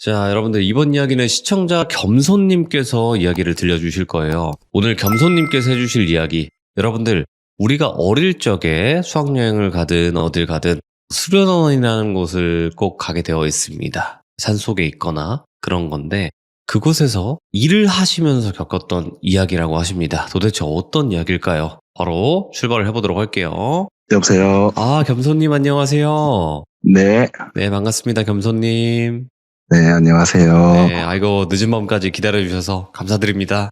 자, 여러분들 이번 이야기는 시청자 겸손님께서 이야기를 들려주실 거예요. 오늘 겸손님께서 해주실 이야기, 여러분들 우리가 어릴 적에 수학여행을 가든 어딜 가든 수련원이라는 곳을 꼭 가게 되어 있습니다. 산속에 있거나 그런 건데 그곳에서 일을 하시면서 겪었던 이야기라고 하십니다. 도대체 어떤 이야기일까요? 바로 출발을 해보도록 할게요. 여보세요. 아, 겸손님 안녕하세요. 네. 네, 반갑습니다, 겸손님. 네, 안녕하세요. 네, 아이고, 늦은 밤까지 기다려주셔서 감사드립니다.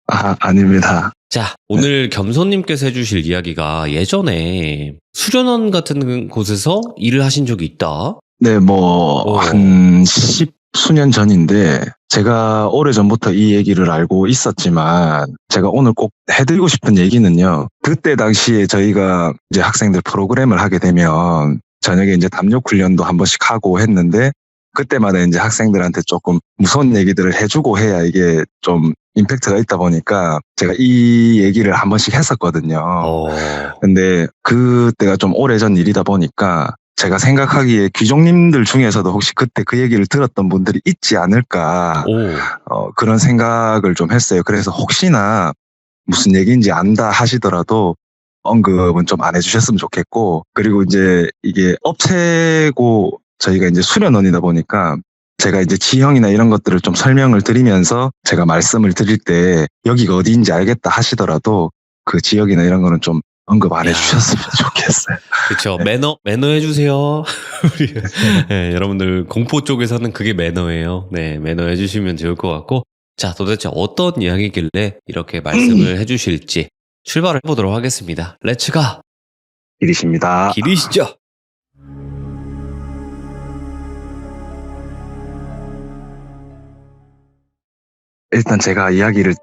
아닙니다. 자, 오늘 겸손님께서 해주실 이야기가 예전에 수련원 같은 곳에서 일을 하신 적이 있다. 네, 한 10수년 전인데, 제가 오래전부터 이 얘기를 알고 있었지만, 제가 오늘 꼭 해드리고 싶은 얘기는요, 그때 당시에 저희가 이제 학생들 프로그램을 하게 되면, 저녁에 이제 담력 훈련도 한 번씩 하고 했는데, 그때마다 이제 학생들한테 조금 무서운 얘기들을 해주고 해야 이게 좀 임팩트가 있다 보니까 제가 이 얘기를 한 번씩 했었거든요. 근데 그때가 좀 오래전 일이다 보니까 제가 생각하기에 귀족님들 중에서도 혹시 그때 그 얘기를 들었던 분들이 있지 않을까 그런 생각을 좀 했어요. 그래서 혹시나 무슨 얘기인지 안다 하시더라도 언급은 좀 안 해주셨으면 좋겠고, 그리고 이제 이게 업체고 저희가 이제 수련원이다 보니까 제가 이제 지형이나 이런 것들을 좀 설명을 드리면서 제가 말씀을 드릴 때 여기가 어디인지 알겠다 하시더라도 그 지역이나 이런 거는 좀 언급 안 해주셨으면 좋겠어요. 그렇죠. 매너 해주세요. 네, 여러분들 공포 쪽에서는 그게 매너예요. 네, 매너 해주시면 좋을 것 같고, 자, 도대체 어떤 이야기길래 이렇게 말씀을 해주실지 출발을 해보도록 하겠습니다. 렛츠가! 길이십니다. 길이시죠? 일단 제가 이야기를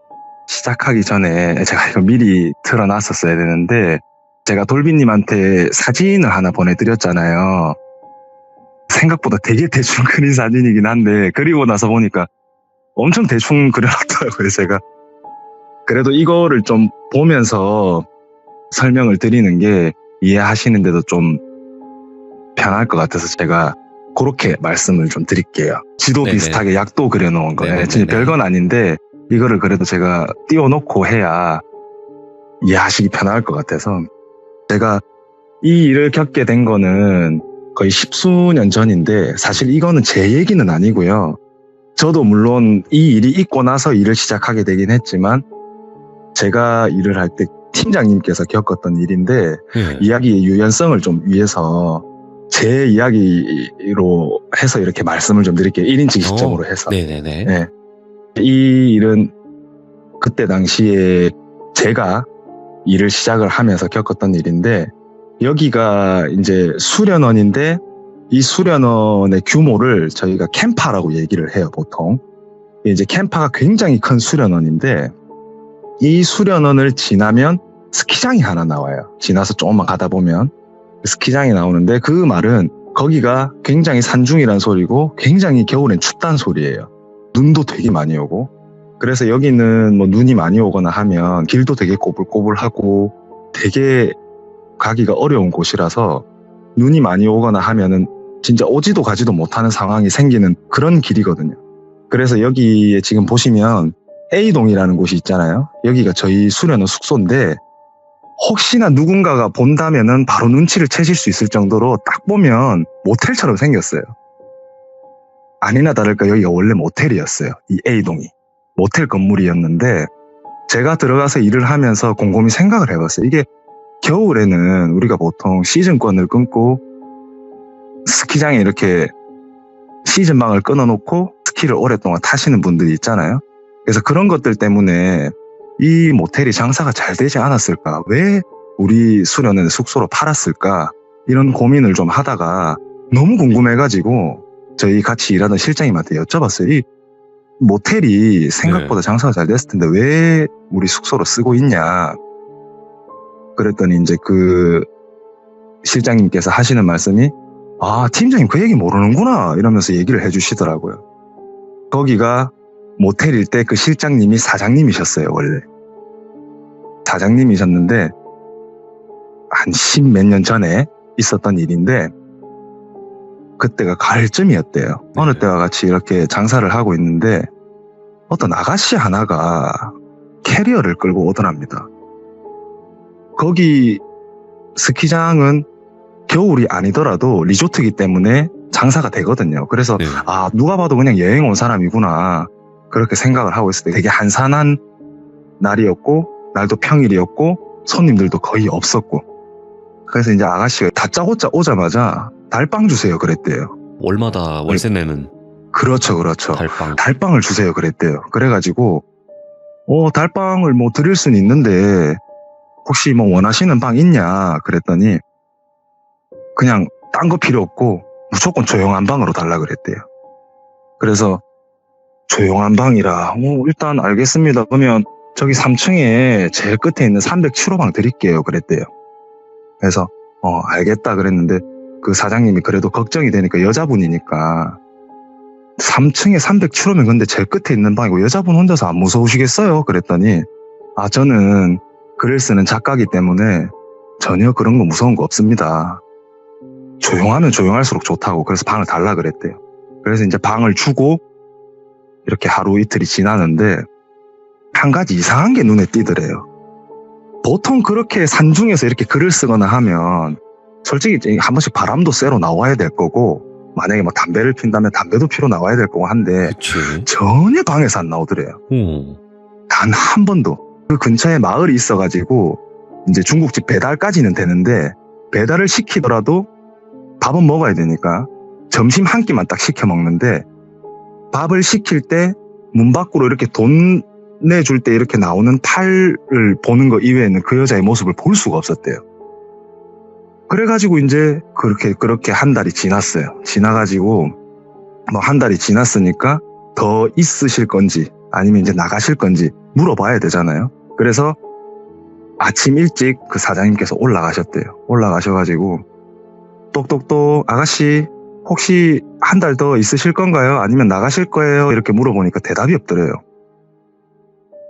시작하기 전에 제가 이거 미리 틀어놨었어야 되는데, 제가 돌비님한테 사진을 하나 보내드렸잖아요. 생각보다 되게 대충 그린 사진이긴 한데, 그리고 나서 보니까 엄청 대충 그려놨더라고요, 제가. 그래도 이거를 좀 보면서 설명을 드리는 게 이해하시는데도 좀 편할 것 같아서 제가 그렇게 말씀을 좀 드릴게요. 지도 네네. 비슷하게 약도 그려놓은 거예요. 진짜 네네네. 별건 아닌데 이거를 그래도 제가 띄워놓고 해야 이해하시기 편할 것 같아서, 제가 이 일을 겪게 된 거는 거의 10수년 전인데 사실 이거는 제 얘기는 아니고요. 저도 물론 이 일이 있고 나서 일을 시작하게 되긴 했지만 제가 일을 할 때 팀장님께서 겪었던 일인데 이야기의 유연성을 좀 위해서 제 이야기로 해서 이렇게 말씀을 좀 드릴게요. 1인칭 시점으로 해서. 네네네. 네. 이 일은 그때 당시에 제가 일을 시작을 하면서 겪었던 일인데, 여기가 이제 수련원인데 이 수련원의 규모를 저희가 캠파라고 얘기를 해요, 보통. 이제 캠파가 굉장히 큰 수련원인데 이 수련원을 지나면 스키장이 하나 나와요. 지나서 조금만 가다 보면 스키장이 나오는데, 그 말은 거기가 굉장히 산중이란 소리고 굉장히 겨울엔 춥단 소리예요. 눈도 되게 많이 오고. 그래서 여기는 뭐 눈이 많이 오거나 하면 길도 되게 꼬불꼬불하고 되게 가기가 어려운 곳이라서 눈이 많이 오거나 하면은 진짜 오지도 가지도 못하는 상황이 생기는 그런 길이거든요. 그래서 여기에 지금 보시면 A동이라는 곳이 있잖아요. 여기가 저희 수련원 숙소인데 혹시나 누군가가 본다면은 바로 눈치를 채실 수 있을 정도로 딱 보면 모텔처럼 생겼어요. 아니나 다를까 여기가 원래 모텔이었어요. 이 A동이. 모텔 건물이었는데 제가 들어가서 일을 하면서 곰곰이 생각을 해봤어요. 이게 겨울에는 우리가 보통 시즌권을 끊고 스키장에 이렇게 시즌방을 끊어놓고 스키를 오랫동안 타시는 분들이 있잖아요. 그래서 그런 것들 때문에 이 모텔이 장사가 잘 되지 않았을까? 왜 우리 수련원의 숙소로 팔았을까? 이런 고민을 좀 하다가 너무 궁금해가지고 저희 같이 일하던 실장님한테 여쭤봤어요. 이 모텔이 생각보다 장사가 잘 됐을 텐데 왜 우리 숙소로 쓰고 있냐? 그랬더니 이제 그 실장님께서 하시는 말씀이, 팀장님 그 얘기 모르는구나 이러면서 얘기를 해주시더라고요. 거기가 모텔일 때 그 실장님이 사장님이셨어요. 원래 사장님이셨는데 한 10몇 년 전에 있었던 일인데, 그때가 가을쯤이었대요. 어느 네. 때와 같이 이렇게 장사를 하고 있는데 어떤 아가씨 하나가 캐리어를 끌고 오더랍니다. 거기 스키장은 겨울이 아니더라도 리조트이기 때문에 장사가 되거든요. 그래서 네. 누가 봐도 그냥 여행 온 사람이구나 그렇게 생각을 하고 있을 때 되게 한산한 날이었고 날도 평일이었고 손님들도 거의 없었고 그래서 이제 아가씨가 다짜고짜 오자마자 달빵 주세요 그랬대요. 월마다 월세 내는 그렇죠. 달빵. 달빵을 주세요 그랬대요. 그래가지고 달빵을 뭐 드릴 수는 있는데 혹시 뭐 원하시는 방 있냐 그랬더니 그냥 딴 거 필요 없고 무조건 조용한 방으로 달라 그랬대요. 그래서 조용한 방이라 일단 알겠습니다. 그러면 저기 3층에 제일 끝에 있는 307호방 드릴게요 그랬대요. 그래서 알겠다 그랬는데 그 사장님이 그래도 걱정이 되니까 여자분이니까 3층에 307호면 근데 제일 끝에 있는 방이고 여자분 혼자서 안 무서우시겠어요? 그랬더니 저는 글을 쓰는 작가이기 때문에 전혀 그런 거 무서운 거 없습니다. 조용하면 조용할수록 좋다고 그래서 방을 달라 그랬대요. 그래서 이제 방을 주고 이렇게 하루 이틀이 지나는데 한 가지 이상한 게 눈에 띄더래요. 보통 그렇게 산중에서 이렇게 글을 쓰거나 하면 솔직히 한 번씩 바람도 쐬러 나와야 될 거고 만약에 뭐 담배를 핀다면 담배도 피러 나와야 될 거고 한데 그치. 전혀 방에서 안 나오더래요. 단 한 번도. 그 근처에 마을이 있어가지고 이제 중국집 배달까지는 되는데 배달을 시키더라도 밥은 먹어야 되니까 점심 한 끼만 딱 시켜 먹는데 밥을 시킬 때 문 밖으로 이렇게 돈 내줄 때 이렇게 나오는 팔을 보는 거 이외에는 그 여자의 모습을 볼 수가 없었대요. 그래가지고 이제 그렇게 한 달이 지났어요. 지나가지고 뭐 한 달이 지났으니까 더 있으실 건지 아니면 이제 나가실 건지 물어봐야 되잖아요. 그래서 아침 일찍 그 사장님께서 올라가셨대요. 올라가셔가지고 똑똑똑 아가씨 혹시 한 달 더 있으실 건가요? 아니면 나가실 거예요? 이렇게 물어보니까 대답이 없더래요.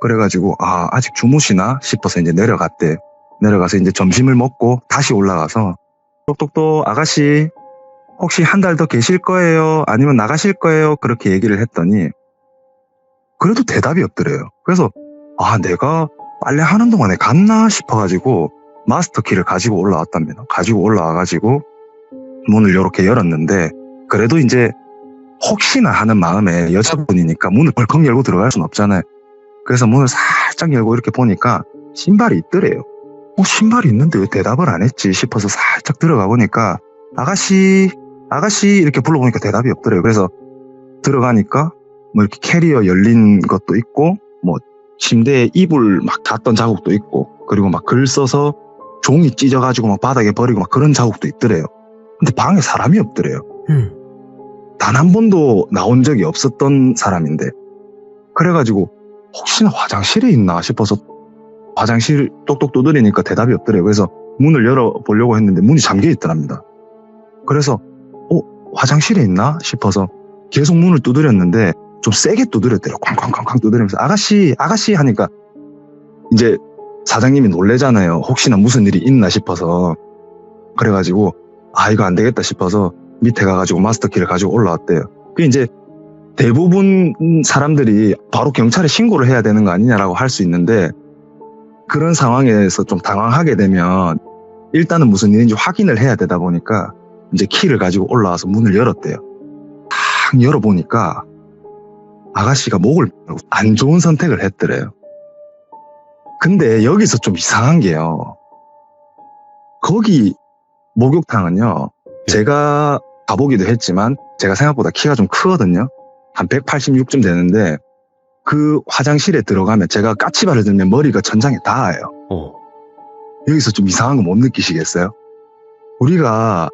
그래가지고 아직 주무시나 싶어서 이제 내려갔대. 내려가서 이제 점심을 먹고 다시 올라가서 똑똑똑 아가씨 혹시 한 달 더 계실 거예요? 아니면 나가실 거예요? 그렇게 얘기를 했더니 그래도 대답이 없더래요. 그래서 내가 빨래하는 동안에 갔나 싶어가지고 마스터키를 가지고 올라왔답니다. 가지고 올라와가지고 문을 이렇게 열었는데 그래도 이제 혹시나 하는 마음에 여자분이니까 문을 벌컥 열고 들어갈 순 없잖아요. 그래서 문을 살짝 열고 이렇게 보니까 신발이 있더래요. 신발이 있는데 왜 대답을 안 했지 싶어서 살짝 들어가 보니까 아가씨 이렇게 불러보니까 대답이 없더래요. 그래서 들어가니까 뭐 이렇게 캐리어 열린 것도 있고 뭐 침대에 이불 막 닿던 자국도 있고 그리고 막 글 써서 종이 찢어가지고 막 바닥에 버리고 막 그런 자국도 있더래요. 근데 방에 사람이 없더래요. 단 한 번도 나온 적이 없었던 사람인데 그래가지고 혹시나 화장실에 있나 싶어서 화장실 똑똑 두드리니까 대답이 없더래요. 그래서 문을 열어보려고 했는데 문이 잠겨 있더랍니다. 그래서 화장실에 있나 싶어서 계속 문을 두드렸는데 좀 세게 두드렸더래요. 쾅쾅쾅쾅 두드리면서 아가씨 하니까 이제 사장님이 놀래잖아요. 혹시나 무슨 일이 있나 싶어서. 그래가지고 이거 안 되겠다 싶어서 밑에 가가지고 마스터키를 가지고 올라왔대요. 그 이제 대부분 사람들이 바로 경찰에 신고를 해야 되는 거 아니냐라고 할 수 있는데 그런 상황에서 좀 당황하게 되면 일단은 무슨 일인지 확인을 해야 되다 보니까 이제 키를 가지고 올라와서 문을 열었대요. 딱 열어보니까 아가씨가 목을 안 좋은 선택을 했더래요. 근데 여기서 좀 이상한 게요. 거기 목욕탕은요. 제가 가보기도 했지만 제가 생각보다 키가 좀 크거든요. 한 186쯤 되는데 그 화장실에 들어가면 제가 까치발을 들면 머리가 천장에 닿아요. 여기서 좀 이상한 거 못 느끼시겠어요? 우리가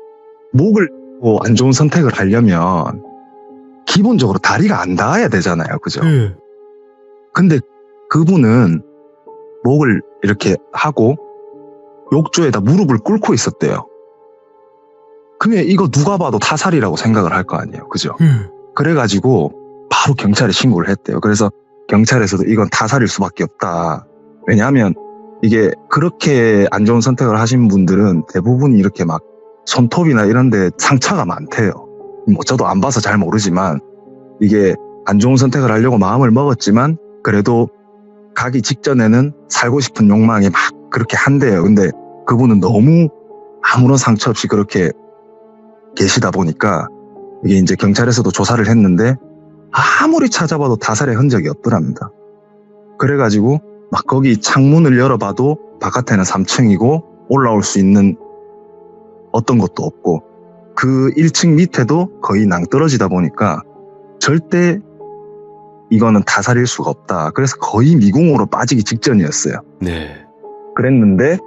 목을 안 좋은 선택을 하려면 기본적으로 다리가 안 닿아야 되잖아요. 그죠? 근데 그분은 목을 이렇게 하고 욕조에다 무릎을 꿇고 있었대요. 그러면 이거 누가 봐도 타살이라고 생각을 할 거 아니에요. 그죠? 그래가지고 바로 경찰에 신고를 했대요. 그래서 경찰에서도 이건 타살일 수밖에 없다. 왜냐하면 이게 그렇게 안 좋은 선택을 하신 분들은 대부분 이렇게 막 손톱이나 이런 데 상처가 많대요. 뭐 저도 안 봐서 잘 모르지만 이게 안 좋은 선택을 하려고 마음을 먹었지만 그래도 가기 직전에는 살고 싶은 욕망이 막 그렇게 한대요. 근데 그분은 너무 아무런 상처 없이 그렇게 계시다 보니까 이게 이제 경찰에서도 조사를 했는데 아무리 찾아봐도 타살의 흔적이 없더랍니다. 그래가지고 막 거기 창문을 열어봐도 바깥에는 3층이고 올라올 수 있는 어떤 것도 없고 그 1층 밑에도 거의 낭떠러지다 보니까 절대 이거는 타살일 수가 없다. 그래서 거의 미궁으로 빠지기 직전이었어요. 네. 그랬는데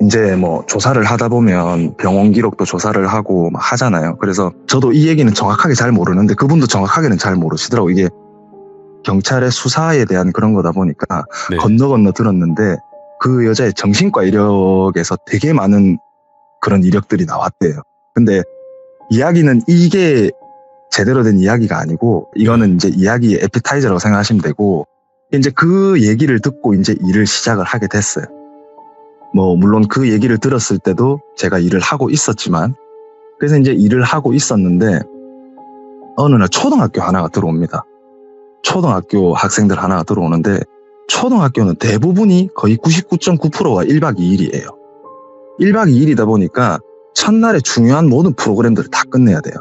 이제 뭐 조사를 하다 보면 병원 기록도 조사를 하고 막 하잖아요. 그래서 저도 이 얘기는 정확하게 잘 모르는데 그분도 정확하게는 잘 모르시더라고요. 이게 경찰의 수사에 대한 그런 거다 보니까 네. 건너 들었는데 그 여자의 정신과 이력에서 되게 많은 그런 이력들이 나왔대요. 근데 이야기는 이게 제대로 된 이야기가 아니고 이거는 이제 이야기의 에피타이저라고 생각하시면 되고 이제 그 얘기를 듣고 이제 일을 시작을 하게 됐어요. 뭐 물론 그 얘기를 들었을 때도 제가 일을 하고 있었지만 그래서 이제 일을 하고 있었는데 어느 날 초등학교 하나가 들어옵니다. 초등학교 학생들 하나가 들어오는데 초등학교는 대부분이 거의 99.9%가 1박 2일이에요. 1박 2일이다 보니까 첫날에 중요한 모든 프로그램들을 다 끝내야 돼요.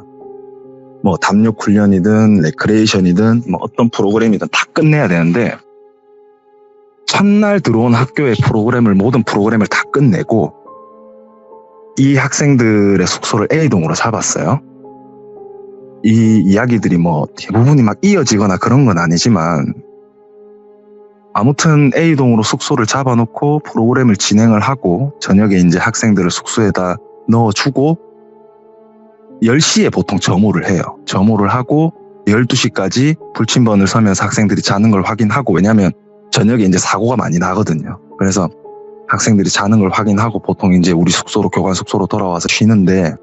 뭐 담력 훈련이든 레크레이션이든 뭐 어떤 프로그램이든 다 끝내야 되는데 첫날 들어온 학교의 모든 프로그램을 다 끝내고 이 학생들의 숙소를 A동으로 잡았어요. 이 이야기들이 뭐 대부분이 막 이어지거나 그런 건 아니지만 아무튼 A동으로 숙소를 잡아놓고 프로그램을 진행을 하고 저녁에 이제 학생들을 숙소에다 넣어주고 10시에 보통 점호를 해요. 점호를 하고 12시까지 불침번을 서면서 학생들이 자는 걸 확인하고 왜냐하면 저녁에 이제 사고가 많이 나거든요. 그래서 학생들이 자는 걸 확인하고 보통 이제 우리 숙소로 교관 숙소로 돌아와서 쉬는데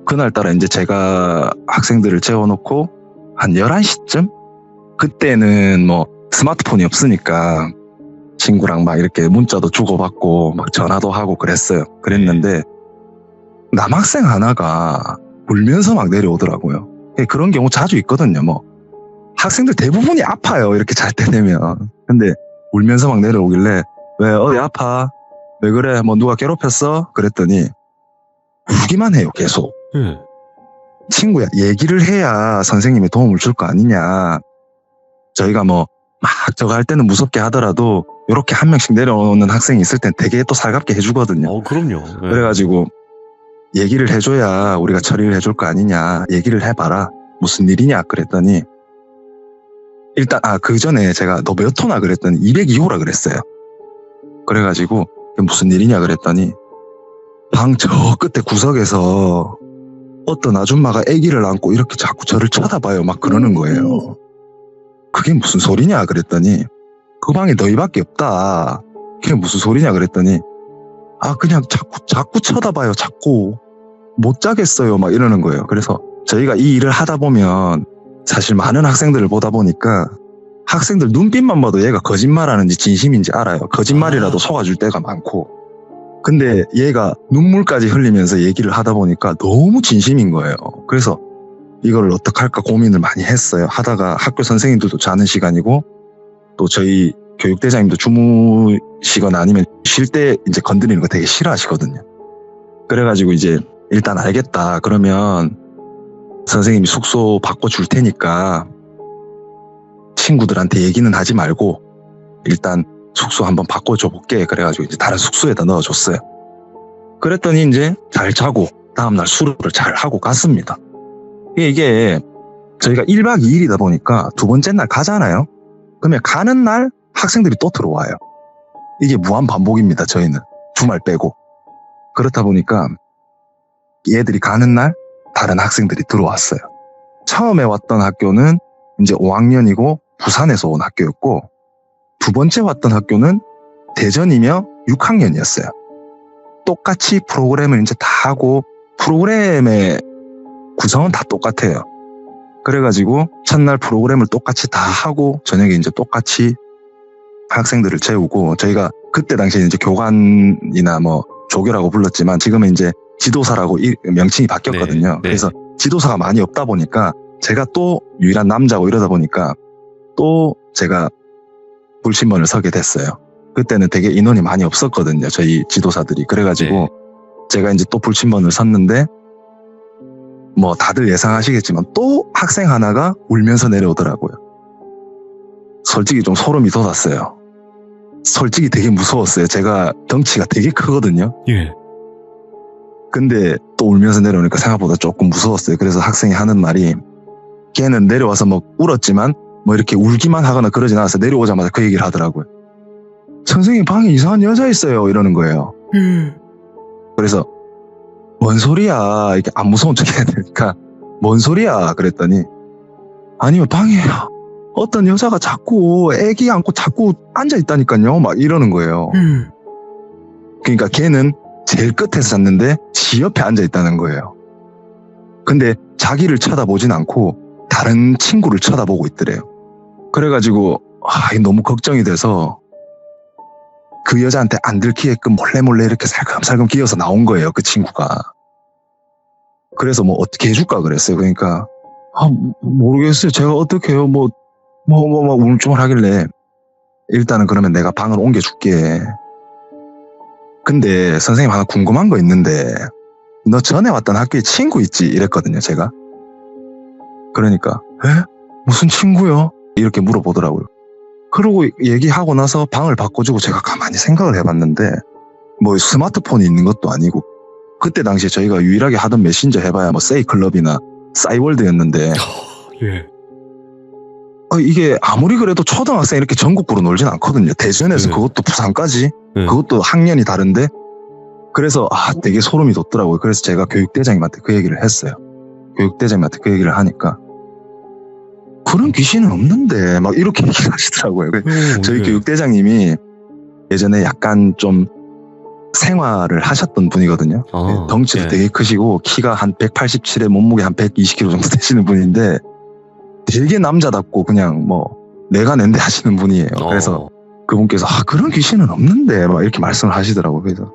그날따라 이제 제가 학생들을 재워놓고 한 11시쯤? 그때는 뭐 스마트폰이 없으니까 친구랑 막 이렇게 문자도 주고받고 막 전화도 하고 그랬는데 남학생 하나가 울면서 막 내려오더라고요. 그런 경우 자주 있거든요. 뭐 학생들 대부분이 아파요. 이렇게 잘 때 되면. 근데 울면서 막 내려오길래 왜 어디 아파? 왜 그래? 뭐 누가 괴롭혔어? 그랬더니 울기만 해요. 계속. 친구야 얘기를 해야 선생님이 도움을 줄 거 아니냐. 저희가 뭐 막 저거 할 때는 무섭게 하더라도 이렇게 한 명씩 내려오는 학생이 있을 땐 되게 또 살갑게 해주거든요. 그럼요. 네. 그래가지고 얘기를 해줘야 우리가 처리를 해줄 거 아니냐. 얘기를 해봐라. 무슨 일이냐 그랬더니 일단 그 전에 제가 너 몇 호나 그랬더니 202호라 그랬어요. 그래가지고 무슨 일이냐 그랬더니 방 저 끝에 구석에서 어떤 아줌마가 아기를 안고 이렇게 자꾸 저를 쳐다봐요. 막 그러는 거예요. 그게 무슨 소리냐 그랬더니 그 방에 너희밖에 없다. 그게 무슨 소리냐 그랬더니 그냥 자꾸 쳐다봐요. 자꾸 못 자겠어요. 막 이러는 거예요. 그래서 저희가 이 일을 하다 보면 사실 많은 학생들을 보다 보니까 학생들 눈빛만 봐도 얘가 거짓말하는지 진심인지 알아요. 거짓말이라도 속아줄 때가 많고 근데 얘가 눈물까지 흘리면서 얘기를 하다 보니까 너무 진심인 거예요. 그래서 이걸 어떡할까 고민을 많이 했어요. 하다가 학교 선생님들도 자는 시간이고 또 저희 교육대장님도 주무시거나 아니면 쉴 때 이제 건드리는 거 되게 싫어하시거든요. 그래가지고 이제 일단 알겠다. 그러면 선생님이 숙소 바꿔줄 테니까 친구들한테 얘기는 하지 말고 일단 숙소 한번 바꿔줘 볼게. 그래가지고 이제 다른 숙소에다 넣어줬어요. 그랬더니 이제 잘 자고 다음날 수료를 잘 하고 갔습니다. 이게 저희가 1박 2일이다 보니까 두 번째 날 가잖아요. 그러면 가는 날 학생들이 또 들어와요. 이게 무한 반복입니다. 저희는 주말 빼고. 그렇다 보니까 얘들이 가는 날 다른 학생들이 들어왔어요. 처음에 왔던 학교는 이제 5학년이고 부산에서 온 학교였고 두 번째 왔던 학교는 대전이며 6학년이었어요. 똑같이 프로그램을 이제 다 하고 프로그램의 구성은 다 똑같아요. 그래가지고 첫날 프로그램을 똑같이 다 하고 저녁에 이제 똑같이 학생들을 재우고 저희가 그때 당시에 이제 교관이나 뭐 조교라고 불렀지만 지금은 이제 지도사라고 명칭이 바뀌었거든요. 네, 네. 그래서 지도사가 많이 없다 보니까 제가 또 유일한 남자고 이러다 보니까 또 제가 불침번을 서게 됐어요. 그때는 되게 인원이 많이 없었거든요. 저희 지도사들이. 그래가지고 네. 제가 이제 또 불침번을 섰는데 뭐 다들 예상하시겠지만 또 학생 하나가 울면서 내려오더라고요. 솔직히 좀 소름이 돋았어요. 솔직히 되게 무서웠어요. 제가 덩치가 되게 크거든요. 예. 근데 또 울면서 내려오니까 생각보다 조금 무서웠어요. 그래서 학생이 하는 말이 걔는 내려와서 뭐 울었지만 뭐 이렇게 울기만 하거나 그러진 않았어요. 내려오자마자 그 얘기를 하더라고요. 선생님 방에 이상한 여자 있어요. 이러는 거예요. 그래서 뭔 소리야. 이렇게 안 무서운 척 해야 되니까 뭔 소리야. 그랬더니 아니요 방에 어떤 여자가 자꾸 애기 안고 자꾸 앉아있다니까요. 막 이러는 거예요. 그러니까 걔는 제일 끝에서 잤는데 지 옆에 앉아있다는 거예요. 근데 자기를 쳐다보진 않고 다른 친구를 쳐다보고 있더래요. 그래가지고 이게 너무 걱정이 돼서 그 여자한테 안 들키게끔 몰래 이렇게 살금살금 기어서 나온 거예요. 그 친구가. 그래서 뭐 어떻게 해줄까 그랬어요. 그러니까 모르겠어요. 제가 어떻게 해요. 막 울증을 하길래 일단은 그러면 내가 방을 옮겨줄게. 근데 선생님 하나 궁금한 거 있는데 너 전에 왔던 학교에 친구 있지? 이랬거든요. 제가. 그러니까 에? 무슨 친구요? 이렇게 물어보더라고요. 그러고 얘기하고 나서 방을 바꿔주고 제가 가만히 생각을 해봤는데 뭐 스마트폰이 있는 것도 아니고 그때 당시에 저희가 유일하게 하던 메신저 해봐야 뭐 세이클럽이나 싸이월드였는데 예. 이게 아무리 그래도 초등학생 이렇게 전국구로 놀진 않거든요. 대전에서 네. 그것도 부산까지 네. 그것도 학년이 다른데 그래서 되게 소름이 돋더라고요. 그래서 제가 교육대장님한테 그 얘기를 했어요. 교육대장님한테 그 얘기를 하니까 그런 귀신은 없는데 막 이렇게 얘기를 하시더라고요. 저희 네. 교육대장님이 예전에 약간 좀 생활을 하셨던 분이거든요. 덩치도 예. 되게 크시고 키가 한 187에 몸무게 한 120kg 정도 되시는 분인데 되게 남자답고 그냥 뭐 내가 낸데 하시는 분이에요. 그래서 그분께서 그런 귀신은 없는데 막 이렇게 말씀을 하시더라고요. 그래서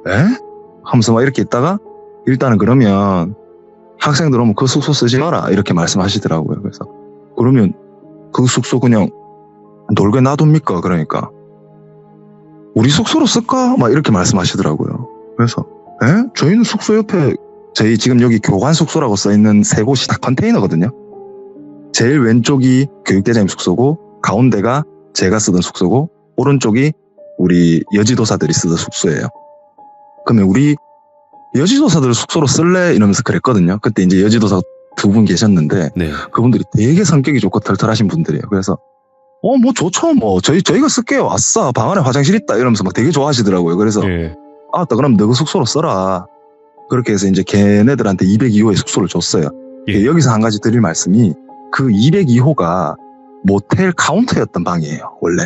하면서 막 이렇게 있다가 일단은 그러면 학생들 오면 그 숙소 쓰지 마라 이렇게 말씀하시더라고요. 그래서 그러면 그 숙소 그냥 놀게 놔둡니까? 그러니까 우리 숙소로 쓸까? 막 이렇게 말씀하시더라고요. 그래서 저희는 숙소 옆에 저희 지금 여기 교관 숙소라고 써있는 세 곳이 다 컨테이너거든요. 제일 왼쪽이 교육대장님 숙소고 가운데가 제가 쓰던 숙소고 오른쪽이 우리 여지도사들이 쓰던 숙소예요. 그러면 우리 여지도사들 숙소로 쓸래? 이러면서 그랬거든요. 그때 이제 여지도사 두 분 계셨는데 네. 그분들이 되게 성격이 좋고 털털하신 분들이에요. 그래서 뭐 좋죠. 뭐 저희가 쓸게요. 아싸 방 안에 화장실 있다 이러면서 막 되게 좋아하시더라고요. 그래서 예. 그럼 너 그 숙소로 써라. 그렇게 해서 이제 걔네들한테 202호의 숙소를 줬어요. 예. 여기서 한 가지 드릴 말씀이 그 202호가 모텔 카운터였던 방이에요. 원래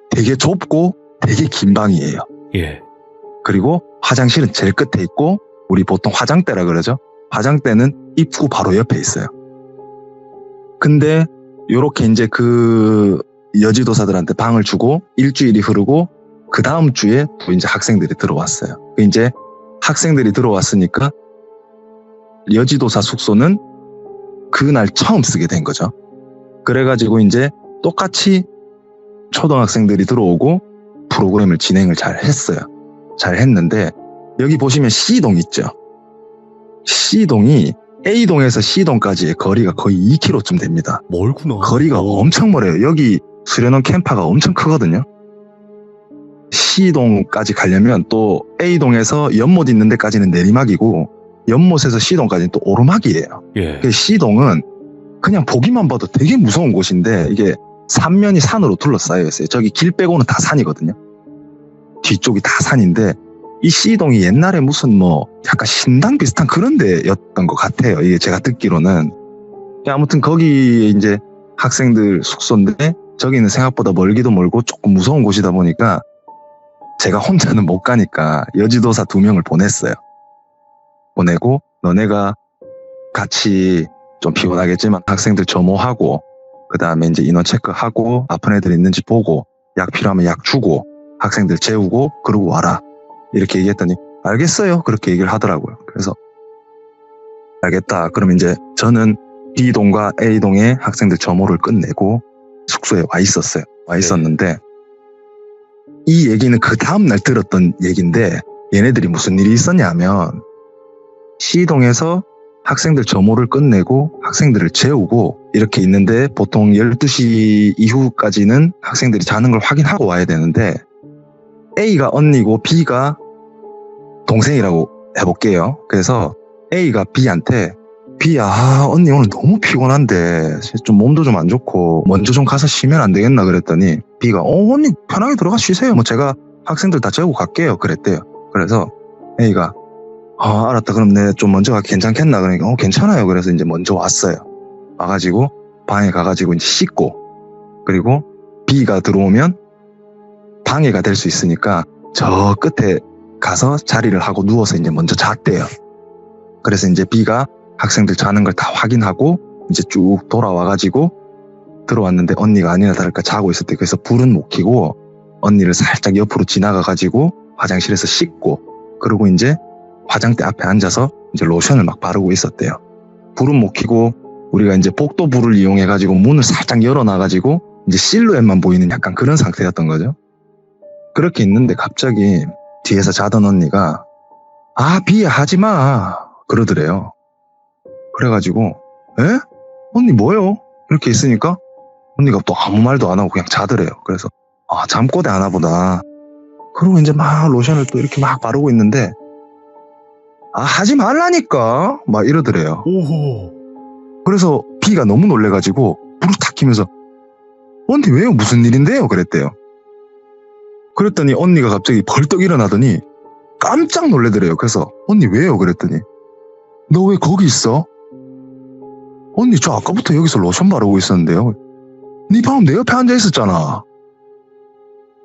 되게 좁고 되게 긴 방이에요. 예. 그리고 화장실은 제일 끝에 있고 우리 보통 화장대라 그러죠. 화장대는 입구 바로 옆에 있어요. 근데 요렇게 이제 그 여지도사들한테 방을 주고 일주일이 흐르고 그 다음 주에 또 이제 학생들이 들어왔어요. 이제 학생들이 들어왔으니까 여지도사 숙소는 그날 처음 쓰게 된 거죠. 그래가지고 이제 똑같이 초등학생들이 들어오고 프로그램을 진행을 잘 했어요. 잘 했는데 여기 보시면 C동 있죠. C동이 A동에서 C동까지의 거리가 거의 2km쯤 됩니다. 멀구나. 거리가 엄청 멀어요. 여기 수련원 캠파가 엄청 크거든요. C동까지 가려면 또 A동에서 연못 있는 데까지는 내리막이고 연못에서 C동까지는 또 오르막이에요. 예. 그 C동은 그냥 보기만 봐도 되게 무서운 곳인데 이게 삼면이 산으로 둘러싸여 있어요. 저기 길 빼고는 다 산이거든요. 뒤쪽이 다 산인데 이 C동이 옛날에 무슨 뭐 약간 신당 비슷한 그런 데였던 것 같아요. 이게 제가 듣기로는. 아무튼 거기 이제 학생들 숙소인데 저기는 생각보다 멀기도 멀고 조금 무서운 곳이다 보니까 제가 혼자는 못 가니까 여지도사 2명을 보냈어요. 보내고 너네가 같이 좀 피곤하겠지만 학생들 점호하고 그 다음에 이제 인원 체크하고 아픈 애들 있는지 보고 약 필요하면 약 주고 학생들 재우고 그러고 와라 이렇게 얘기했더니 알겠어요 그렇게 얘기를 하더라고요. 그래서 알겠다. 그럼 이제 저는 B동과 A동의 학생들 점호를 끝내고 숙소에 와 있었어요. 와 있었는데 이 얘기는 그 다음날 들었던 얘기인데 얘네들이 무슨 일이 있었냐면 C동에서 학생들 점호를 끝내고 학생들을 재우고 이렇게 있는데 보통 12시 이후까지는 학생들이 자는 걸 확인하고 와야 되는데 A가 언니고 B가 동생이라고 해볼게요. 그래서 A가 B한테 B야, 언니 오늘 너무 피곤한데 좀 몸도 좀 안 좋고 먼저 좀 가서 쉬면 안 되겠나 그랬더니 B가 언니 편하게 들어가 쉬세요. 뭐 제가 학생들 다 재우고 갈게요. 그랬대요. 그래서 A가 알았다. 그럼 내가 좀 먼저 가 괜찮겠나? 그러니까 괜찮아요. 그래서 이제 먼저 왔어요. 와가지고 방에 가가지고 이제 씻고 그리고 B가 들어오면 방해가 될 수 있으니까 저 끝에 가서 자리를 하고 누워서 이제 먼저 잤대요. 그래서 이제 B가 학생들 자는 걸 다 확인하고 이제 쭉 돌아와가지고 들어왔는데 언니가 아니나 다를까 자고 있었대. 그래서 불은 못 켜고 언니를 살짝 옆으로 지나가가지고 화장실에서 씻고 그리고 이제 화장대 앞에 앉아서 이제 로션을 막 바르고 있었대요. 불은 못 켜고 우리가 이제 복도불을 이용해가지고 문을 살짝 열어놔가지고 이제 실루엣만 보이는 약간 그런 상태였던 거죠. 그렇게 있는데 갑자기 뒤에서 자던 언니가 비야 하지마 그러더래요. 그래가지고 에? 언니 뭐요? 이렇게 있으니까 언니가 또 아무 말도 안 하고 그냥 자더래요. 그래서 잠꼬대 하나 보다. 그리고 이제 막 로션을 또 이렇게 막 바르고 있는데 하지 말라니까 막 이러더래요. 오호. 그래서 B가 너무 놀래가지고 불을 탁 켜면서 언니 왜요? 무슨 일인데요? 그랬대요. 그랬더니 언니가 갑자기 벌떡 일어나더니 깜짝 놀래더래요. 그래서 언니 왜요? 그랬더니 너 왜 거기 있어? 언니 저 아까부터 여기서 로션 바르고 있었는데요. 네 방금 내 옆에 앉아 있었잖아.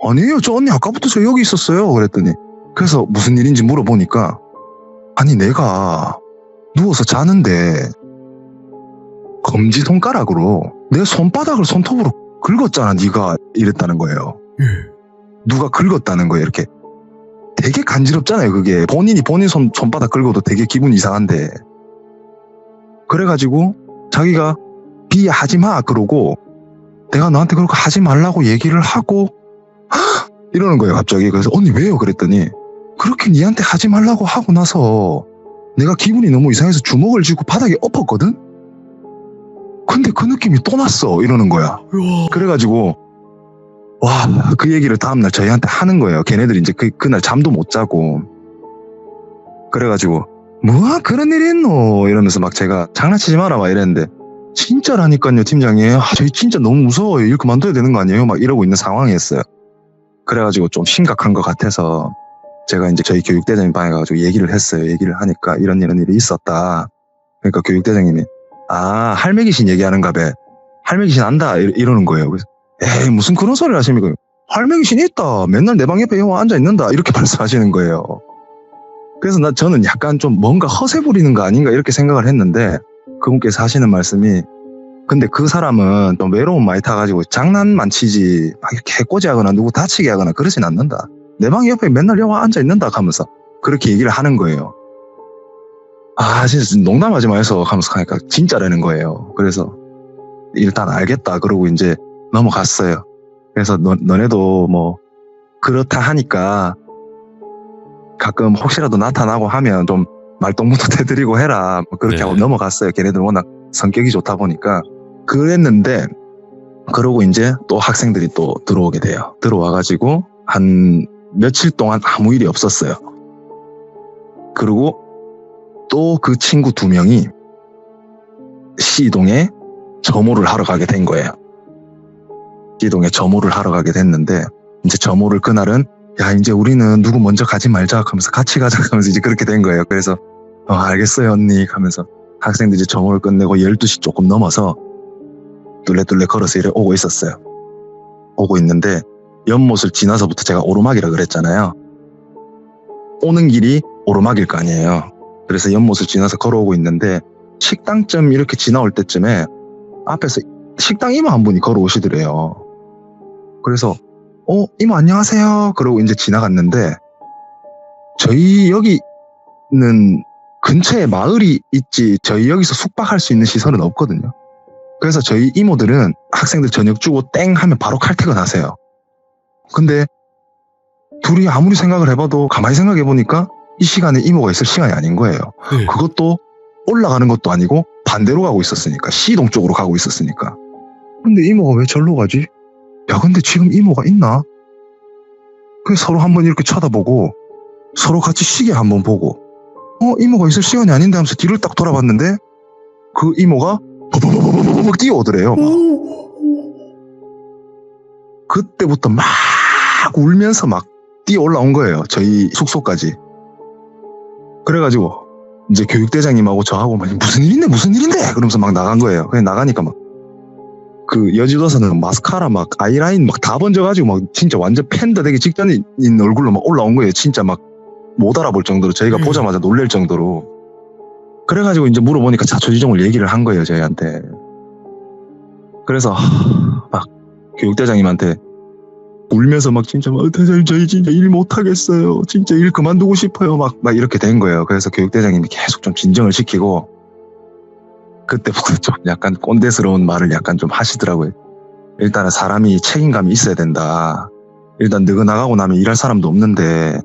아니에요. 저 언니 아까부터 저 여기 있었어요. 그랬더니 그래서 무슨 일인지 물어보니까 아니 내가 누워서 자는데 검지 손가락으로 내 손바닥을 손톱으로 긁었잖아. 네가 이랬다는 거예요. 누가 긁었다는 거예요. 이렇게 되게 간지럽잖아요. 그게 본인이 본인 손바닥 긁어도 되게 기분 이상한데 그래가지고 자기가 B 하지마 그러고 내가 너한테 그렇게 하지 말라고 얘기를 하고 이러는 거예요. 갑자기. 그래서 언니 왜요? 그랬더니 그렇게 니한테 하지 말라고 하고 나서 내가 기분이 너무 이상해서 주먹을 쥐고 바닥에 엎었거든? 근데 그 느낌이 또 났어. 이러는 거야. 그래가지고 그 얘기를 다음날 저희한테 하는 거예요. 걔네들이 이제 그날 잠도 못 자고. 그래가지고 그런 일이 있노? 이러면서 막 제가 장난치지 마라 막 이랬는데 진짜라니까요 팀장님. 저희 진짜 너무 무서워요. 일 그만둬야 되는 거 아니에요? 막 이러고 있는 상황이었어요. 그래가지고 좀 심각한 것 같아서 제가 이제 저희 교육대장님 방에 가가지고 얘기를 했어요. 얘기를 하니까 이런 일이 있었다. 그러니까 교육대장님이 할매 귀신 얘기하는가 봐. 할매 귀신 안다 이러는 거예요. 그래서 에이 무슨 그런 소리를 하십니까? 할매 귀신이 있다. 맨날 내 방 옆에 앉아 있는다. 이렇게 말씀하시는 거예요. 그래서 저는 약간 좀 뭔가 허세 부리는 거 아닌가 이렇게 생각을 했는데 그분께서 하시는 말씀이 근데 그 사람은 또 외로움 많이 타가지고 장난만 치지 막 이렇게 해코지하거나 누구 다치게 하거나 그러진 않는다. 내 방 옆에 맨날 영화 앉아 있는다 하면서 그렇게 얘기를 하는 거예요. 진짜 농담하지 마해서 하면서 하니까 진짜라는 거예요. 그래서 일단 알겠다 그러고 이제 넘어갔어요. 그래서 너네도 뭐 그렇다 하니까 가끔 혹시라도 나타나고 하면 좀 말동무도 대드리고 해라. 뭐 그렇게 네. 하고 넘어갔어요. 걔네들 워낙 성격이 좋다 보니까. 그랬는데 그러고 이제 또 학생들이 또 들어오게 돼요. 들어와가지고 한 며칠 동안 아무 일이 없었어요. 그리고 또 그 친구 2명이 C동에 점호를 하러 가게 된 거예요. C동에 점호를 하러 가게 됐는데 이제 점호를 그날은 이제 우리는 누구 먼저 가지 말자 하면서 같이 가자 하면서 이제 그렇게 된 거예요. 그래서 알겠어요 언니 하면서 학생들이 이제 점호를 끝내고 12시 조금 넘어서 뚫레뚫레 걸어서 이래 오고 있었어요. 오고 있는데 연못을 지나서부터 제가 오르막이라 그랬잖아요. 오는 길이 오르막일 거 아니에요. 그래서 연못을 지나서 걸어오고 있는데 식당점 이렇게 지나올 때쯤에 앞에서 식당 이모 한 분이 걸어오시더래요. 그래서 이모 안녕하세요 그러고 이제 지나갔는데 저희 여기는 근처에 마을이 있지 저희 여기서 숙박할 수 있는 시설은 없거든요. 그래서 저희 이모들은 학생들 저녁 주고 땡 하면 바로 칼퇴근하세요. 근데 둘이 아무리 생각을 해봐도 가만히 생각해보니까 이 시간에 이모가 있을 시간이 아닌 거예요. 네. 그것도 올라가는 것도 아니고 반대로 가고 있었으니까, C동 쪽으로 가고 있었으니까. 근데 이모가 왜 절로 가지? 야, 근데 지금 이모가 있나? 그래서 서로 한번 이렇게 쳐다보고 서로 같이 시계 한번 보고 이모가 있을 시간이 아닌데 하면서 뒤를 딱 돌아봤는데 그 이모가 버벅 뛰어오더래요. 막. 그때부터 막 울면서 막 뛰어 올라온 거예요. 저희 숙소까지. 그래가지고 이제 교육대장님하고 저하고 막 무슨 일인데 그러면서 막 나간 거예요. 그냥 나가니까 막 그 여지도서는 마스카라 막 아이라인 막 다 번져가지고 막 진짜 완전 팬더 되기 직전인 얼굴로 막 올라온 거예요. 진짜 막 못 알아볼 정도로, 저희가 보자마자 놀랄 정도로. 그래가지고 이제 물어보니까 자초지종을 얘기를 한 거예요, 저희한테. 그래서 막 교육대장님한테 울면서 막 진짜 막 대장님 저희 진짜 일 못하겠어요. 진짜 일 그만두고 싶어요. 막 이렇게 된 거예요. 그래서 교육대장님이 계속 좀 진정을 시키고 그때부터 좀 약간 꼰대스러운 말을 약간 좀 하시더라고요. 일단은 사람이 책임감이 있어야 된다. 일단 너가 나가고 나면 일할 사람도 없는데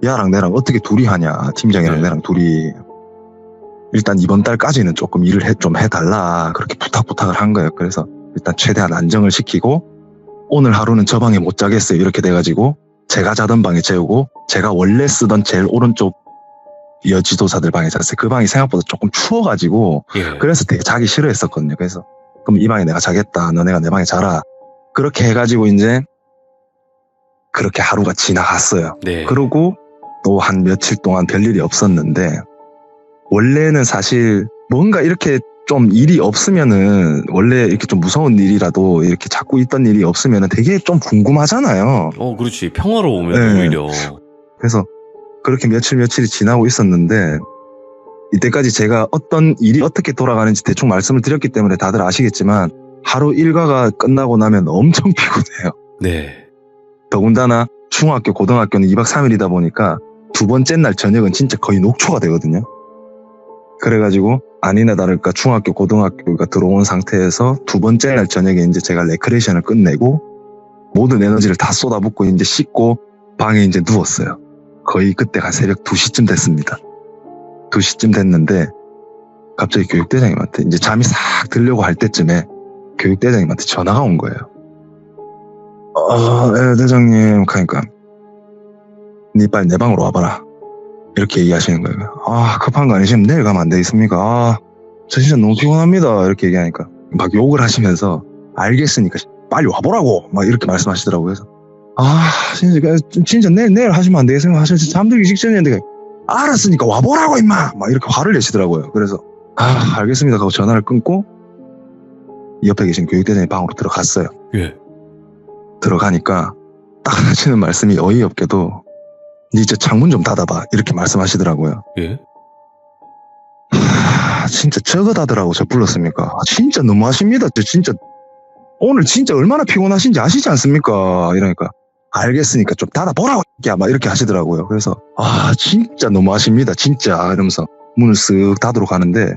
야랑 내랑 어떻게 둘이 하냐. 팀장이랑 네. 내랑 둘이. 일단 이번 달까지는 조금 일을 좀 해달라. 그렇게 부탁을 한 거예요. 그래서 일단 최대한 안정을 시키고 오늘 하루는 저 방에 못 자겠어요. 이렇게 돼가지고 제가 자던 방에 재우고 제가 원래 쓰던 제일 오른쪽 여지도사들 방에 잤어요. 그 방이 생각보다 조금 추워가지고 예. 그래서 되게 자기 싫어했었거든요. 그래서 그럼 이 방에 내가 자겠다. 너네가 내 방에 자라. 그렇게 해가지고 이제 그렇게 하루가 지나갔어요. 네. 그러고 또 한 며칠 동안 별일이 없었는데 원래는 사실 뭔가 이렇게 좀 일이 없으면은 원래 이렇게 좀 무서운 일이라도 이렇게 자꾸 있던 일이 없으면은 되게 좀 궁금하잖아요. 그렇지. 평화로우면 네. 오히려. 그래서 그렇게 며칠이 지나고 있었는데 이때까지 제가 어떤 일이 어떻게 돌아가는지 대충 말씀을 드렸기 때문에 다들 아시겠지만 하루 일과가 끝나고 나면 엄청 피곤해요. 네. 더군다나 중학교, 고등학교는 2박 3일이다 보니까 두 번째 날 저녁은 진짜 거의 녹초가 되거든요. 그래가지고 아니나 다를까 중학교, 고등학교가 들어온 상태에서 두 번째 날 저녁에 이제 제가 레크레이션을 끝내고 모든 에너지를 다 쏟아붓고 이제 씻고 방에 이제 누웠어요. 거의 그때가 새벽 2시쯤 됐습니다. 2시쯤 됐는데 갑자기 교육대장님한테 이제 잠이 싹 들려고 할 때쯤에 교육대장님한테 전화가 온 거예요. 예, 대장님. 그러니까 니 빨리 내 방으로 와봐라. 이렇게 얘기하시는 거예요. 급한 거 아니시면 내일 가면 안 되겠습니까? 저 진짜 너무 피곤합니다. 이렇게 얘기하니까 막 욕을 하시면서 알겠으니까 빨리 와보라고 막 이렇게 말씀하시더라고요. 그래서 진짜 내일 하시면 안 되겠습니까? 사실 잠들기 직전이었는데 알았으니까 와보라고 임마! 막 이렇게 화를 내시더라고요. 그래서 알겠습니다 하고 전화를 끊고 옆에 계신 교육대장님 방으로 들어갔어요. 예. 들어가니까 딱 하시는 말씀이 어이없게도 니 저 창문 좀 닫아봐 이렇게 말씀하시더라고요. 예. 진짜 저거 닫으라고 저 불렀습니까? 진짜 너무하십니다. 저 진짜 오늘 진짜 얼마나 피곤하신지 아시지 않습니까? 이러니까 알겠으니까 좀 닫아보라고 막 이렇게 하시더라고요. 그래서 진짜 너무하십니다. 진짜 이러면서 문을 쓱 닫으러 가는데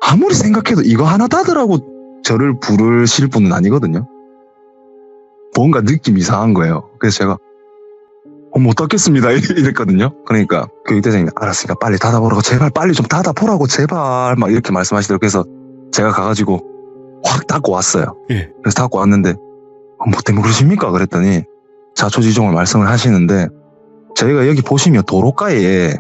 아무리 생각해도 이거 하나 닫으라고 저를 부르실 분은 아니거든요. 뭔가 느낌이 이상한 거예요. 그래서 제가 못 닫겠습니다 이랬거든요. 그러니까 교육대장님이 알았으니까 빨리 닫아보라고 제발 빨리 좀 닫아보라고 제발 막 이렇게 말씀하시더라고요. 그래서 제가 가가지고 확 닫고 왔어요. 예. 그래서 닫고 왔는데 뭐 때문에 그러십니까? 그랬더니 자초지종을 말씀을 하시는데 저희가 여기 보시면 도로가에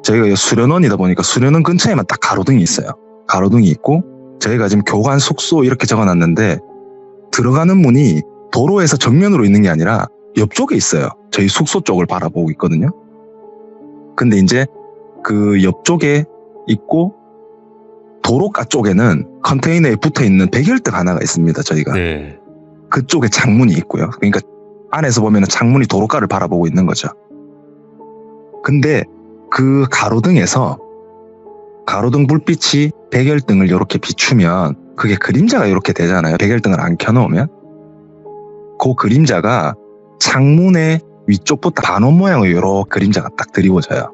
저희가 수련원이다 보니까 수련원 근처에만 딱 가로등이 있어요. 가로등이 있고 저희가 지금 교관 숙소 이렇게 적어놨는데 들어가는 문이 도로에서 정면으로 있는 게 아니라 옆쪽에 있어요. 저희 숙소 쪽을 바라보고 있거든요. 근데 이제 그 옆쪽에 있고 도로가 쪽에는 컨테이너에 붙어있는 백열등 하나가 있습니다. 저희가. 네. 그쪽에 창문이 있고요. 그러니까 안에서 보면 창문이 도로가를 바라보고 있는 거죠. 근데 그 가로등에서 가로등 불빛이 백열등을 이렇게 비추면 그게 그림자가 이렇게 되잖아요. 백열등을 안 켜놓으면. 그 그림자가 창문의 위쪽부터 반원 모양의 여러 그림자가 딱 드리워져요.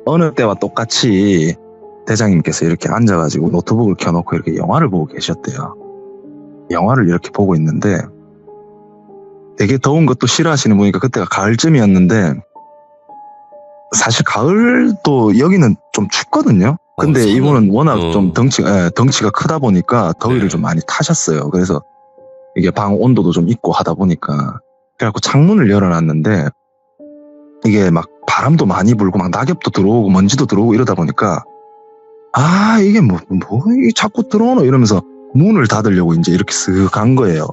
어느 때와 똑같이 대장님께서 이렇게 앉아가지고 노트북을 켜놓고 이렇게 영화를 보고 계셨대요. 영화를 이렇게 보고 있는데 되게 더운 것도 싫어하시는 분이니까 그때가 가을쯤이었는데 사실 가을도 여기는 좀 춥거든요. 근데 선은? 이분은 워낙 좀 덩치가 크다 보니까 더위를 네. 좀 많이 타셨어요. 그래서 이게 방 온도도 좀 있고 하다 보니까 그래갖고 창문을 열어놨는데 이게 막 바람도 많이 불고 막 낙엽도 들어오고 먼지도 들어오고 이러다 보니까 이게 이게 자꾸 들어오노 이러면서 문을 닫으려고 이제 이렇게 쓱 간 거예요.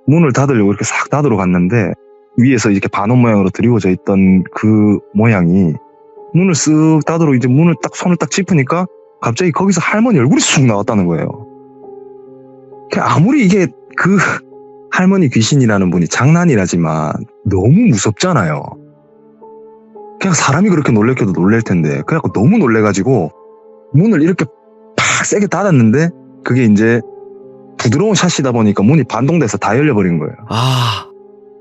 문을 닫으려고 이렇게 싹 닫으러 갔는데 위에서 이렇게 반원 모양으로 드리워져 있던 그 모양이 문을 쓱 닫으러 이제 문을 딱 손을 딱 짚으니까 갑자기 거기서 할머니 얼굴이 쑥 나왔다는 거예요. 아무리 이게 그 할머니 귀신이라는 분이 장난이라지만 너무 무섭잖아요. 그냥 사람이 그렇게 놀래켜도 놀랄 텐데 그래갖고 너무 놀래가지고 문을 이렇게 팍 세게 닫았는데 그게 이제 부드러운 샷이다 보니까 문이 반동돼서 다 열려버린 거예요.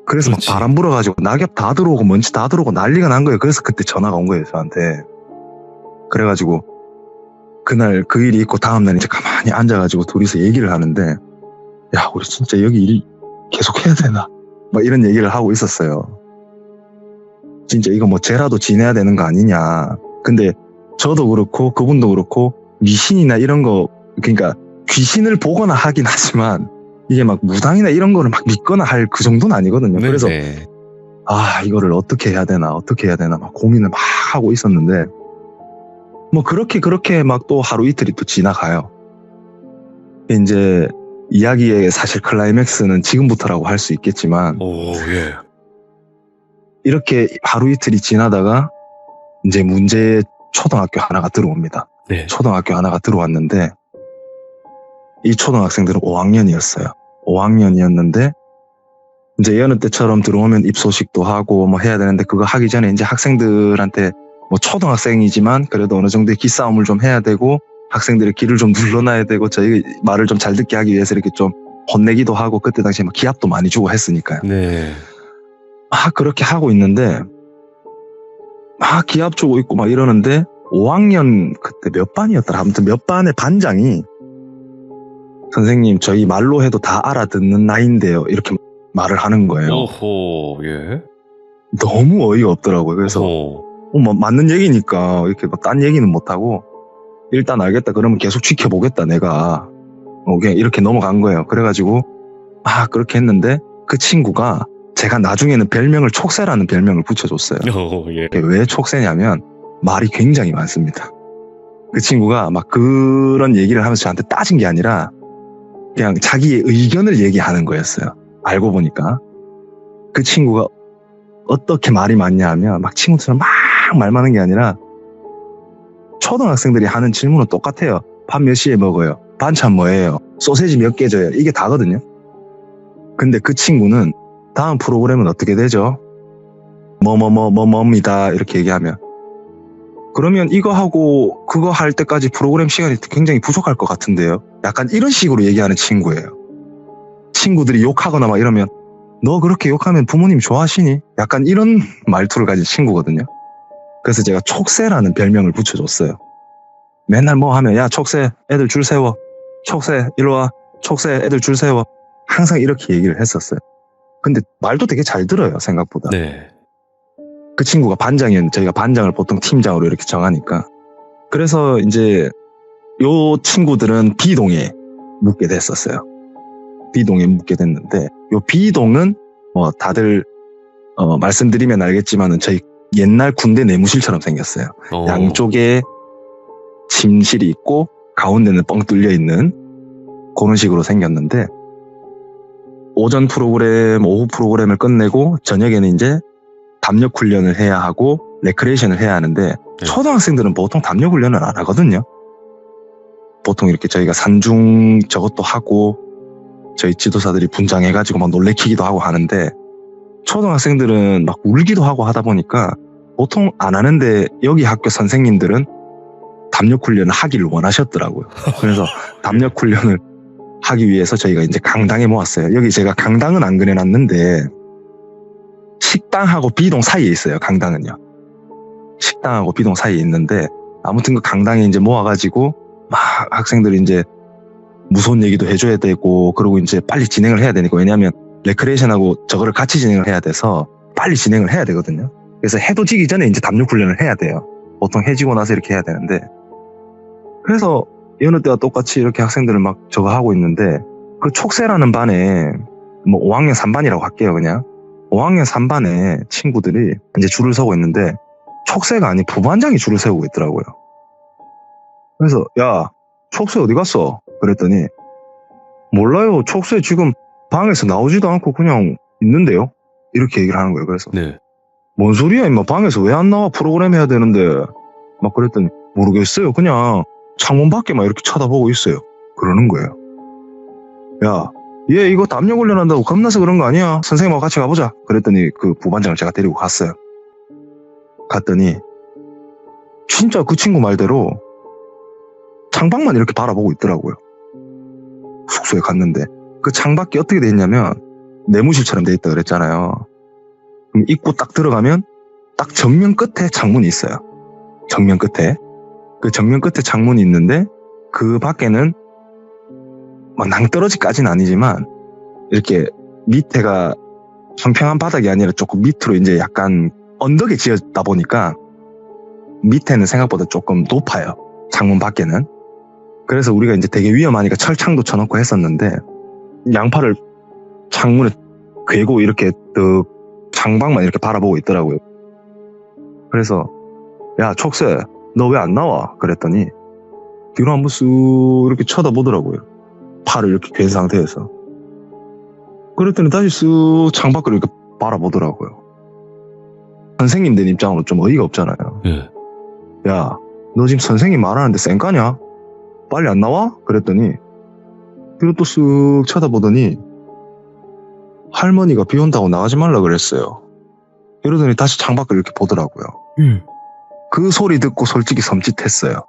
그래서 그렇지. 막 바람 불어가지고 낙엽 다 들어오고 먼지 다 들어오고 난리가 난 거예요. 그래서 그때 전화가 온 거예요, 저한테. 그래가지고 그날 그 일이 있고 다음날 이제 가만히 앉아가지고 둘이서 얘기를 하는데 야, 우리 진짜 여기 일 계속 해야 되나? 막 이런 얘기를 하고 있었어요. 진짜 이거 뭐 죄라도 지내야 되는 거 아니냐. 근데 저도 그렇고 그분도 그렇고 미신이나 이런 거 그러니까 귀신을 보거나 하긴 하지만 이게 막 무당이나 이런 거를 막 믿거나 할 그 정도는 아니거든요. 네네. 그래서 이거를 어떻게 해야 되나 막 고민을 막 하고 있었는데 뭐 그렇게 막 또 하루 이틀이 또 지나가요. 이제 이야기의 사실 클라이맥스는 지금부터라고 할 수 있겠지만 예. 이렇게 하루 이틀이 지나다가 이제 문제의 초등학교 하나가 들어옵니다. 네. 초등학교 하나가 들어왔는데 이 초등학생들은 5학년이었어요. 5학년이었는데 이제 여느 때처럼 들어오면 입소식도 하고 뭐 해야 되는데 그거 하기 전에 이제 학생들한테 뭐 초등학생이지만 그래도 어느 정도의 기싸움을 좀 해야 되고 학생들의 귀를 좀 눌러놔야 되고 저희 말을 좀 잘 듣게 하기 위해서 이렇게 좀 혼내기도 하고 그때 당시에 막 기합도 많이 주고 했으니까요. 네. 그렇게 하고 있는데 기합 주고 있고 막 이러는데 5학년 그때 몇 반이었더라. 아무튼 몇 반의 반장이 선생님 저희 말로 해도 다 알아듣는 나이인데요. 이렇게 말을 하는 거예요. 오호, 예. 너무 어이가 없더라고요. 그래서 뭐 맞는 얘기니까 이렇게 뭐 딴 얘기는 못하고 일단 알겠다 그러면 계속 지켜보겠다 내가 그냥 이렇게 넘어간 거예요. 그래가지고 그렇게 했는데 그 친구가 제가 나중에는 별명을 촉새라는 별명을 붙여줬어요. 예. 왜 촉새냐면 말이 굉장히 많습니다. 그 친구가 막 그런 얘기를 하면서 저한테 따진 게 아니라 그냥 자기의 의견을 얘기하는 거였어요. 알고 보니까 그 친구가 어떻게 말이 많냐 하면 막 친구처럼 막 말 많은 게 아니라 초등학생들이 하는 질문은 똑같아요. 밥 몇 시에 먹어요? 반찬 뭐예요? 소세지 몇 개 줘요? 이게 다거든요. 근데 그 친구는 다음 프로그램은 어떻게 되죠? 뭐입니다. 이렇게 얘기하면 그러면 이거 하고 그거 할 때까지 프로그램 시간이 굉장히 부족할 것 같은데요. 약간 이런 식으로 얘기하는 친구예요. 친구들이 욕하거나 막 이러면 너 그렇게 욕하면 부모님 좋아하시니? 약간 이런 말투를 가진 친구거든요. 그래서 제가 촉새라는 별명을 붙여줬어요. 맨날 뭐 하면 야 촉새 애들 줄 세워. 촉새 일로 와. 촉새 애들 줄 세워. 항상 이렇게 얘기를 했었어요. 근데 말도 되게 잘 들어요 생각보다. 네. 그 친구가 반장이었는데 저희가 반장을 보통 팀장으로 이렇게 정하니까 그래서 이제 요 친구들은 B동에 묵게 됐었어요. B동에 묵게 됐는데 요 B동은 뭐 다들 말씀드리면 알겠지만은 저희 옛날 군대 내무실처럼 생겼어요. 양쪽에 침실이 있고 가운데는 뻥 뚫려 있는 그런 식으로 생겼는데 오전 프로그램, 오후 프로그램을 끝내고 저녁에는 이제 담력 훈련을 해야 하고 레크레이션을 해야 하는데 초등학생들은 보통 담력 훈련을 안 하거든요. 보통 이렇게 저희가 산중 저것도 하고 저희 지도사들이 분장해가지고 막 놀래키기도 하고 하는데 초등학생들은 막 울기도 하고 하다 보니까 보통 안 하는데 여기 학교 선생님들은 담력 훈련을 하기를 원하셨더라고요. 그래서 담력 훈련을 하기 위해서 저희가 이제 강당에 모았어요. 여기 제가 강당은 안 그려놨는데 식당하고 B동 사이에 있어요. 강당은요. A당하고 B동 사이에 있는데 아무튼 그 강당에 이제 모아가지고 막 학생들이 이제 무서운 얘기도 해줘야 되고 그리고 이제 빨리 진행을 해야 되니까 왜냐하면 레크레이션하고 저거를 같이 진행을 해야 돼서 빨리 진행을 해야 되거든요. 그래서 해도 지기 전에 이제 담력 훈련을 해야 돼요. 보통 해지고 나서 이렇게 해야 되는데 그래서 여느 때와 똑같이 이렇게 학생들을 막 저거 하고 있는데 그 촉새라는 반에 뭐 5학년 3반이라고 할게요 그냥 5학년 3반에 친구들이 이제 줄을 서고 있는데 촉새가 아닌 부반장이 줄을 세우고 있더라고요. 그래서 야 촉새 어디 갔어? 그랬더니 몰라요. 촉새 지금 방에서 나오지도 않고 그냥 있는데요. 이렇게 얘기를 하는 거예요. 그래서 네. 뭔 소리야 임마 방에서 왜 안 나와 프로그램 해야 되는데 막 그랬더니 모르겠어요. 그냥 창문 밖에만 이렇게 쳐다보고 있어요. 그러는 거예요. 야, 얘 이거 담력 훈련한다고 겁나서 그런 거 아니야? 선생님하고 같이 가보자. 그랬더니 그 부반장을 제가 데리고 갔어요. 갔더니 진짜 그 친구 말대로 창밖만 이렇게 바라보고 있더라고요. 숙소에 갔는데 그 창밖이 어떻게 돼 있냐면 내무실처럼 돼 있다 그랬잖아요. 그럼 입구 딱 들어가면 딱 정면 끝에 창문이 있어요. 정면 끝에. 그 정면 끝에 창문이 있는데 그 밖에는 막 낭떠러지까지는 아니지만 이렇게 밑에가 평평한 바닥이 아니라 조금 밑으로 이제 약간 언덕에 지었다 보니까 밑에는 생각보다 조금 높아요. 창문 밖에는. 그래서 우리가 이제 되게 위험하니까 철창도 쳐놓고 했었는데 양팔을 창문에 괴고 이렇게 창밖만 이렇게 바라보고 있더라고요. 그래서 야 촉새 너 왜 안 나와? 그랬더니 뒤로 한번 쓱 이렇게 쳐다보더라고요. 팔을 이렇게 괴 상태에서. 그랬더니 다시 쓱 창밖을 이렇게 바라보더라고요. 선생님 된 입장으로 좀 어이가 없잖아요. 예. 야, 너 지금 선생님 말하는데 쌩까냐? 빨리 안 나와? 그랬더니 뒤로 또 쓱 쳐다보더니 할머니가 비 온다고 나가지 말라 그랬어요. 이러더니 다시 창밖을 이렇게 보더라고요. 그 소리 듣고 솔직히 섬찟했어요.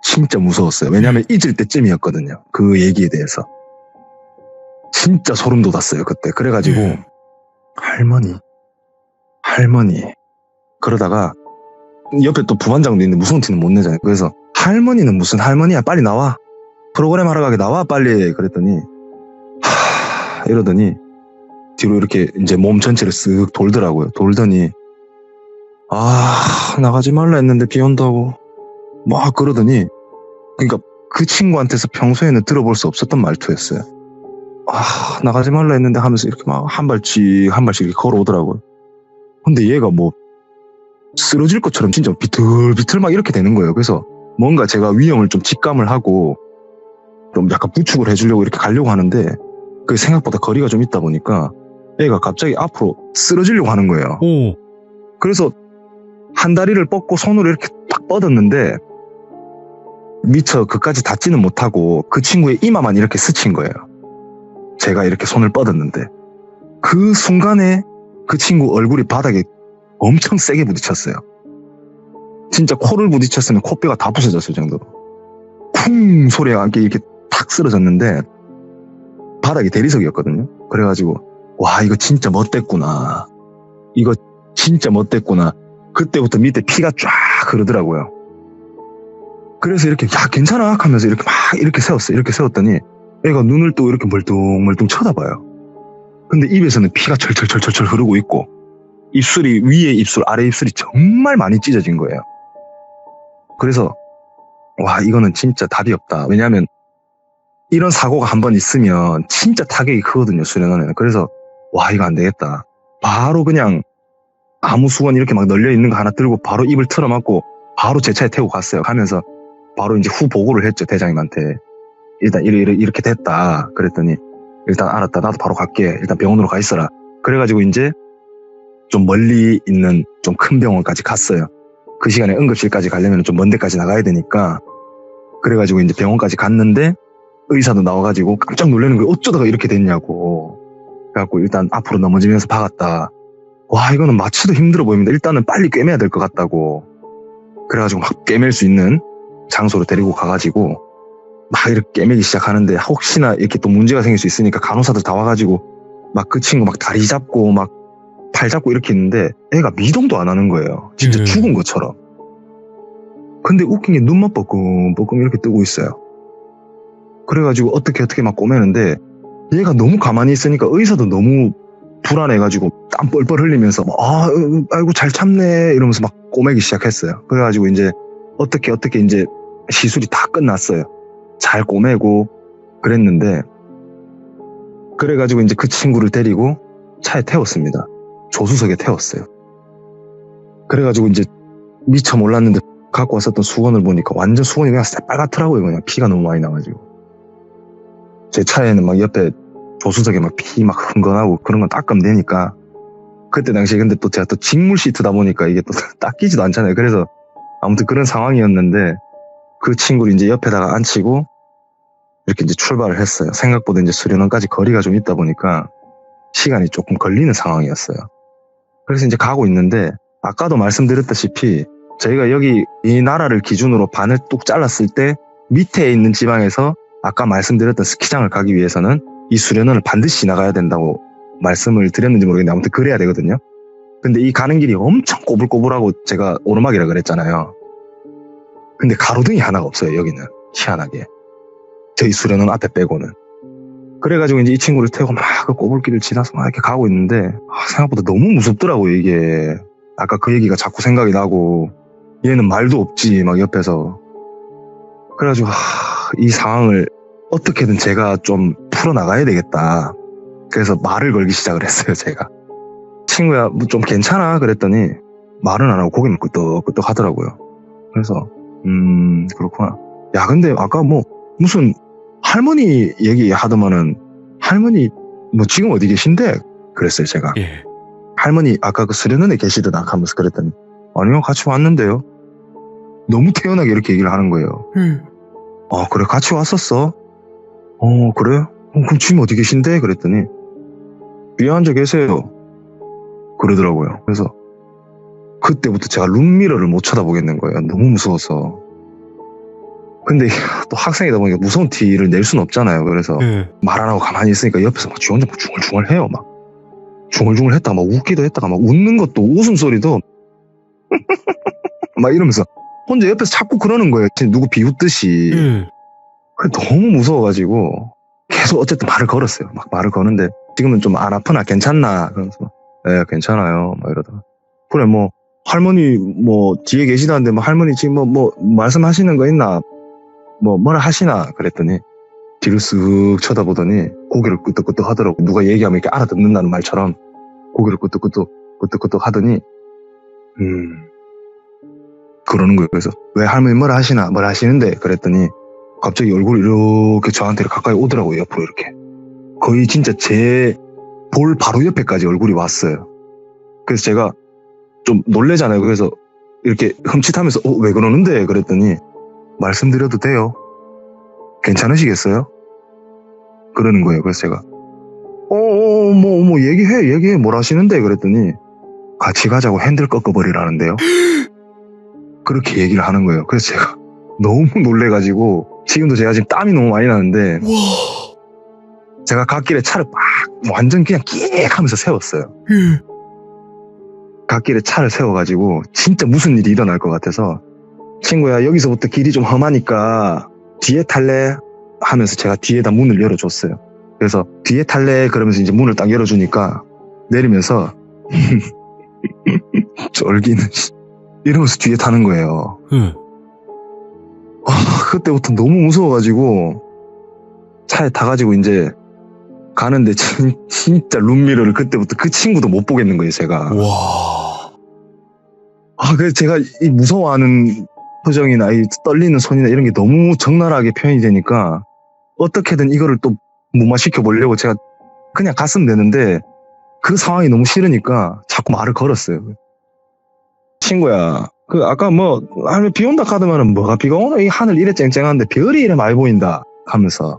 진짜 무서웠어요. 왜냐하면 잊을 때쯤이었거든요. 그 얘기에 대해서. 진짜 소름 돋았어요. 그때. 그래가지고 할머니 그러다가 옆에 또 부반장도 있는데 무서운 티는 못 내잖아요. 그래서 할머니는 무슨 할머니야 빨리 나와. 프로그램 하러 가게 나와 빨리. 그랬더니 이러더니 뒤로 이렇게 이제 몸 전체를 쓱 돌더라고요. 돌더니 나가지 말라 했는데 비 온다고 막 그러더니 그러니까 그 친구한테서 평소에는 들어볼 수 없었던 말투였어요. 나가지 말라 했는데 하면서 이렇게 막 한 발씩 이렇게 걸어오더라고요. 근데 얘가 뭐 쓰러질 것처럼 진짜 비틀비틀 막 이렇게 되는 거예요. 그래서 뭔가 제가 위험을 좀 직감을 하고 좀 약간 부축을 해주려고 이렇게 가려고 하는데 그 생각보다 거리가 좀 있다 보니까 얘가 갑자기 앞으로 쓰러지려고 하는 거예요. 오. 그래서 한 다리를 뻗고 손으로 이렇게 탁 뻗었는데 미처 그까지 닿지는 못하고 그 친구의 이마만 이렇게 스친 거예요. 제가 이렇게 손을 뻗었는데 그 순간에 그 친구 얼굴이 바닥에 엄청 세게 부딪혔어요. 진짜 코를 부딪혔으면 코뼈가 다 부서졌을 정도로 쿵 소리가 함께 이렇게 탁 쓰러졌는데 바닥이 대리석이었거든요. 그래가지고 와 이거 진짜 못됐구나. 이거 진짜 못됐구나. 그때부터 밑에 피가 쫙 흐르더라고요. 그래서 이렇게 야 괜찮아 하면서 이렇게 막 이렇게 세웠어요. 이렇게 세웠더니 애가 눈을 또 이렇게 멀뚱멀뚱 쳐다봐요. 근데 입에서는 피가 철철철철 흐르고 있고 입술이 위에 입술 아래 입술이 정말 많이 찢어진 거예요. 그래서 와 이거는 진짜 답이 없다. 왜냐하면 이런 사고가 한번 있으면 진짜 타격이 크거든요. 수련원에는. 그래서 와 이거 안 되겠다. 바로 그냥 아무 수건 이렇게 막 널려 있는 거 하나 들고 바로 입을 틀어막고 바로 제 차에 태우고 갔어요. 가면서 바로 이제 후 보고를 했죠. 대장님한테. 일단 이렇게 됐다. 그랬더니 일단 알았다. 나도 바로 갈게. 일단 병원으로 가 있어라. 그래가지고 이제 좀 멀리 있는 좀 큰 병원까지 갔어요. 그 시간에 응급실까지 가려면 좀 먼 데까지 나가야 되니까. 그래가지고 이제 병원까지 갔는데 의사도 나와가지고 깜짝 놀라는 거예요. 어쩌다가 이렇게 됐냐고. 그래갖고 일단 앞으로 넘어지면서 박았다. 와 이거는 마취도 힘들어 보입니다. 일단은 빨리 꿰매야 될 것 같다고. 그래가지고 막 꿰맬 수 있는 장소로 데리고 가가지고 막 이렇게 꿰매기 시작하는데 혹시나 이렇게 또 문제가 생길 수 있으니까 간호사들 다 와가지고 막 그 친구 막 다리 잡고 막 팔 잡고 이렇게 있는데 애가 미동도 안 하는 거예요. 진짜 죽은 것처럼. 근데 웃긴 게 눈만 뻐끔뻐끔 이렇게 뜨고 있어요. 그래가지고 어떻게 막 꼬매는데 얘가 너무 가만히 있으니까 의사도 너무 불안해가지고 땀 뻘뻘 흘리면서 막, 아이고 잘 참네 이러면서 막 꼬매기 시작했어요. 그래가지고 이제 어떻게 이제 시술이 다 끝났어요. 잘 꼬매고 그랬는데 그래가지고 이제 그 친구를 데리고 차에 태웠습니다. 조수석에 태웠어요. 그래가지고 이제 미처 몰랐는데 갖고 왔었던 수건을 보니까 완전 수건이 그냥 새빨갛더라고요. 그냥 피가 너무 많이 나가지고 제 차에는 막 옆에 조수석에 막 피 막 흥건하고 그런 건 닦으면 되니까 그때 당시에 근데 또 제가 또 직물 시트다 보니까 이게 또 닦이지도 않잖아요. 그래서 아무튼 그런 상황이었는데 그 친구를 이제 옆에다가 앉히고 이렇게 이제 출발을 했어요. 생각보다 이제 수련원까지 거리가 좀 있다 보니까 시간이 조금 걸리는 상황이었어요. 그래서 이제 가고 있는데 아까도 말씀드렸다시피 저희가 여기 이 나라를 기준으로 반을 뚝 잘랐을 때 밑에 있는 지방에서 아까 말씀드렸던 스키장을 가기 위해서는 이 수련원을 반드시 지나가야 된다고 말씀을 드렸는지 모르겠는데 아무튼 그래야 되거든요. 근데 이 가는 길이 엄청 꼬불꼬불하고 제가 오르막이라 그랬잖아요. 근데 가로등이 하나가 없어요. 여기는 희한하게 저희 수련원 앞에 빼고는. 그래가지고 이제 이 친구를 태우고 막 그 꼬불길을 지나서 막 이렇게 가고 있는데 생각보다 너무 무섭더라고요. 이게 아까 그 얘기가 자꾸 생각이 나고 얘는 말도 없지 막 옆에서. 그래가지고 이 상황을 어떻게든 제가 좀 풀어나가야 되겠다. 그래서 말을 걸기 시작을 했어요. 제가 친구야 뭐 좀 괜찮아 그랬더니 말은 안 하고 고개만 끄덕끄덕 하더라고요. 그래서 그렇구나. 야 근데 아까 뭐 무슨 할머니 얘기하더만은 할머니 뭐 지금 어디 계신데 그랬어요. 제가 예. 할머니 아까 그 수련원에 계시더라 하면서 그랬더니 아니요 같이 왔는데요. 너무 태연하게 이렇게 얘기를 하는 거예요. 아 그래 같이 왔었어? 그래? 그럼 지금 어디 계신데? 그랬더니 위에 앉아 계세요 그러더라고요. 그래서 그때부터 제가 룸미러를 못 쳐다보겠는 거예요. 너무 무서워서. 근데 또 학생이다 보니까 무서운 티를 낼 수는 없잖아요. 그래서 말 안 하고 가만히 있으니까 옆에서 막 지 혼자 막 중얼중얼 해요. 막 중얼중얼 했다가 막 웃기도 했다가 막 웃는 것도 웃음소리도 막 이러면서 혼자 옆에서 자꾸 그러는 거예요. 진짜 누구 비웃듯이. 너무 무서워가지고 계속 어쨌든 말을 걸었어요. 막 말을 거는데 지금은 좀 안 아프나 괜찮나 그러면서 네 괜찮아요 막 이러다가 그래 뭐 할머니 뭐 뒤에 계시다는데 뭐 할머니 지금 뭐 말씀하시는 거 있나 뭐라 하시나 그랬더니 뒤를 쓱 쳐다보더니 고개를 끄덕끄덕 하더라고. 누가 얘기하면 이렇게 알아듣는다는 말처럼 고개를 끄덕끄덕 하더니 그러는 거예요. 그래서 왜 할머니 뭐라 하시는데 그랬더니 갑자기 얼굴이 이렇게 저한테 가까이 오더라고요. 옆으로 이렇게 거의 진짜 제 볼 바로 옆에까지 얼굴이 왔어요. 그래서 제가 좀 놀래잖아요. 그래서 이렇게 흠칫하면서 왜 그러는데 그랬더니 말씀드려도 돼요? 괜찮으시겠어요? 그러는 거예요. 그래서 제가 뭐 얘기해 뭘 하시는데 그랬더니 같이 가자고 핸들 꺾어버리라는데요. 그렇게 얘기를 하는 거예요. 그래서 제가 너무 놀래가지고 지금도 제가 지금 땀이 너무 많이 나는데 제가 갓길에 차를 막 완전 그냥 끼익 하면서 세웠어요. 갓길에 차를 세워가지고 진짜 무슨 일이 일어날 것 같아서 친구야 여기서부터 길이 좀 험하니까 뒤에 탈래? 하면서 제가 뒤에다 문을 열어줬어요. 그래서 뒤에 탈래? 그러면서 이제 문을 딱 열어주니까 내리면서 쫄기는 이러면서 뒤에 타는 거예요. 그때부터 너무 무서워가지고 차에 타가지고 이제 가는데 진짜 룸미러를 그때부터 그 친구도 못 보겠는 거예요. 제가. 와. 그래서 제가 이 무서워하는 표정이나 이 떨리는 손이나 이런 게 너무 적나라하게 표현이 되니까 어떻게든 이거를 또 무마시켜 보려고 제가 그냥 갔으면 되는데 그 상황이 너무 싫으니까 자꾸 말을 걸었어요. 친구야, 그 아까 뭐 비 온다 카드면은 뭐가 비가 오나 이 하늘 이래 쨍쨍한데 별이 이래 많이 보인다 하면서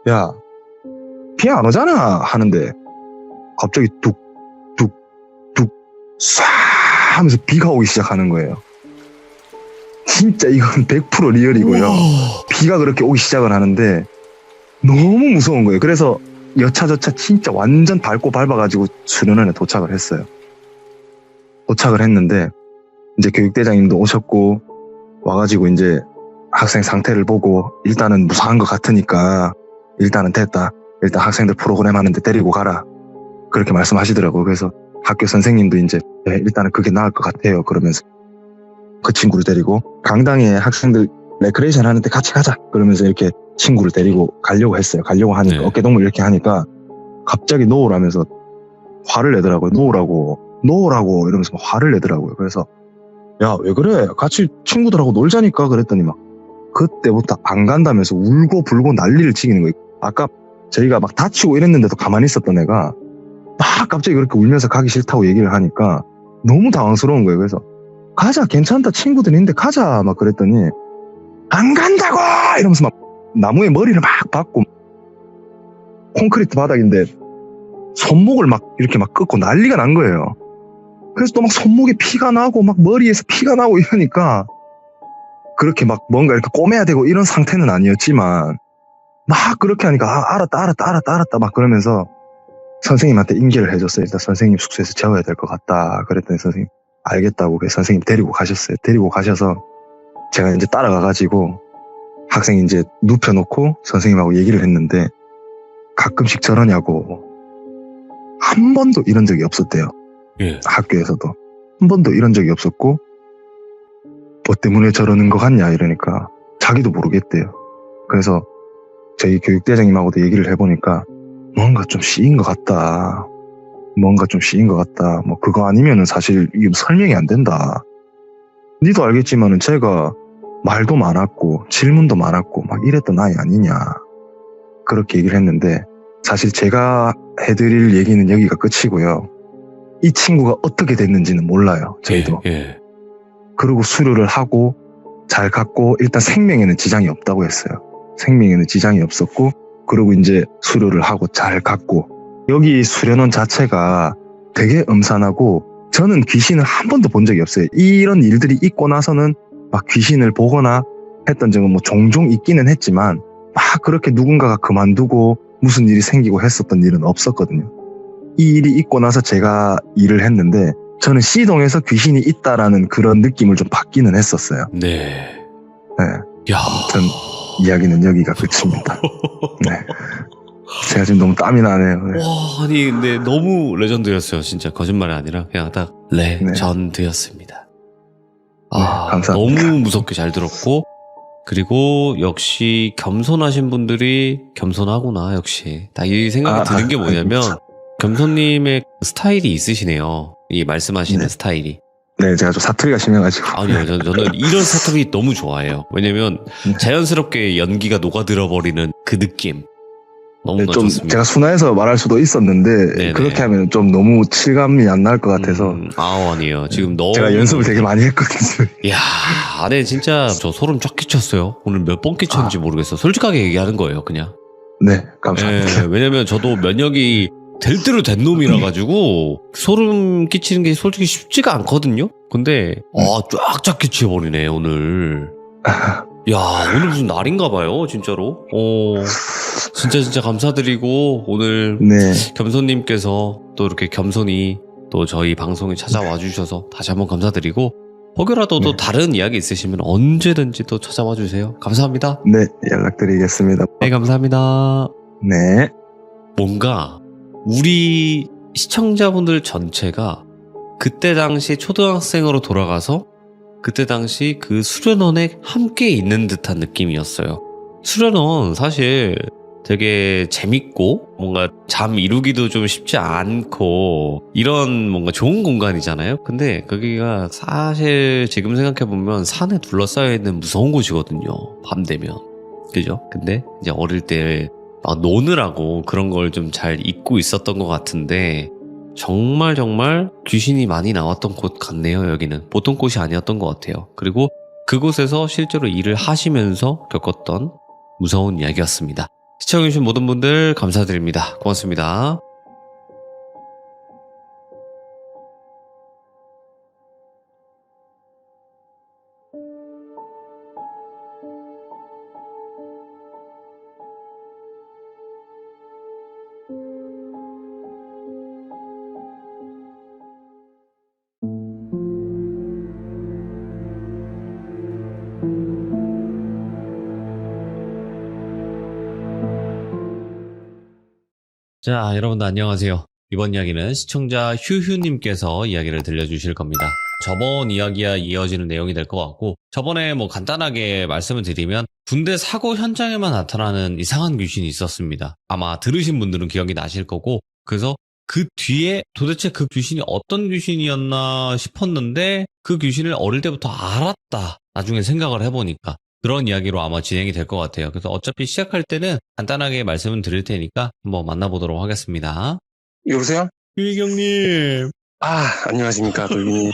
야, 비 안 오잖아 하는데 갑자기 뚝뚝뚝 쏴 하면서 비가 오기 시작하는 거예요. 진짜 이건 100% 리얼이고요. 우와. 비가 그렇게 오기 시작을 하는데 너무 무서운 거예요. 그래서 여차저차 진짜 완전 밟아가지고 수련원에 도착을 했어요. 도착을 했는데 이제 교육대장님도 오셨고 와가지고 이제 학생 상태를 보고 일단은 무사한 것 같으니까 일단은 됐다. 일단 학생들 프로그램 하는데 데리고 가라. 그렇게 말씀하시더라고요. 그래서 학교 선생님도 이제 네, 일단은 그게 나을 것 같아요. 그러면서 그 친구를 데리고 강당에 학생들 레크레이션 하는데 같이 가자. 그러면서 이렇게 친구를 데리고 가려고 했어요. 가려고 하니까 네. 어깨동무 이렇게 하니까 갑자기 놓으라면서 화를 내더라고요. 놓으라고 이러면서 막 화를 내더라고요. 그래서 야, 왜 그래? 같이 친구들하고 놀자니까 그랬더니 막 그때부터 안 간다면서 울고 불고 난리를 치기는 거예요. 아까 저희가 막 다치고 이랬는데도 가만히 있었던 애가 막 갑자기 그렇게 울면서 가기 싫다고 얘기를 하니까 너무 당황스러운 거예요. 그래서 가자, 괜찮다, 친구들 있는데 가자 막 그랬더니 안 간다고 이러면서 막 나무에 머리를 막 박고 콘크리트 바닥인데 손목을 막 이렇게 막 끄고 난리가 난 거예요. 그래서 또 막 손목에 피가 나고 막 머리에서 피가 나고 이러니까 그렇게 막 뭔가 이렇게 꼬매야 되고 이런 상태는 아니었지만 막 그렇게 하니까 알았다 막 그러면서 선생님한테 인계를 해줬어요. 일단 선생님 숙소에서 재워야 될 것 같다. 그랬더니 선생님 알겠다고 그래서 선생님 데리고 가셨어요. 데리고 가셔서 제가 이제 따라가가지고 학생이 이제 눕혀놓고 선생님하고 얘기를 했는데 가끔씩 저러냐고 한 번도 이런 적이 없었대요. 예. 학교에서도 한 번도 이런 적이 없었고 뭐 때문에 저러는 것 같냐 이러니까 자기도 모르겠대요. 그래서 저희 교육대장님하고도 얘기를 해보니까 뭔가 좀 씌인 것 같다. 뭐 그거 아니면은 사실 이게 설명이 안 된다. 니도 알겠지만은 제가 말도 많았고 질문도 많았고 막 이랬던 아이 아니냐. 그렇게 얘기를 했는데 사실 제가 해드릴 얘기는 여기가 끝이고요. 이 친구가 어떻게 됐는지는 몰라요. 저희도. 예. 그리고 수료를 하고 잘 갔고 일단 생명에는 지장이 없다고 했어요. 생명에는 지장이 없었고 그리고 이제 수료를 하고 잘 갔고 여기 수련원 자체가 되게 음산하고 저는 귀신을 한 번도 본 적이 없어요. 이런 일들이 있고 나서는 막 귀신을 보거나 했던 적은 뭐 종종 있기는 했지만 막 그렇게 누군가가 그만두고 무슨 일이 생기고 했었던 일은 없었거든요. 이 일이 있고 나서 제가 일을 했는데 저는 C동에서 귀신이 있다라는 그런 느낌을 좀 받기는 했었어요. 네. 네. 야. 아무튼 이야기는 여기가 끝입니다. 네. 제가 지금 너무 땀이 나네요. 네. 와, 아니, 근데 너무 레전드였어요. 진짜 거짓말이 아니라 그냥 딱 레전드였습니다. 아, 감사합니다. 너무 무섭게 잘 들었고 그리고 역시 겸손하신 분들이 겸손하구나. 역시 딱 이 생각이 드는 게 뭐냐면 겸손님의 스타일이 있으시네요. 이 말씀하시는 스타일이. 네, 제가 좀 사투리가 심해가지고. 아니요, 저는 이런 사투리 너무 좋아해요. 왜냐면 자연스럽게 연기가 녹아들어 버리는 그 느낌. 너무나 좀 좋습니다. 제가 순화해서 말할 수도 있었는데 네네. 그렇게 하면 좀 너무 실감이 안 날 것 같아서 아니에요. 지금 너무 제가 연습을 되게 많이 했거든요. 이야, 네, 진짜 저 소름 쫙 끼쳤어요. 오늘 몇 번 끼쳤는지 모르겠어. 솔직하게 얘기하는 거예요, 그냥. 네, 감사합니다. 예, 왜냐면 저도 면역이 될 대로 된 놈이라 가지고 소름 끼치는 게 솔직히 쉽지가 않거든요. 근데 쫙쫙 끼쳐버리네 오늘. 야, 오늘 무슨 날인가 봐요, 진짜로. 진짜 감사드리고 오늘 네, 겸손님께서 또 이렇게 겸손히 또 저희 방송에 찾아와 주셔서 다시 한번 감사드리고 혹여라도 또 다른 이야기 있으시면 언제든지 또 찾아와 주세요. 감사합니다. 네, 연락드리겠습니다. 네, 감사합니다. 네, 뭔가 우리 시청자분들 전체가 그때 당시 초등학생으로 돌아가서 그때 당시 그 수련원에 함께 있는 듯한 느낌이었어요. 수련원 사실 되게 재밌고 뭔가 잠 이루기도 좀 쉽지 않고 이런 뭔가 좋은 공간이잖아요. 근데 거기가 사실 지금 생각해보면 산에 둘러싸여 있는 무서운 곳이거든요. 밤 되면. 그죠? 근데 이제 어릴 때 막 노느라고 그런 걸 좀 잘 잊고 있었던 것 같은데 정말 귀신이 많이 나왔던 곳 같네요. 여기는 보통 곳이 아니었던 것 같아요. 그리고 그곳에서 실제로 일을 하시면서 겪었던 무서운 이야기였습니다. 시청해주신 모든 분들 감사드립니다. 고맙습니다. 자, 여러분들 안녕하세요. 이번 이야기는 시청자 휴휴님께서 이야기를 들려주실 겁니다. 저번 이야기와 이어지는 내용이 될 것 같고, 저번에 간단하게 말씀을 드리면 군대 사고 현장에만 나타나는 이상한 귀신이 있었습니다. 아마 들으신 분들은 기억이 나실 거고, 그래서 그 뒤에 도대체 그 귀신이 어떤 귀신이었나 싶었는데 그 귀신을 어릴 때부터 알았다. 나중에 생각을 해보니까 그런 이야기로 아마 진행이 될 것 같아요. 그래서 어차피 시작할 때는 간단하게 말씀을 드릴 테니까 한번 만나보도록 하겠습니다. 여보세요? 유희경님. 안녕하십니까, 돌비님.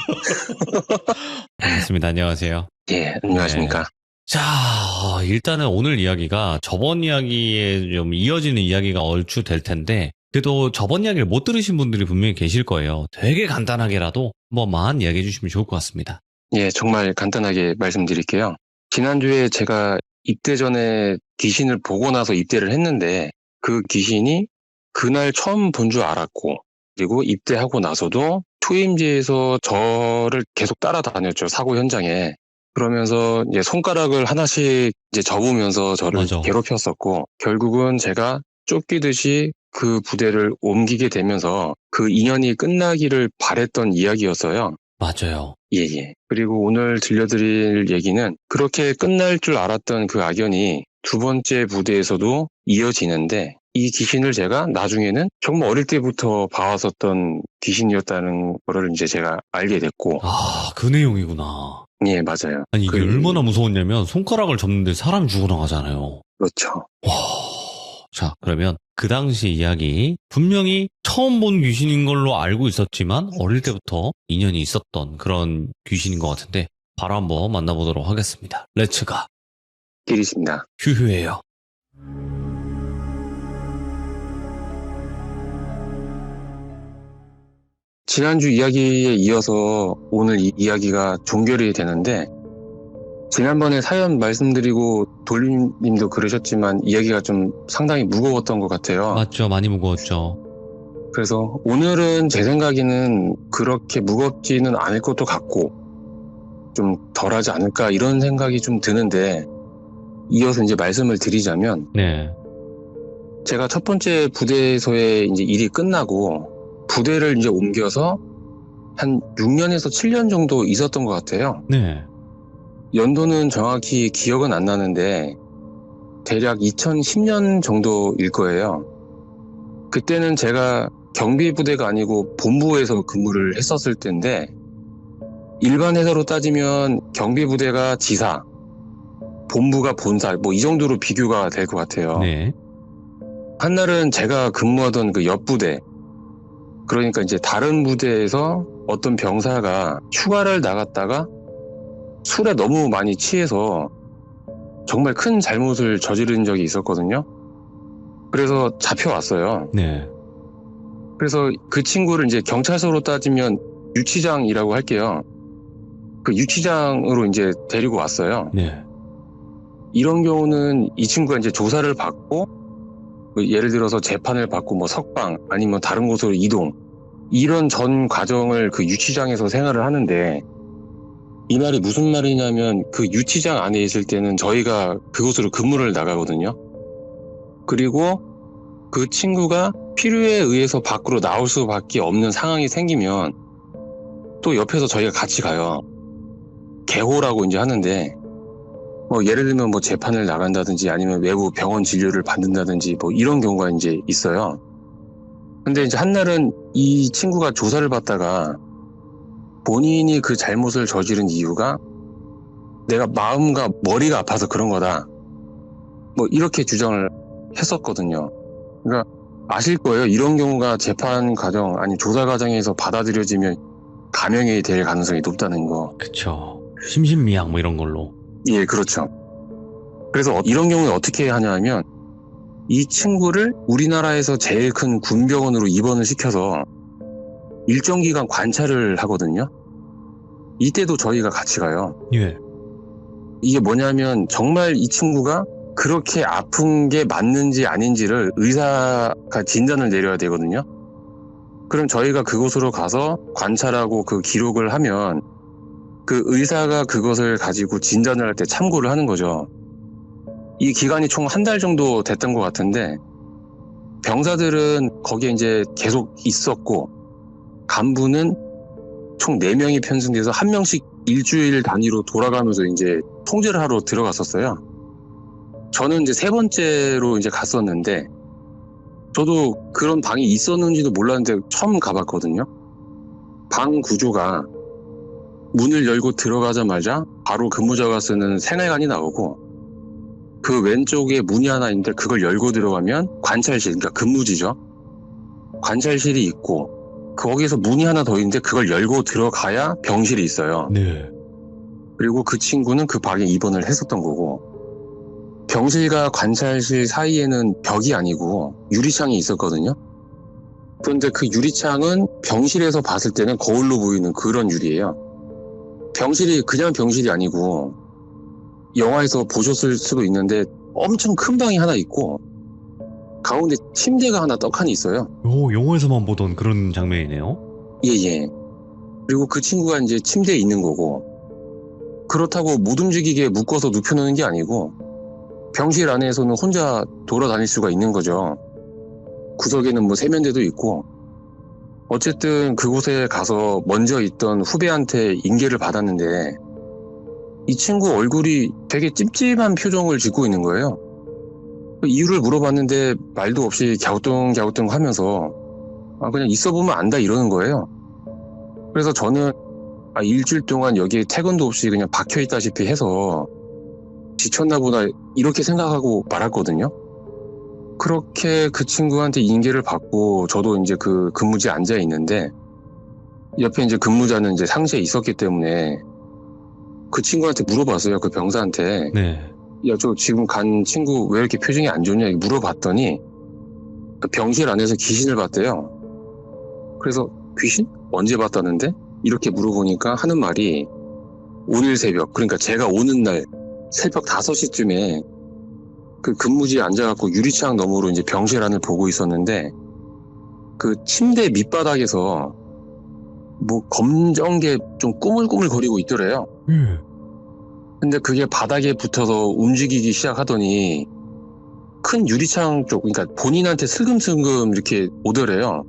반갑습니다. 안녕하세요. 예, 안녕하십니까. 자, 일단은 오늘 이야기가 저번 이야기에 좀 이어지는 이야기가 얼추 될 텐데, 그래도 저번 이야기를 못 들으신 분들이 분명히 계실 거예요. 되게 간단하게라도 한번만 이야기해 주시면 좋을 것 같습니다. 예, 정말 간단하게 말씀드릴게요. 지난주에 제가 입대 전에 귀신을 보고 나서 입대를 했는데, 그 귀신이 그날 처음 본 줄 알았고, 그리고 입대하고 나서도 투임지에서 저를 계속 따라다녔죠, 사고 현장에. 그러면서 이제 손가락을 하나씩 이제 접으면서 저를 맞아. 괴롭혔었고, 결국은 제가 쫓기듯이 그 부대를 옮기게 되면서 그 인연이 끝나기를 바랬던 이야기였어요. 맞아요. 예. 그리고 오늘 들려드릴 얘기는 그렇게 끝날 줄 알았던 그 악연이 두 번째 부대에서도 이어지는데, 이 귀신을 제가 나중에는 정말 어릴 때부터 봐왔었던 귀신이었다는 거를 이제 제가 알게 됐고. 그 내용이구나. 예, 맞아요. 아니, 이게 얼마나 무서웠냐면 손가락을 접는데 사람이 죽어나가잖아요. 그렇죠. 와. 자, 그러면 그 당시 이야기, 분명히 처음 본 귀신인 걸로 알고 있었지만 어릴 때부터 인연이 있었던 그런 귀신인 것 같은데 바로 한번 만나보도록 하겠습니다. 렛츠가. 길이십니다. 휴휴예요. 지난주 이야기에 이어서 오늘 이 이야기가 종결이 되는데, 지난번에 사연 말씀드리고 돌림님도 그러셨지만 이야기가 좀 상당히 무거웠던 것 같아요. 맞죠? 많이 무거웠죠. 그래서 오늘은 제 생각에는 그렇게 무겁지는 않을 것도 같고 좀 덜하지 않을까 이런 생각이 좀 드는데, 이어서 이제 말씀을 드리자면, 네. 제가 첫 번째 부대에서의 이제 일이 끝나고 부대를 이제 옮겨서 한 6년에서 7년 정도 있었던 것 같아요. 네. 연도는 정확히 기억은 안 나는데 대략 2010년 정도일 거예요. 그때는 제가 경비부대가 아니고 본부에서 근무를 했었을 때인데, 일반 회사로 따지면 경비부대가 지사, 본부가 본사, 뭐 이 정도로 비교가 될 것 같아요. 네. 한날은 제가 근무하던 그 옆부대, 그러니까 이제 다른 부대에서 어떤 병사가 휴가를 나갔다가 술에 너무 많이 취해서 정말 큰 잘못을 저지른 적이 있었거든요. 그래서 잡혀왔어요. 네. 그래서 그 친구를 이제 경찰서로 따지면 유치장이라고 할게요. 그 유치장으로 이제 데리고 왔어요. 네. 이런 경우는 이 친구가 이제 조사를 받고, 예를 들어서 재판을 받고 뭐 석방 아니면 다른 곳으로 이동, 이런 전 과정을 그 유치장에서 생활을 하는데, 이 말이 무슨 말이냐면 그 유치장 안에 있을 때는 저희가 그곳으로 근무를 나가거든요. 그리고 그 친구가 필요에 의해서 밖으로 나올 수밖에 없는 상황이 생기면 또 옆에서 저희가 같이 가요. 개호라고 이제 하는데, 예를 들면 뭐 재판을 나간다든지 아니면 외부 병원 진료를 받는다든지 뭐 이런 경우가 이제 있어요. 근데 이제 한날은 이 친구가 조사를 받다가 본인이 그 잘못을 저지른 이유가 내가 마음과 머리가 아파서 그런 거다, 뭐 이렇게 주장을 했었거든요. 그러니까 아실 거예요. 이런 경우가 재판 과정 아니 조사 과정에서 받아들여지면 감형이 될 가능성이 높다는 거. 그쵸. 심신미약 뭐 이런 걸로. 예, 그렇죠. 그래서 이런 경우에 어떻게 하냐면 이 친구를 우리나라에서 제일 큰 군병원으로 입원을 시켜서 일정 기간 관찰을 하거든요. 이때도 저희가 같이 가요. 예. 이게 뭐냐면 정말 이 친구가 그렇게 아픈 게 맞는지 아닌지를 의사가 진단을 내려야 되거든요. 그럼 저희가 그곳으로 가서 관찰하고 그 기록을 하면 그 의사가 그것을 가지고 진단을 할 때 참고를 하는 거죠. 이 기간이 총 한 달 정도 됐던 것 같은데 병사들은 거기에 이제 계속 있었고, 간부는 총 4명이 편승돼서 1명씩 일주일 단위로 돌아가면서 이제 통제를 하러 들어갔었어요. 저는 이제 3번째로 이제 갔었는데, 저도 그런 방이 있었는지도 몰랐는데 처음 가봤거든요. 방 구조가 문을 열고 들어가자마자 바로 근무자가 쓰는 생활관이 나오고, 그 왼쪽에 문이 하나 있는데 그걸 열고 들어가면 관찰실, 그러니까 근무지죠. 관찰실이 있고, 거기에서 문이 하나 더 있는데 그걸 열고 들어가야 병실이 있어요. 네. 그리고 그 친구는 그 방에 입원을 했었던 거고, 병실과 관찰실 사이에는 벽이 아니고 유리창이 있었거든요. 그런데 그 유리창은 병실에서 봤을 때는 거울로 보이는 그런 유리예요. 병실이 그냥 병실이 아니고, 영화에서 보셨을 수도 있는데 엄청 큰 방이 하나 있고 가운데 침대가 하나 떡하니 있어요. 오, 영화에서만 보던 그런 장면이네요. 예예. 그리고 그 친구가 이제 침대에 있는 거고, 그렇다고 못 움직이게 묶어서 눕혀놓는 게 아니고 병실 안에서는 혼자 돌아다닐 수가 있는 거죠. 구석에는 뭐 세면대도 있고. 어쨌든 그곳에 가서 먼저 있던 후배한테 인계를 받았는데, 이 친구 얼굴이 되게 찜찜한 표정을 짓고 있는 거예요. 이유를 물어봤는데 말도 없이 갸우뚱갸우뚱 하면서 그냥 있어보면 안다 이러는 거예요. 그래서 저는 일주일 동안 여기에 퇴근도 없이 그냥 박혀있다시피 해서 지쳤나 보다 이렇게 생각하고 말았거든요. 그렇게 그 친구한테 인계를 받고 저도 이제 그 근무지에 앉아 있는데, 옆에 이제 근무자는 이제 상시에 있었기 때문에 그 친구한테 물어봤어요. 그 병사한테. 네. 야, 저 지금 간 친구 왜 이렇게 표정이 안 좋냐 물어봤더니 그 병실 안에서 귀신을 봤대요. 그래서 귀신? 언제 봤다는데? 이렇게 물어보니까 하는 말이, 오늘 새벽, 그러니까 제가 오는 날 새벽 5시쯤에 그 근무지에 앉아갖고 유리창 너머로 이제 병실 안을 보고 있었는데, 그 침대 밑바닥에서 뭐 검정 게 좀 꾸물꾸물 거리고 있더래요. 근데 그게 바닥에 붙어서 움직이기 시작하더니 큰 유리창 쪽, 그러니까 본인한테 슬금슬금 이렇게 오더래요.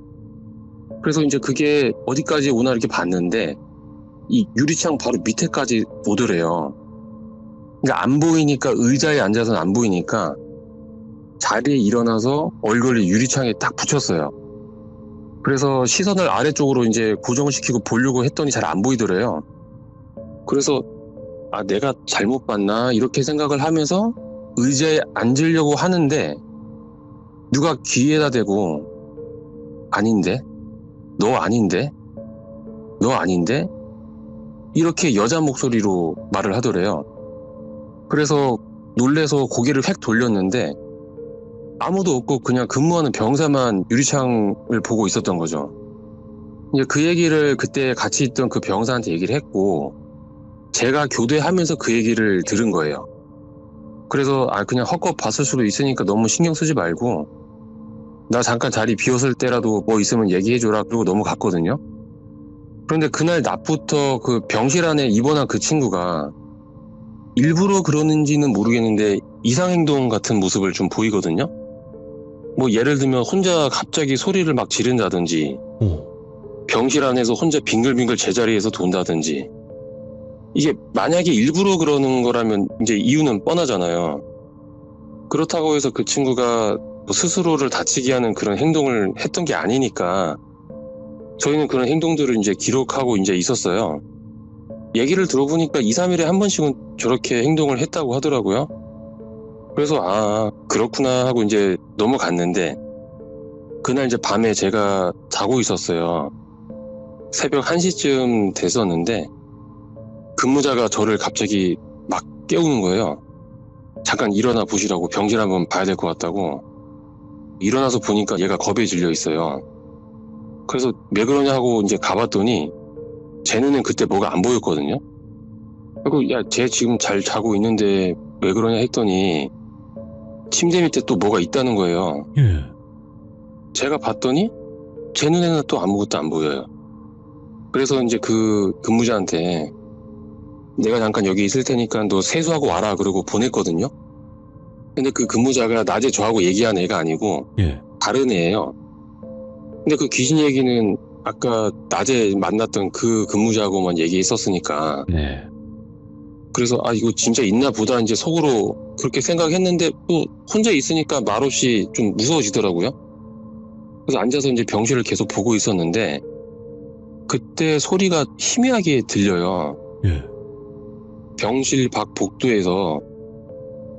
그래서 이제 그게 어디까지 오나 이렇게 봤는데 이 유리창 바로 밑에까지 오더래요. 그러니까 안 보이니까, 의자에 앉아서는 안 보이니까 자리에 일어나서 얼굴을 유리창에 딱 붙였어요. 그래서 시선을 아래쪽으로 이제 고정시키고 보려고 했더니 잘 안 보이더래요. 그래서 내가 잘못 봤나 이렇게 생각을 하면서 의자에 앉으려고 하는데 누가 귀에다 대고, 아닌데? 너 아닌데? 너 아닌데? 이렇게 여자 목소리로 말을 하더래요. 그래서 놀래서 고개를 획 돌렸는데 아무도 없고 그냥 근무하는 병사만 유리창을 보고 있었던 거죠. 이제 그 얘기를 그때 같이 있던 그 병사한테 얘기를 했고, 제가 교대하면서 그 얘기를 들은 거예요. 그래서 그냥 헛것 봤을 수도 있으니까 너무 신경 쓰지 말고 나 잠깐 자리 비웠을 때라도 뭐 있으면 얘기해줘라, 그러고 넘어갔거든요. 그런데 그날 낮부터 그 병실 안에 입원한 그 친구가 일부러 그러는지는 모르겠는데 이상행동 같은 모습을 좀 보이거든요. 뭐 예를 들면 혼자 갑자기 소리를 막 지른다든지, 병실 안에서 혼자 빙글빙글 제자리에서 돈다든지. 이게 만약에 일부러 그러는 거라면 이제 이유는 뻔하잖아요. 그렇다고 해서 그 친구가 뭐 스스로를 다치게 하는 그런 행동을 했던 게 아니니까 저희는 그런 행동들을 이제 기록하고 이제 있었어요. 얘기를 들어보니까 2, 3일에 한 번씩은 저렇게 행동을 했다고 하더라고요. 그래서 그렇구나 하고 이제 넘어갔는데, 그날 이제 밤에 제가 자고 있었어요. 새벽 1시쯤 됐었는데 근무자가 저를 갑자기 막 깨우는 거예요. 잠깐 일어나 보시라고, 병실 한번 봐야 될 것 같다고. 일어나서 보니까 얘가 겁에 질려 있어요. 그래서 왜 그러냐 하고 이제 가봤더니 제 눈엔 그때 뭐가 안 보였거든요. 그리고 야, 쟤 지금 잘 자고 있는데 왜 그러냐 했더니 침대 밑에 또 뭐가 있다는 거예요. 제가 봤더니 제 눈에는 또 아무것도 안 보여요. 그래서 이제 그 근무자한테 내가 잠깐 여기 있을 테니까 너 세수하고 와라 그러고 보냈거든요. 근데 그 근무자가 낮에 저하고 얘기한 애가 아니고 다른 애예요. 근데 그 귀신 얘기는 아까 낮에 만났던 그 근무자하고만 얘기했었으니까 네. 그래서 이거 진짜 있나 보다 이제 속으로 그렇게 생각했는데 또 혼자 있으니까 말없이 좀 무서워지더라고요. 그래서 앉아서 이제 병실을 계속 보고 있었는데 그때 소리가 희미하게 들려요. 예. 병실 밖 복도에서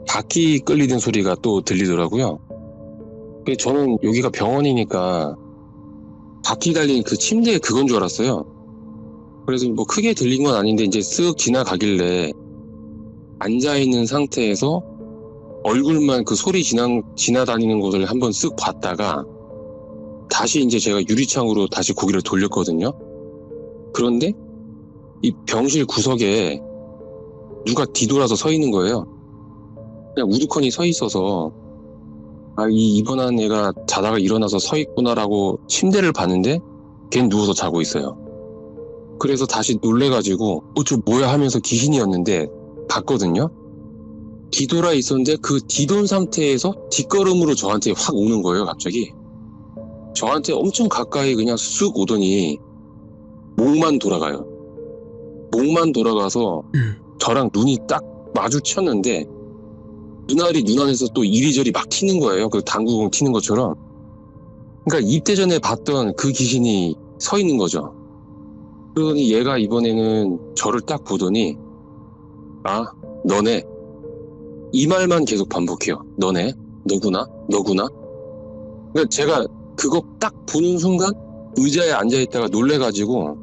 바퀴 끌리는 소리가 또 들리더라고요. 근데 저는 여기가 병원이니까 바퀴 달린 그 침대에 그건 줄 알았어요. 그래서 뭐 크게 들린 건 아닌데 이제 쓱 지나가길래 앉아있는 상태에서 얼굴만 그 소리 지나다니는 곳을 한번 쓱 봤다가 다시 이제 제가 유리창으로 다시 고개를 돌렸거든요. 그런데 이 병실 구석에 누가 뒤돌아서 서 있는 거예요. 그냥 우두커니 서 있어서 이 입원한 애가 자다가 일어나서 서 있구나라고 침대를 봤는데 걘 누워서 자고 있어요. 그래서 다시 놀래가지고 저 뭐야 하면서 귀신이었는데 봤거든요. 뒤돌아 있었는데 그 뒤돈 상태에서 뒷걸음으로 저한테 확 오는 거예요. 갑자기 저한테 엄청 가까이 그냥 쑥 오더니 목만 돌아가요. 목만 돌아가서 저랑 눈이 딱 마주쳤는데 눈알이 눈 안에서 또 이리저리 막 튀는 거예요. 그 당구공 튀는 것처럼. 그러니까 입대 전에 봤던 그 귀신이 서 있는 거죠. 그러더니 얘가 이번에는 저를 딱 보더니 너네. 이 말만 계속 반복해요. 너네, 너구나, 너구나. 그러니까 제가 그거 딱 보는 순간 의자에 앉아있다가 놀래가지고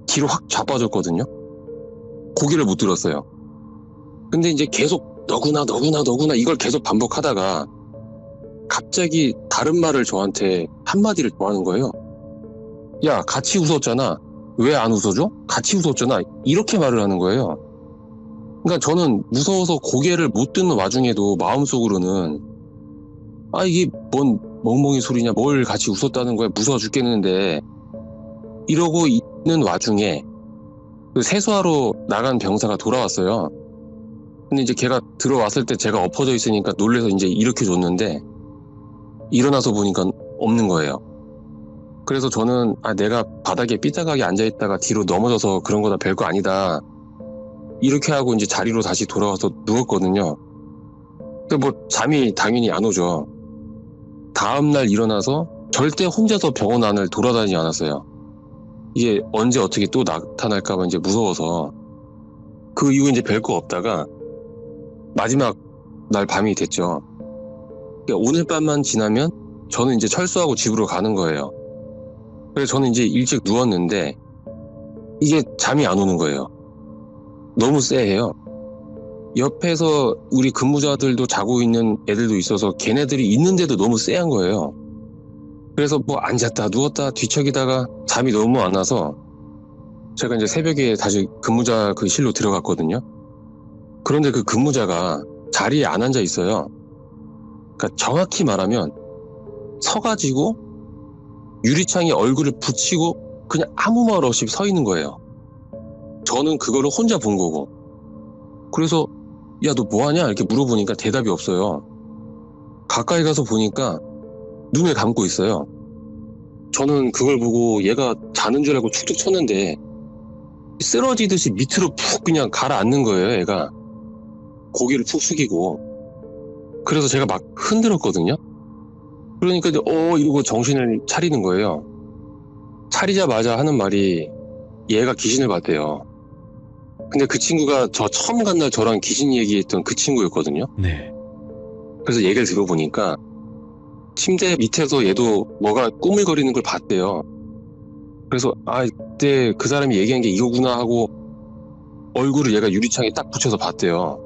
뒤로 확 자빠졌거든요. 고개를 못 들었어요. 근데 이제 계속 너구나 너구나 너구나 이걸 계속 반복하다가 갑자기 다른 말을 저한테 한마디를 더 하는 거예요. 야, 같이 웃었잖아. 왜 안 웃어줘? 같이 웃었잖아. 이렇게 말을 하는 거예요. 그러니까 저는 무서워서 고개를 못 드는 와중에도 마음속으로는 이게 뭔 멍멍이 소리냐, 뭘 같이 웃었다는 거야, 무서워 죽겠는데 이러고 있는 와중에 그 세수하러 나간 병사가 돌아왔어요. 근데 이제 걔가 들어왔을 때 제가 엎어져 있으니까 놀래서 이제 일으켜줬는데 일어나서 보니까 없는 거예요. 그래서 저는 내가 바닥에 삐딱하게 앉아있다가 뒤로 넘어져서 그런 거다, 별거 아니다 이렇게 하고 이제 자리로 다시 돌아와서 누웠거든요. 근데 뭐 잠이 당연히 안 오죠. 다음날 일어나서 절대 혼자서 병원 안을 돌아다니지 않았어요. 이게 언제 어떻게 또 나타날까봐 이제 무서워서. 그 이후 이제 별거 없다가 마지막 날 밤이 됐죠. 그러니까 오늘 밤만 지나면 저는 이제 철수하고 집으로 가는 거예요. 그래서 저는 이제 일찍 누웠는데 이게 잠이 안 오는 거예요. 너무 쎄해요. 옆에서 우리 근무자들도 자고 있는 애들도 있어서 걔네들이 있는데도 너무 쎄한 거예요. 그래서 뭐 앉았다 누웠다 뒤척이다가 잠이 너무 안 와서 제가 이제 새벽에 다시 근무자 그 실로 들어갔거든요. 그런데 그 근무자가 자리에 안 앉아 있어요. 그러니까 정확히 말하면 서가지고 유리창에 얼굴을 붙이고 그냥 아무 말 없이 서 있는 거예요. 저는 그거를 혼자 본 거고. 그래서 야, 너 뭐하냐? 이렇게 물어보니까 대답이 없어요. 가까이 가서 보니까 눈을 감고 있어요. 저는 그걸 보고 얘가 자는 줄 알고 축축 쳤는데 쓰러지듯이 밑으로 푹 그냥 가라앉는 거예요. 얘가 고개를 푹 숙이고. 그래서 제가 막 흔들었거든요. 그러니까 이제 이러고 정신을 차리는 거예요. 차리자마자 하는 말이 얘가 귀신을 봤대요. 근데 그 친구가 저 처음 간 날 저랑 귀신 얘기했던 그 친구였거든요. 네. 그래서 얘기를 들어보니까 침대 밑에서 얘도 뭐가 꾸물거리는 걸 봤대요. 그래서 그때 그 사람이 얘기한 게 이거구나 하고 얼굴을 얘가 유리창에 딱 붙여서 봤대요.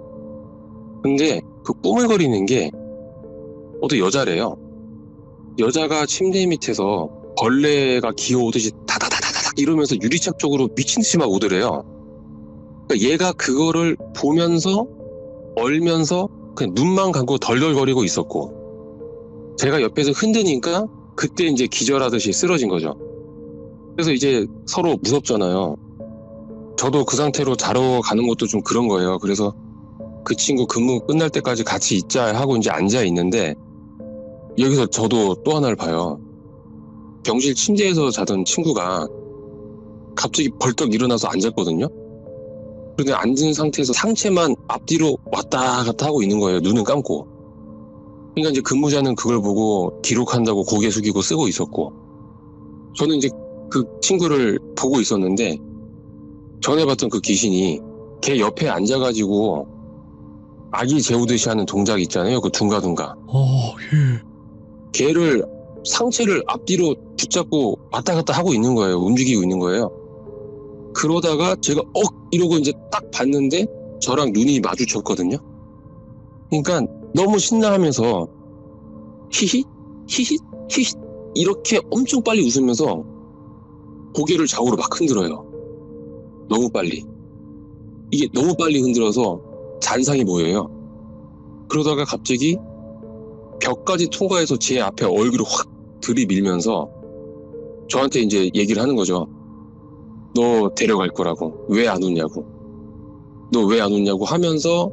근데 그 꾸물거리는 게 어떤 여자래요. 여자가 침대 밑에서 벌레가 기어오듯이 다다다다닥 이러면서 유리창 쪽으로 미친 듯이 막 오더래요. 그러니까 얘가 그거를 보면서 얼면서 그냥 눈만 감고 덜덜거리고 있었고, 제가 옆에서 흔드니까 그때 이제 기절하듯이 쓰러진 거죠. 그래서 이제 서로 무섭잖아요. 저도 그 상태로 자러 가는 것도 좀 그런 거예요. 그래서 그 친구 근무 끝날 때까지 같이 있자 하고 이제 앉아 있는데 여기서 저도 또 하나를 봐요. 병실 침대에서 자던 친구가 갑자기 벌떡 일어나서 앉았거든요. 그런데 앉은 상태에서 상체만 앞뒤로 왔다 갔다 하고 있는 거예요. 눈은 감고. 그러니까 이제 근무자는 그걸 보고 기록한다고 고개 숙이고 쓰고 있었고, 저는 이제 그 친구를 보고 있었는데 전에 봤던 그 귀신이 걔 옆에 앉아가지고 아기 재우듯이 하는 동작 있잖아요. 그 둥가둥가. 예. 걔를 상체를 앞뒤로 붙잡고 왔다 갔다 하고 있는 거예요. 움직이고 있는 거예요. 그러다가 제가 이러고 이제 딱 봤는데 저랑 눈이 마주쳤거든요. 그러니까 너무 신나하면서 히히 히히 히히 이렇게 엄청 빨리 웃으면서 고개를 좌우로 막 흔들어요. 너무 빨리. 이게 너무 빨리 흔들어서 잔상이 보여요. 그러다가 갑자기 벽까지 통과해서 제 앞에 얼굴을 확 들이밀면서 저한테 이제 얘기를 하는 거죠. 너 데려갈 거라고. 왜 안 웃냐고. 너 왜 안 웃냐고 하면서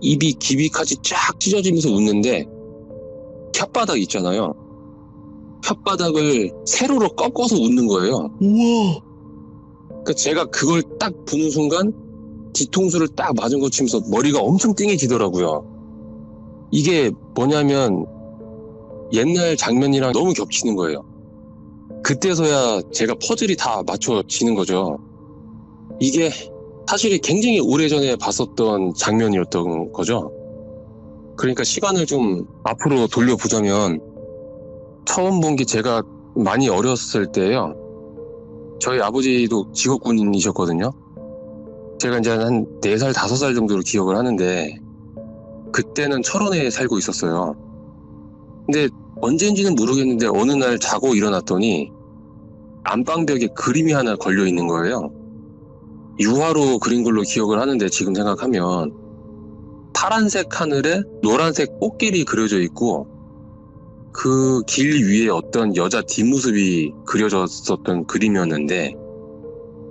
입이 기비까지 쫙 찢어지면서 웃는데 혓바닥 있잖아요. 혓바닥을 세로로 꺾어서 웃는 거예요. 우와. 그러니까 제가 그걸 딱 보는 순간 뒤통수를 딱 맞은 것 치면서 머리가 엄청 띵해지더라고요. 이게 뭐냐면 옛날 장면이랑 너무 겹치는 거예요. 그때서야 제가 퍼즐이 다 맞춰지는 거죠. 이게 사실 굉장히 오래전에 봤었던 장면이었던 거죠. 그러니까 시간을 좀 앞으로 돌려보자면 처음 본 게 제가 많이 어렸을 때예요. 저희 아버지도 직업군인이셨거든요. 제가 이제 한 4살, 5살 정도로 기억을 하는데 그때는 철원에 살고 있었어요. 근데 언제인지는 모르겠는데 어느 날 자고 일어났더니 안방벽에 그림이 하나 걸려 있는 거예요. 유화로 그린 걸로 기억을 하는데 지금 생각하면 파란색 하늘에 노란색 꽃길이 그려져 있고 그 길 위에 어떤 여자 뒷모습이 그려졌었던 그림이었는데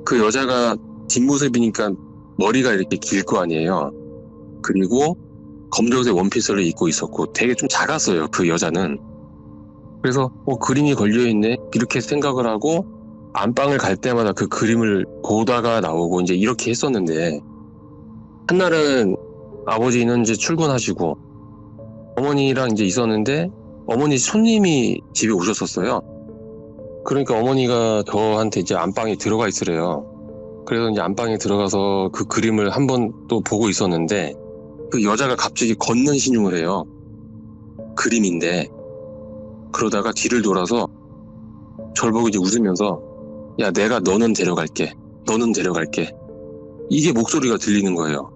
그 여자가 뒷모습이니까 머리가 이렇게 길 거 아니에요. 그리고 검정색 원피스를 입고 있었고 되게 좀 작았어요. 그 여자는. 그래서 그림이 걸려있네 이렇게 생각을 하고 안방을 갈 때마다 그 그림을 보다가 나오고 이제 이렇게 했었는데 한날은 아버지는 이제 출근하시고 어머니랑 이제 있었는데 어머니 손님이 집에 오셨었어요. 그러니까 어머니가 저한테 이제 안방에 들어가 있으래요. 그래서 이제 안방에 들어가서 그 그림을 한 번 또 보고 있었는데 그 여자가 갑자기 걷는 신용을 해요. 그림인데 그러다가 뒤를 돌아서 저를 보고 이제 웃으면서 야 내가 너는 데려갈게. 너는 데려갈게. 이게 목소리가 들리는 거예요.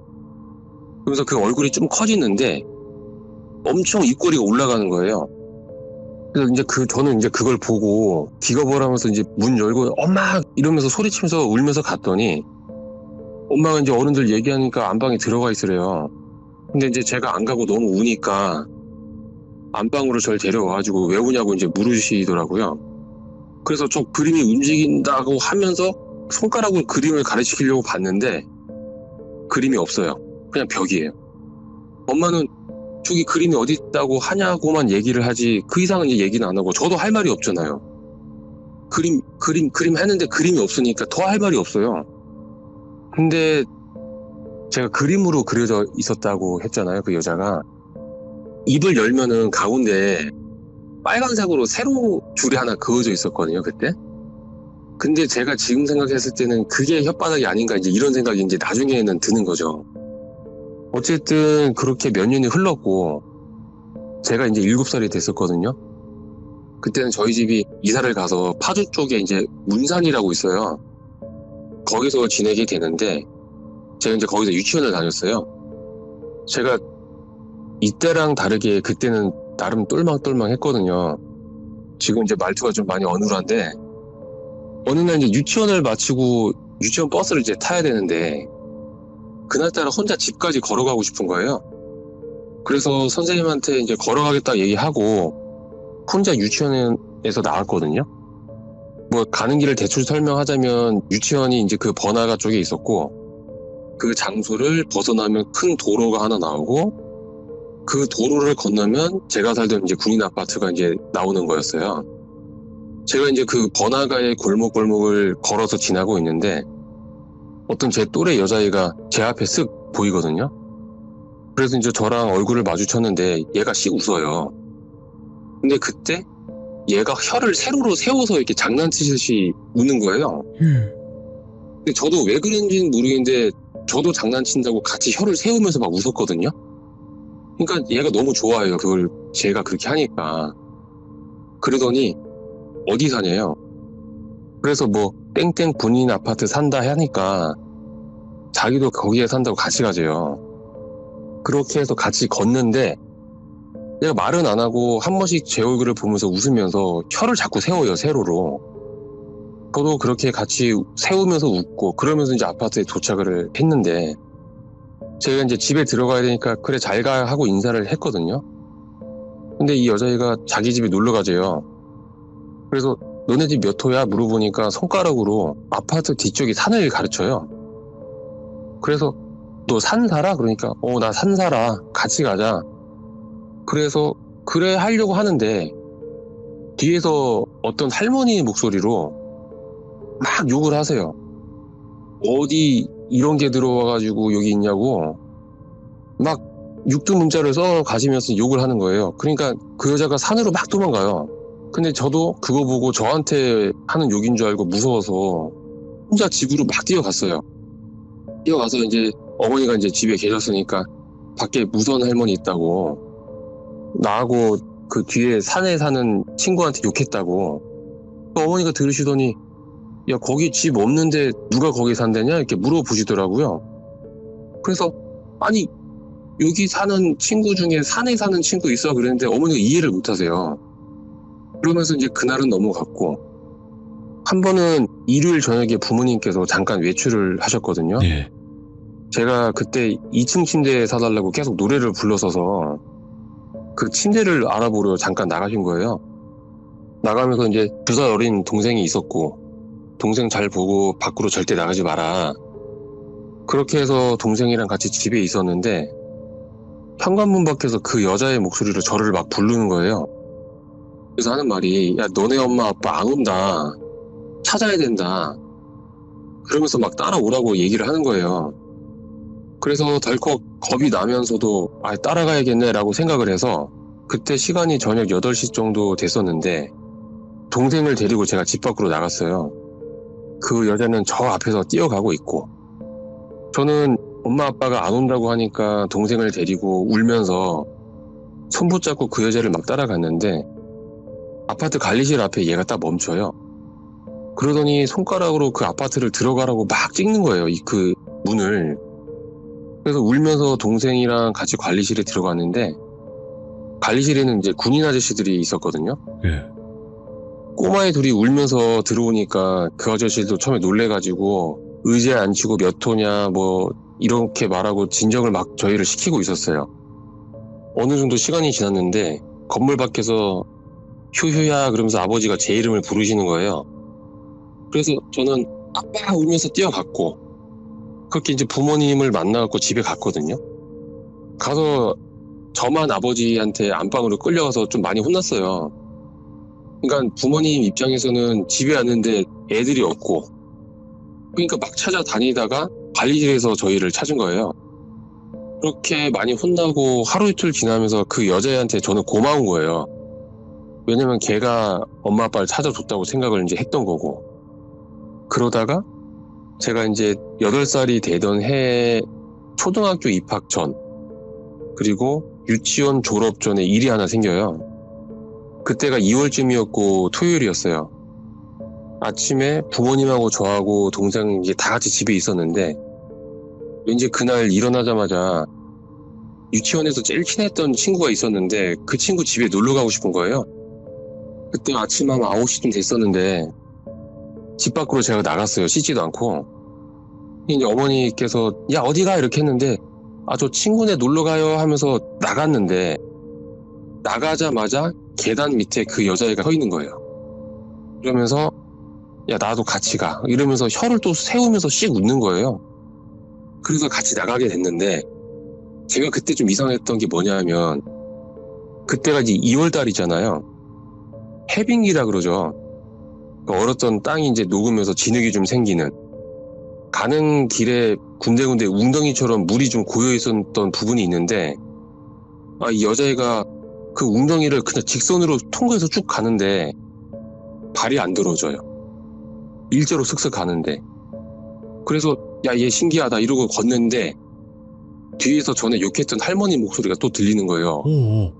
그러면서 그 얼굴이 좀 커지는데 엄청 입꼬리가 올라가는 거예요. 그래서 이제 저는 이제 그걸 보고 기겁을 하면서 이제 문 열고 엄마 이러면서 소리치면서 울면서 갔더니 엄마가 이제 어른들 얘기하니까 안방에 들어가 있으래요. 근데 이제 제가 안 가고 너무 우니까 안방으로 저를 데려와가지고 왜 우냐고 이제 물으시더라고요. 그래서 저 그림이 움직인다고 하면서 손가락으로 그림을 가르치려고 봤는데 그림이 없어요. 그냥 벽이에요. 엄마는 저기 그림이 어디 있다고 하냐고만 얘기를 하지 그 이상은 이제 얘기는 안 하고 저도 할 말이 없잖아요. 그림 했는데 그림이 없으니까 더 할 말이 없어요. 근데 제가 그림으로 그려져 있었다고 했잖아요. 그 여자가 입을 열면은 가운데 빨간색으로 세로 줄이 하나 그어져 있었거든요. 그때. 근데 제가 지금 생각했을 때는 그게 혓바닥이 아닌가 이제 이런 생각이 이제 나중에는 드는 거죠. 어쨌든 그렇게 몇 년이 흘렀고 제가 이제 7살이 됐었거든요. 그때는 저희 집이 이사를 가서 파주 쪽에 이제 문산이라고 있어요. 거기서 지내게 되는데 제가 이제 거기서 유치원을 다녔어요. 제가 이때랑 다르게 그때는 나름 똘망똘망 했거든요. 지금 이제 말투가 좀 많이 어눌한데 어느 날 이제 유치원을 마치고 유치원 버스를 이제 타야 되는데 그날따라 혼자 집까지 걸어가고 싶은 거예요. 그래서 선생님한테 이제 걸어가겠다 얘기하고 혼자 유치원에서 나왔거든요. 뭐 가는 길을 대충 설명하자면 유치원이 이제 그 번화가 쪽에 있었고 그 장소를 벗어나면 큰 도로가 하나 나오고 그 도로를 건너면 제가 살던 이제 군인 아파트가 이제 나오는 거였어요. 제가 이제 그 번화가의 골목골목을 걸어서 지나고 있는데 어떤 제 또래 여자애가 제 앞에 쓱 보이거든요. 그래서 이제 저랑 얼굴을 마주쳤는데 얘가 씩 웃어요. 근데 그때 얘가 혀를 세로로 세워서 이렇게 장난치듯이 웃는 거예요. 근데 저도 왜 그런지는 모르겠는데 저도 장난친다고 같이 혀를 세우면서 막 웃었거든요. 그러니까 얘가 너무 좋아해요. 그걸 제가 그렇게 하니까. 그러더니 어디 사냐요? 그래서 뭐 땡땡 군인 아파트 산다 하니까 자기도 거기에 산다고 같이 가재요. 그렇게 해서 같이 걷는데 얘가 말은 안 하고 한 번씩 제 얼굴을 보면서 웃으면서 혀를 자꾸 세워요, 세로로. 저도 그렇게 같이 세우면서 웃고 그러면서 이제 아파트에 도착을 했는데 제가 이제 집에 들어가야 되니까 그래 잘 가 하고 인사를 했거든요. 근데 이 여자애가 자기 집에 놀러 가재요. 그래서 너네 집 몇 호야? 물어보니까 손가락으로 아파트 뒤쪽이 산을 가르쳐요. 그래서 너 산 살아? 그러니까 나 산 살아. 같이 가자. 그래서 그래 하려고 하는데 뒤에서 어떤 할머니 목소리로 막 욕을 하세요. 어디 이런 게 들어와가지고 여기 있냐고 막 육두문자를 써 가시면서 욕을 하는 거예요. 그러니까 그 여자가 산으로 막 도망가요. 근데 저도 그거 보고 저한테 하는 욕인 줄 알고 무서워서 혼자 집으로 막 뛰어갔어요. 뛰어가서 이제 어머니가 이제 집에 계셨으니까 밖에 무서운 할머니 있다고 나하고 그 뒤에 산에 사는 친구한테 욕했다고 어머니가 들으시더니 야 거기 집 없는데 누가 거기 산다냐 이렇게 물어보시더라고요. 그래서 아니 여기 사는 친구 중에 산에 사는 친구 있어 그랬는데 어머니가 이해를 못하세요. 그러면서 이제 그날은 넘어갔고 한 번은 일요일 저녁에 부모님께서 잠깐 외출을 하셨거든요. 네. 제가 그때 2층 침대에 사달라고 계속 노래를 불러서서 그 침대를 알아보려 잠깐 나가신 거예요. 나가면서 이제 2살 어린 동생이 있었고 동생 잘 보고 밖으로 절대 나가지 마라. 그렇게 해서 동생이랑 같이 집에 있었는데 현관문 밖에서 그 여자의 목소리로 저를 막 부르는 거예요. 그래서 하는 말이 야 너네 엄마 아빠 안 온다. 찾아야 된다. 그러면서 막 따라오라고 얘기를 하는 거예요. 그래서 덜컥 겁이 나면서도 따라가야겠네 라고 생각을 해서 그때 시간이 저녁 8시 정도 됐었는데 동생을 데리고 제가 집 밖으로 나갔어요. 그 여자는 저 앞에서 뛰어가고 있고 저는 엄마 아빠가 안 온다고 하니까 동생을 데리고 울면서 손 붙잡고 그 여자를 막 따라갔는데 아파트 관리실 앞에 얘가 딱 멈춰요. 그러더니 손가락으로 그 아파트를 들어가라고 막 찍는 거예요. 그 문을. 그래서 울면서 동생이랑 같이 관리실에 들어갔는데 관리실에는 이제 군인 아저씨들이 있었거든요. 예. 꼬마애 둘이 울면서 들어오니까 그 아저씨도 처음에 놀래가지고 의자에 앉히고 몇 호냐 뭐 이렇게 말하고 진정을 막 저희를 시키고 있었어요. 어느 정도 시간이 지났는데 건물 밖에서 휴휴야 그러면서 아버지가 제 이름을 부르시는 거예요. 그래서 저는 아빠 울면서 뛰어갔고 그렇게 이제 부모님을 만나갖고 집에 갔거든요. 가서 저만 아버지한테 안방으로 끌려가서 좀 많이 혼났어요. 그러니까 부모님 입장에서는 집에 왔는데 애들이 없고 그러니까 막 찾아다니다가 관리실에서 저희를 찾은 거예요. 그렇게 많이 혼나고 하루 이틀 지나면서 그 여자애한테 저는 고마운 거예요. 왜냐면 걔가 엄마 아빠를 찾아줬다고 생각을 이제 했던 거고. 그러다가 제가 이제 8살이 되던 해에 초등학교 입학 전 그리고 유치원 졸업 전에 일이 하나 생겨요. 그때가 2월쯤이었고 토요일이었어요. 아침에 부모님하고 저하고 동생 이제 다 같이 집에 있었는데 왠지 그날 일어나자마자 유치원에서 제일 친했던 친구가 있었는데 그 친구 집에 놀러 가고 싶은 거예요. 그때 아침 한 9시쯤 됐었는데 집 밖으로 제가 나갔어요. 씻지도 않고. 이제 어머니께서 야 어디가 이렇게 했는데 저 친구네 놀러 가요 하면서 나갔는데 나가자마자 계단 밑에 그 여자애가 서 있는 거예요. 그러면서 야 나도 같이 가 이러면서 혀를 또 세우면서 씩 웃는 거예요. 그래서 같이 나가게 됐는데 제가 그때 좀 이상했던 게 뭐냐면 그때가 이제 2월 달이잖아요. 해빙기라 그러죠. 그러니까 얼었던 땅이 이제 녹으면서 진흙이 좀 생기는, 가는 길에 군데군데 웅덩이처럼 물이 좀 고여 있었던 부분이 있는데, 이 여자애가 그 웅덩이를 그냥 직선으로 통과해서 쭉 가는데 발이 안 들어져요. 일자로 슥슥 가는데. 그래서 야, 얘 신기하다 이러고 걷는데 뒤에서 전에 욕했던 할머니 목소리가 또 들리는 거예요. 오.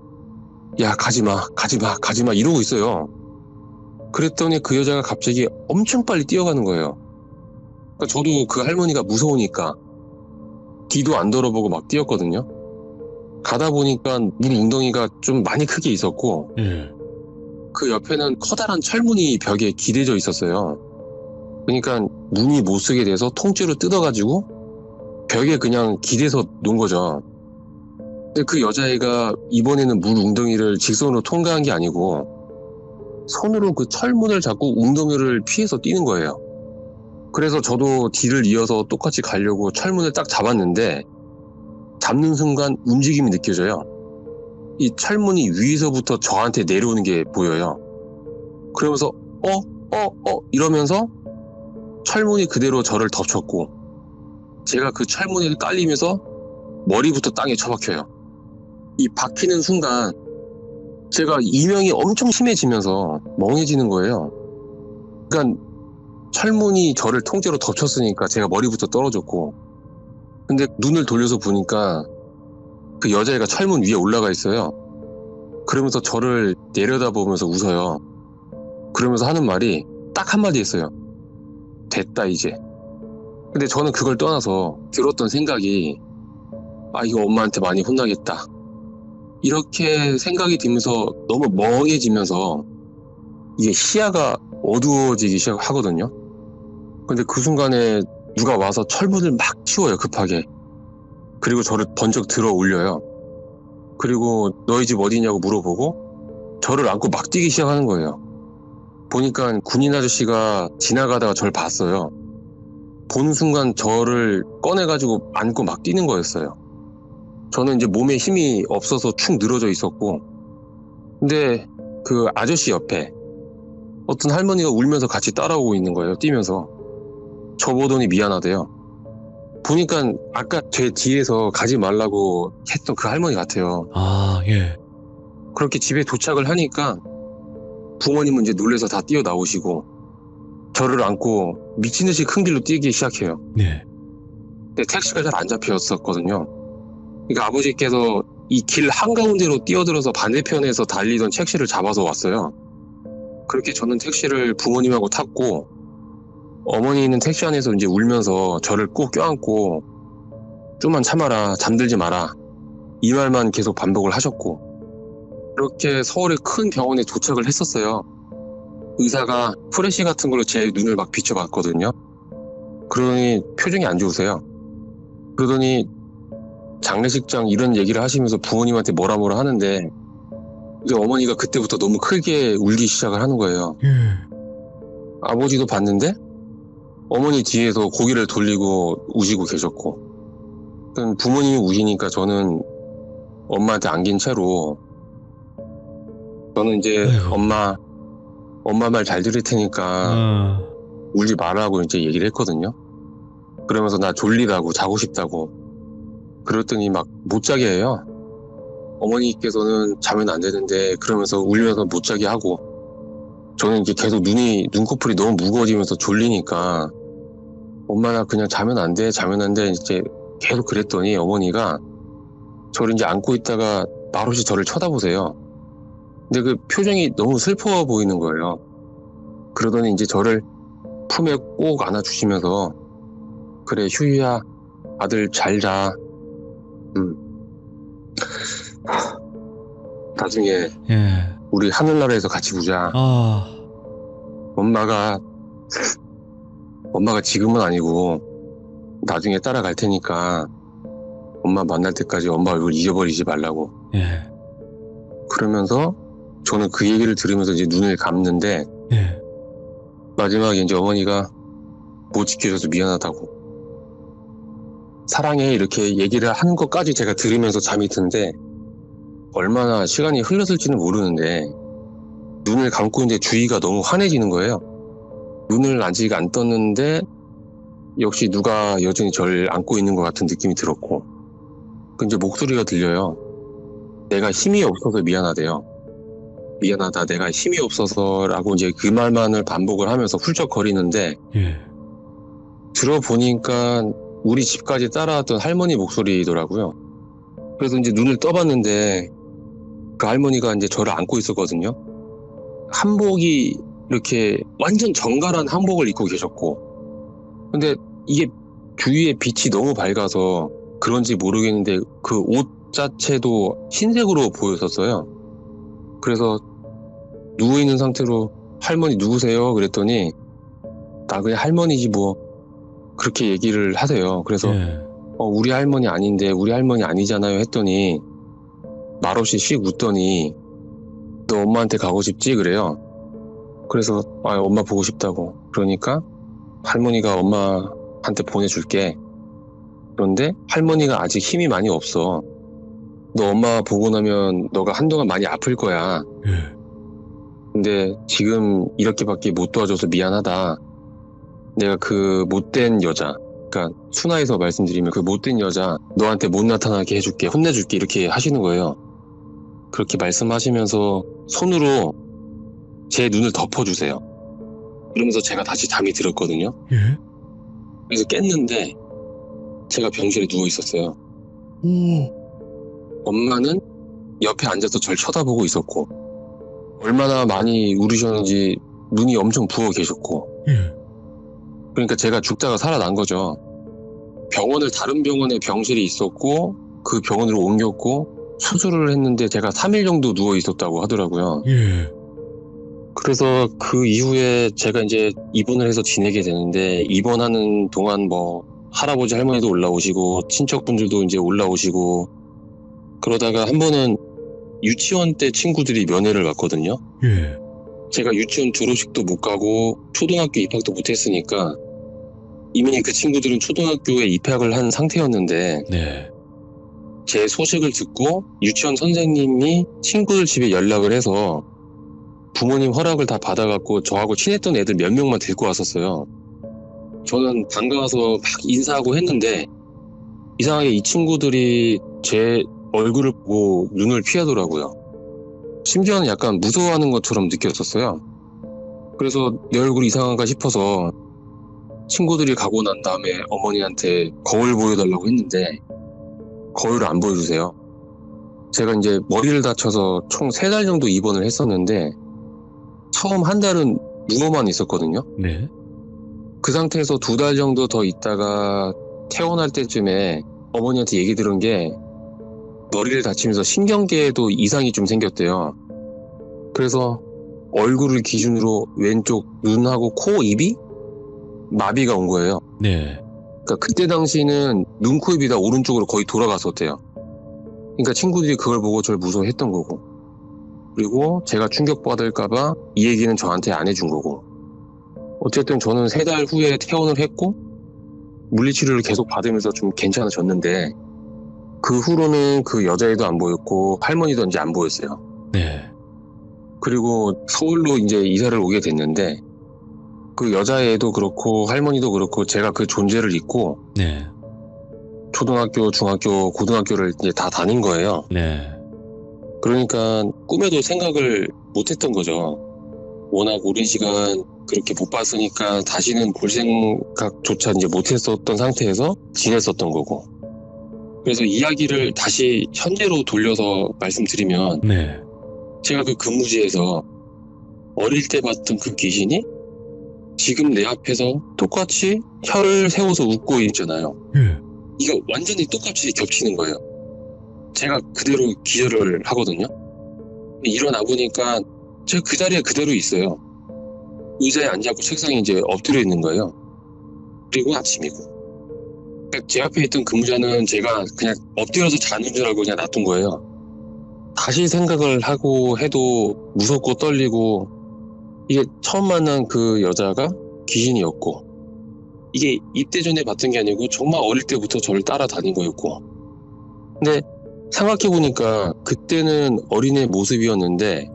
야, 가지마, 가지마, 가지마 이러고 있어요. 그랬더니 그 여자가 갑자기 엄청 빨리 뛰어가는 거예요. 그러니까 저도 그 할머니가 무서우니까 뒤도 안 돌아보고 막 뛰었거든요. 가다 보니까 물 웅덩이가 좀 많이 크게 있었고, 그 옆에는 커다란 철문이 벽에 기대져 있었어요. 그러니까 문이 못 쓰게 돼서 통째로 뜯어가지고 벽에 그냥 기대서 놓은 거죠. 근데 그 여자애가 이번에는 물 웅덩이를 직선으로 통과한 게 아니고 손으로 그 철문을 잡고 웅덩이를 피해서 뛰는 거예요. 그래서 저도 뒤를 이어서 똑같이 가려고 철문을 딱 잡았는데 잡는 순간 움직임이 느껴져요. 이 철문이 위에서부터 저한테 내려오는 게 보여요. 그러면서 이러면서 철문이 그대로 저를 덮쳤고, 제가 그 철문에 깔리면서 머리부터 땅에 처박혀요. 이 박히는 순간 제가 이명이 엄청 심해지면서 멍해지는 거예요. 그러니까 철문이 저를 통째로 덮쳤으니까 제가 머리부터 떨어졌고, 근데 눈을 돌려서 보니까 그 여자애가 철문 위에 올라가 있어요. 그러면서 저를 내려다보면서 웃어요. 그러면서 하는 말이 딱 한마디 했어요. 됐다 이제. 근데 저는 그걸 떠나서 들었던 생각이, 이거 엄마한테 많이 혼나겠다, 이렇게 생각이 들면서 너무 멍해지면서 이게 시야가 어두워지기 시작하거든요. 근데 그 순간에 누가 와서 철문을 막 치워요, 급하게. 그리고 저를 번쩍 들어 올려요. 그리고 너희 집 어디냐고 물어보고 저를 안고 막 뛰기 시작하는 거예요. 보니까 군인 아저씨가 지나가다가 저를 봤어요. 보는 순간 저를 꺼내가지고 안고 막 뛰는 거였어요. 저는 이제 몸에 힘이 없어서 축 늘어져 있었고, 근데 그 아저씨 옆에 어떤 할머니가 울면서 같이 따라오고 있는 거예요, 뛰면서. 저 보더니 미안하대요. 보니까 아까 제 뒤에서 가지 말라고 했던 그 할머니 같아요. 예. 그렇게 집에 도착을 하니까 부모님은 이제 놀래서 다 뛰어나오시고 저를 안고 미친 듯이 큰 길로 뛰기 시작해요. 네. 근데 택시가 잘 안 잡혔었거든요. 그러니까 아버지께서 이 길 한가운데로 뛰어들어서 반대편에서 달리던 택시를 잡아서 왔어요. 그렇게 저는 택시를 부모님하고 탔고, 어머니는 택시 안에서 이제 울면서 저를 꼭 껴안고 좀만 참아라, 잠들지 마라, 이 말만 계속 반복을 하셨고, 그렇게 서울의 큰 병원에 도착을 했었어요. 의사가 프레시 같은 걸로 제 눈을 막 비춰봤거든요. 그러더니 표정이 안 좋으세요. 그러더니 장례식장 이런 얘기를 하시면서 부모님한테 뭐라 하는데, 이제 어머니가 그때부터 너무 크게 울기 시작을 하는 거예요. 아버지도 봤는데 어머니 뒤에서 고개를 돌리고 우시고 계셨고, 부모님이 우시니까 저는 엄마한테 안긴 채로, 저는 이제 아이고. 엄마 말 잘 들을 테니까 울지 말라고 이제 얘기를 했거든요. 그러면서 나 졸리다고, 자고 싶다고. 그랬더니 막 못 자게 해요. 어머니께서는 자면 안 되는데 그러면서 울면서 못 자게 하고, 저는 이제 계속 눈꺼풀이 너무 무거워지면서 졸리니까 엄마 나 그냥 자면 안 돼, 자면 안 돼 이제 계속 그랬더니 어머니가 저를 이제 안고 있다가 말없이 저를 쳐다보세요. 근데 그 표정이 너무 슬퍼 보이는 거예요. 그러더니 이제 저를 품에 꼭 안아주시면서, 그래 휴희야, 아들 잘 자. 나중에 우리 하늘나라에서 같이 보자. 엄마가 지금은 아니고 나중에 따라갈 테니까 엄마 만날 때까지 엄마 얼굴 잊어버리지 말라고. 그러면서 저는 그 얘기를 들으면서 이제 눈을 감는데, 마지막에 이제 어머니가 못 지켜줘서 미안하다고, 사랑해 이렇게 얘기를 하는 것까지 제가 들으면서 잠이 드는데 얼마나 시간이 흘렀을지는 모르는데 눈을 감고 있는데 주위가 너무 환해지는 거예요. 눈을 아직 안 떴는데 역시 누가 여전히 저를 안고 있는 것 같은 느낌이 들었고 그 이제 목소리가 들려요. 내가 힘이 없어서 미안하대요. 미안하다 내가 힘이 없어서 라고 이제 그 말만을 반복을 하면서 훌쩍거리는데 예. 들어보니까 우리 집까지 따라왔던 할머니 목소리더라고요. 그래서 이제 눈을 떠봤는데 그 할머니가 이제 저를 안고 있었거든요. 한복이 이렇게 완전 정갈한 한복을 입고 계셨고 근데 이게 주위에 빛이 너무 밝아서 그런지 모르겠는데 그 옷 자체도 흰색으로 보였었어요. 그래서 누워있는 상태로 할머니 누구세요? 그랬더니 나 그냥 할머니지 뭐 그렇게 얘기를 하세요. 그래서 예. 우리 할머니 아닌데 우리 할머니 아니잖아요 했더니 말없이 씩 웃더니 너 엄마한테 가고 싶지? 그래요. 그래서 엄마 보고 싶다고. 그러니까 할머니가 엄마한테 보내줄게. 그런데 할머니가 아직 힘이 많이 없어. 너 엄마 보고 나면 너가 한동안 많이 아플 거야. 예. 근데 지금 이렇게밖에 못 도와줘서 미안하다. 내가 그 못된 여자, 그러니까 순화해서 말씀드리면 그 못된 여자 너한테 못 나타나게 해줄게, 혼내줄게 이렇게 하시는 거예요. 그렇게 말씀하시면서 손으로 제 눈을 덮어주세요. 그러면서 제가 다시 잠이 들었거든요. 예. 그래서 깼는데 제가 병실에 누워 있었어요. 오. 엄마는 옆에 앉아서 절 쳐다보고 있었고 얼마나 많이 울으셨는지 눈이 엄청 부어 계셨고 예. 그러니까 제가 죽다가 살아난 거죠. 병원을 다른 병원에 병실이 있었고 그 병원으로 옮겼고 수술을 했는데 제가 3일 정도 누워 있었다고 하더라고요. 예. 그래서 그 이후에 제가 이제 입원을 해서 지내게 되는데 입원하는 동안 뭐 할아버지 할머니도 올라오시고 친척분들도 이제 올라오시고 그러다가 한 번은 유치원 때 친구들이 면회를 갔거든요. 예. 제가 유치원 졸업식도 못 가고 초등학교 입학도 못 했으니까 이미 그 친구들은 초등학교에 입학을 한 상태였는데 네. 제 소식을 듣고 유치원 선생님이 친구들 집에 연락을 해서 부모님 허락을 다 받아갖고 저하고 친했던 애들 몇 명만 데리고 왔었어요. 저는 반가워서 막 인사하고 했는데 이상하게 이 친구들이 제 얼굴을 보고 눈을 피하더라고요. 심지어는 약간 무서워하는 것처럼 느꼈었어요. 그래서 내 얼굴이 이상한가 싶어서 친구들이 가고 난 다음에 어머니한테 거울 보여달라고 했는데 거울을 안 보여주세요. 제가 이제 머리를 다쳐서 총 3달 정도 입원을 했었는데 처음 한 달은 누워만 있었거든요. 네. 그 상태에서 2달 정도 더 있다가 퇴원할 때쯤에 어머니한테 얘기 들은 게 머리를 다치면서 신경계에도 이상이 좀 생겼대요. 그래서 얼굴을 기준으로 왼쪽 눈하고 코, 입이 마비가 온 거예요. 네. 그러니까 그때 당시는 눈, 코, 입이 다 오른쪽으로 거의 돌아갔었대요. 그러니까 친구들이 그걸 보고 저를 무서워했던 거고 그리고 제가 충격받을까봐 이 얘기는 저한테 안 해준 거고 어쨌든 저는 3달 후에 퇴원을 했고 물리치료를 계속 받으면서 좀 괜찮아졌는데 그 후로는 그 여자애도 안 보였고 할머니도 이제 안 보였어요. 네. 그리고 서울로 이제 이사를 오게 됐는데 그 여자애도 그렇고 할머니도 그렇고 제가 그 존재를 잊고 네. 초등학교, 중학교, 고등학교를 이제 다 다닌 거예요. 네. 그러니까 꿈에도 생각을 못했던 거죠. 워낙 오랜 시간 그렇게 못 봤으니까 다시는 볼 생각조차 이제 못했었던 상태에서 지냈었던 거고. 그래서 이야기를 다시 현재로 돌려서 말씀드리면 네. 제가 그 근무지에서 어릴 때 봤던 그 귀신이 지금 내 앞에서 똑같이 혀를 세워서 웃고 있잖아요. 예. 이거 완전히 똑같이 겹치는 거예요. 제가 그대로 기절을 하거든요. 일어나 보니까 제가 그 자리에 그대로 있어요. 의자에 앉아있고 책상에 이제 엎드려 있는 거예요. 그리고 아침이고. 그러니까 제 앞에 있던 근무자는 제가 그냥 엎드려서 자는 줄 알고 그냥 놔둔 거예요. 다시 생각을 하고 해도 무섭고 떨리고 이게 처음 만난 그 여자가 귀신이었고 이게 입대 전에 봤던 게 아니고 정말 어릴 때부터 저를 따라다닌 거였고. 근데 생각해보니까 그때는 어린애 모습이었는데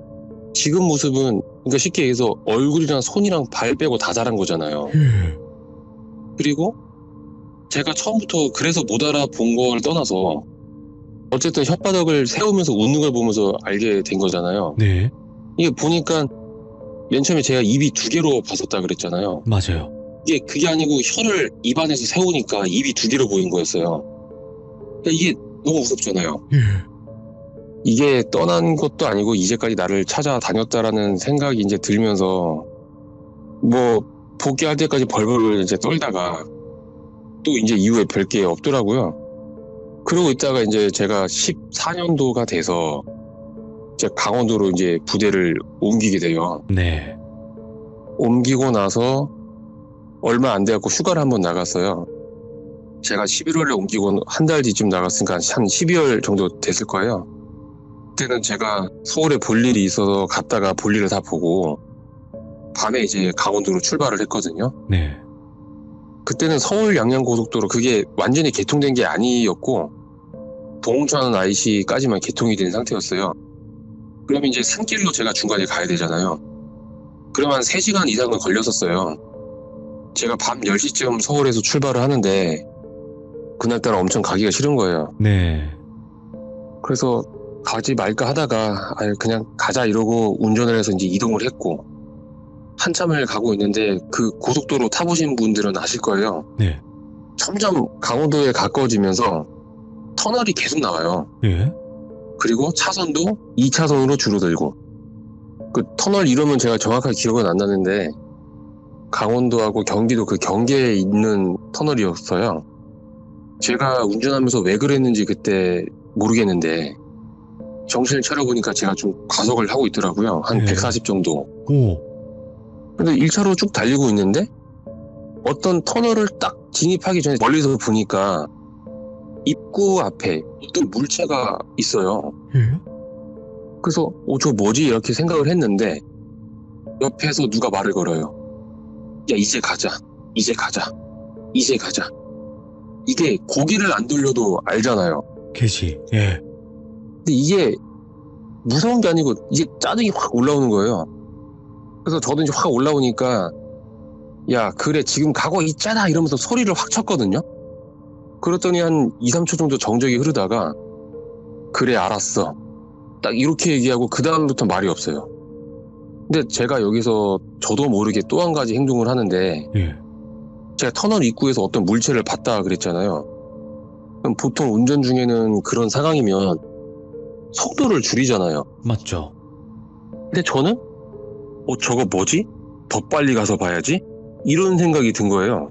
지금 모습은, 그러니까 쉽게 얘기해서 얼굴이랑 손이랑 발 빼고 다 자란 거잖아요. 그리고 제가 처음부터 그래서 못 알아본 걸 떠나서 어쨌든 혓바닥을 세우면서 웃는 걸 보면서 알게 된 거잖아요. 네. 이게 보니까 맨 처음에 제가 입이 두 개로 봤었다 그랬잖아요. 맞아요. 이게 그게 아니고 혀를 입안에서 세우니까 입이 두 개로 보인 거였어요. 그러니까 이게 너무 무섭잖아요. 이게 떠난 것도 아니고 이제까지 나를 찾아다녔다라는 생각이 이제 들면서 뭐 복귀할 때까지 벌벌 이제 떨다가 또 이제 이후에 별게 없더라고요. 그러고 있다가 이제 제가 14년도가 돼서 이제 강원도로 이제 부대를 옮기게 돼요. 네. 옮기고 나서 얼마 안 돼갖고 휴가를 한번 나갔어요. 제가 11월에 옮기고 한 달 뒤쯤 나갔으니까 한 12월 정도 됐을 거예요. 그때는 제가 서울에 볼 일이 있어서 갔다가 볼 일을 다 보고 밤에 이제 강원도로 출발을 했거든요. 네. 그때는 서울 양양 고속도로 그게 완전히 개통된 게 아니었고 동천 IC까지만 개통이 된 상태였어요. 그러면 이제 산길로 제가 중간에 가야 되잖아요. 그러면 한 3시간 이상은 걸렸었어요. 제가 밤 10시쯤 서울에서 출발을 하는데 그날따라 엄청 가기가 싫은 거예요. 네. 그래서 가지 말까 하다가 그냥 가자 이러고 운전을 해서 이제 이동을 했고 한참을 가고 있는데 그 고속도로 타보신 분들은 아실 거예요. 네. 점점 강원도에 가까워지면서 터널이 계속 나와요. 예. 그리고 차선도 2차선으로 줄어들고 그 터널 이름은 제가 정확하게 기억은 안 나는데 강원도하고 경기도 그 경계에 있는 터널이었어요. 제가 운전하면서 왜 그랬는지 그때 모르겠는데 정신을 차려보니까 제가 좀 과속을 하고 있더라고요. 한 140 정도. 오. 근데 1차로 쭉 달리고 있는데 어떤 터널을 딱 진입하기 전에 멀리서 보니까 입구 앞에 어떤 물체가 있어요. 예. 그래서 저 뭐지? 이렇게 생각을 했는데 옆에서 누가 말을 걸어요. 야, 이제 가자. 이제 가자. 이제 가자. 이게 고개를 안 돌려도 알잖아요. 개시. 예. 근데 이게 무서운 게 아니고 이제 짜증이 확 올라오는 거예요. 그래서 저도 이제 확 올라오니까 야, 그래 지금 가고 있잖아 이러면서 소리를 확 쳤거든요. 그랬더니 한 2, 3초 정도 정적이 흐르다가 그래 알았어 딱 이렇게 얘기하고 그 다음부터 말이 없어요. 근데 제가 여기서 저도 모르게 또 한 가지 행동을 하는데 예. 제가 터널 입구에서 어떤 물체를 봤다 그랬잖아요. 그럼 보통 운전 중에는 그런 상황이면 속도를 줄이잖아요. 맞죠. 근데 저는 저거 뭐지? 더 빨리 가서 봐야지? 이런 생각이 든 거예요.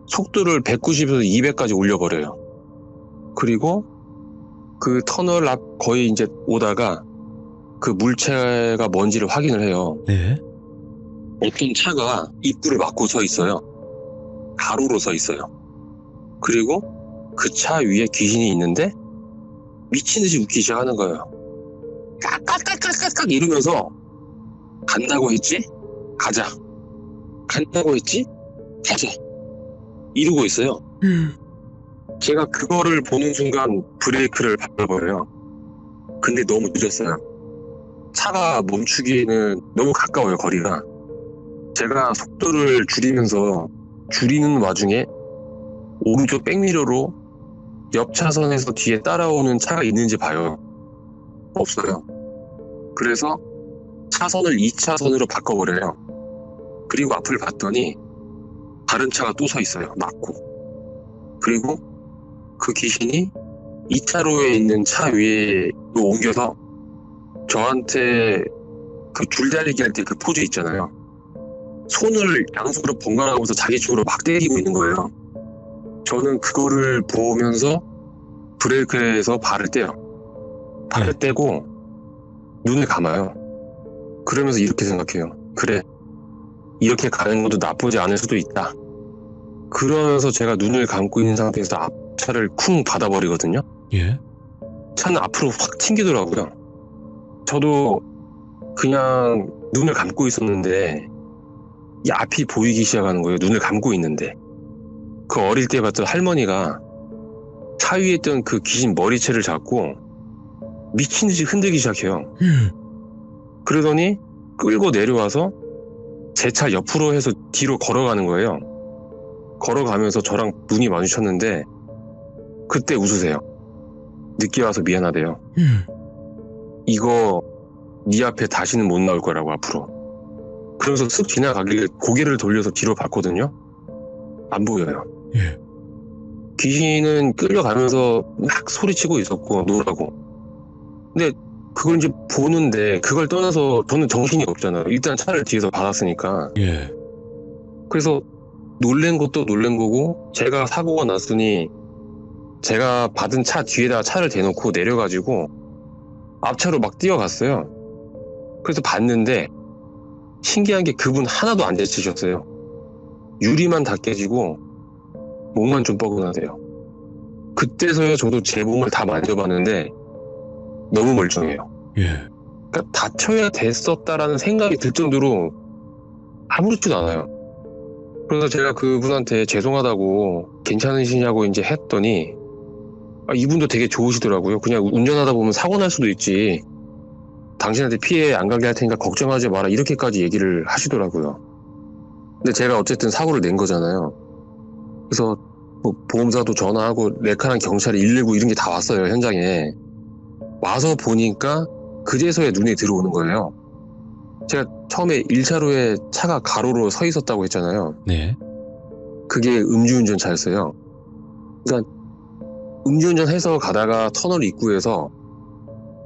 속도를 190에서 200까지 올려버려요. 그리고 그 터널 앞 거의 이제 오다가 그 물체가 뭔지를 확인을 해요. 네. 어떤 차가 입구를 막고 서 있어요. 가로로 서 있어요. 그리고 그 차 위에 귀신이 있는데 미친 듯이 웃기 시작하는 거예요. 깍깍깍깍깍 이러면서 간다고 했지? 가자. 간다고 했지? 가자. 이러고 있어요. 제가 그거를 보는 순간 브레이크를 밟아버려요. 근데 너무 늦었어요. 차가 멈추기에는 너무 가까워요, 거리가. 제가 속도를 줄이는 와중에 오른쪽 백미러로 옆 차선에서 뒤에 따라오는 차가 있는지 봐요. 없어요. 그래서 차선을 2차선으로 바꿔버려요. 그리고 앞을 봤더니 다른 차가 또 서 있어요. 막고. 그리고 그 귀신이 2차로에 있는 차 위에 옮겨서 저한테 그 줄달리기 할 때 그 포즈 있잖아요. 손을 양손으로 번갈아가면서 자기 쪽으로 막 때리고 있는 거예요. 저는 그거를 보면서 브레이크에서 발을 떼요. 발을 떼고 눈을 감아요. 그러면서 이렇게 생각해요. 그래, 이렇게 가는 것도 나쁘지 않을 수도 있다. 그러면서 제가 눈을 감고 있는 상태에서 앞차를 쿵 받아버리거든요. 예. 차는 앞으로 확 튕기더라고요. 저도 그냥 눈을 감고 있었는데 이 앞이 보이기 시작하는 거예요. 눈을 감고 있는데. 그 어릴 때 봤던 할머니가 차 위에 있던 그 귀신 머리채를 잡고 미친 듯이 흔들기 시작해요. 그러더니 끌고 내려와서 제 차 옆으로 해서 뒤로 걸어가는 거예요. 걸어가면서 저랑 눈이 마주쳤는데 그때 웃으세요. 늦게 와서 미안하대요. 이거 네 앞에 다시는 못 나올 거라고 앞으로. 그러면서 쓱 지나가길래 고개를 돌려서 뒤로 봤거든요. 안 보여요. 귀신은 끌려가면서 막 소리치고 있었고 노라고. 근데 그걸 이제 보는데 그걸 떠나서 저는 정신이 없잖아요. 일단 차를 뒤에서 받았으니까. 예. 그래서 놀란 것도 놀란 거고 제가 사고가 났으니 제가 받은 차 뒤에다 차를 대놓고 내려가지고 앞차로 막 뛰어갔어요. 그래서 봤는데 신기한 게 그분 하나도 안 다치셨어요. 유리만 다 깨지고 몸만 좀 뻐근하대요. 그때서야 저도 제 몸을 다 만져봤는데 너무 멀쩡해요. 예. 그러니까 다쳐야 됐었다라는 생각이 들 정도로 아무렇지도 않아요. 그래서 제가 그분한테 죄송하다고 괜찮으시냐고 이제 했더니 이분도 되게 좋으시더라고요. 그냥 운전하다 보면 사고 날 수도 있지. 당신한테 피해 안 가게 할 테니까 걱정하지 마라. 이렇게까지 얘기를 하시더라고요. 근데 제가 어쨌든 사고를 낸 거잖아요. 그래서 뭐 보험사도 전화하고 레카랑 경찰이 119 이런 게 다 왔어요. 현장에. 와서 보니까 그제서야 눈에 들어오는 거예요. 제가 처음에 1차로에 차가 가로로 서 있었다고 했잖아요. 네. 그게 음주운전 차였어요. 그러니까 음주운전 해서 가다가 터널 입구에서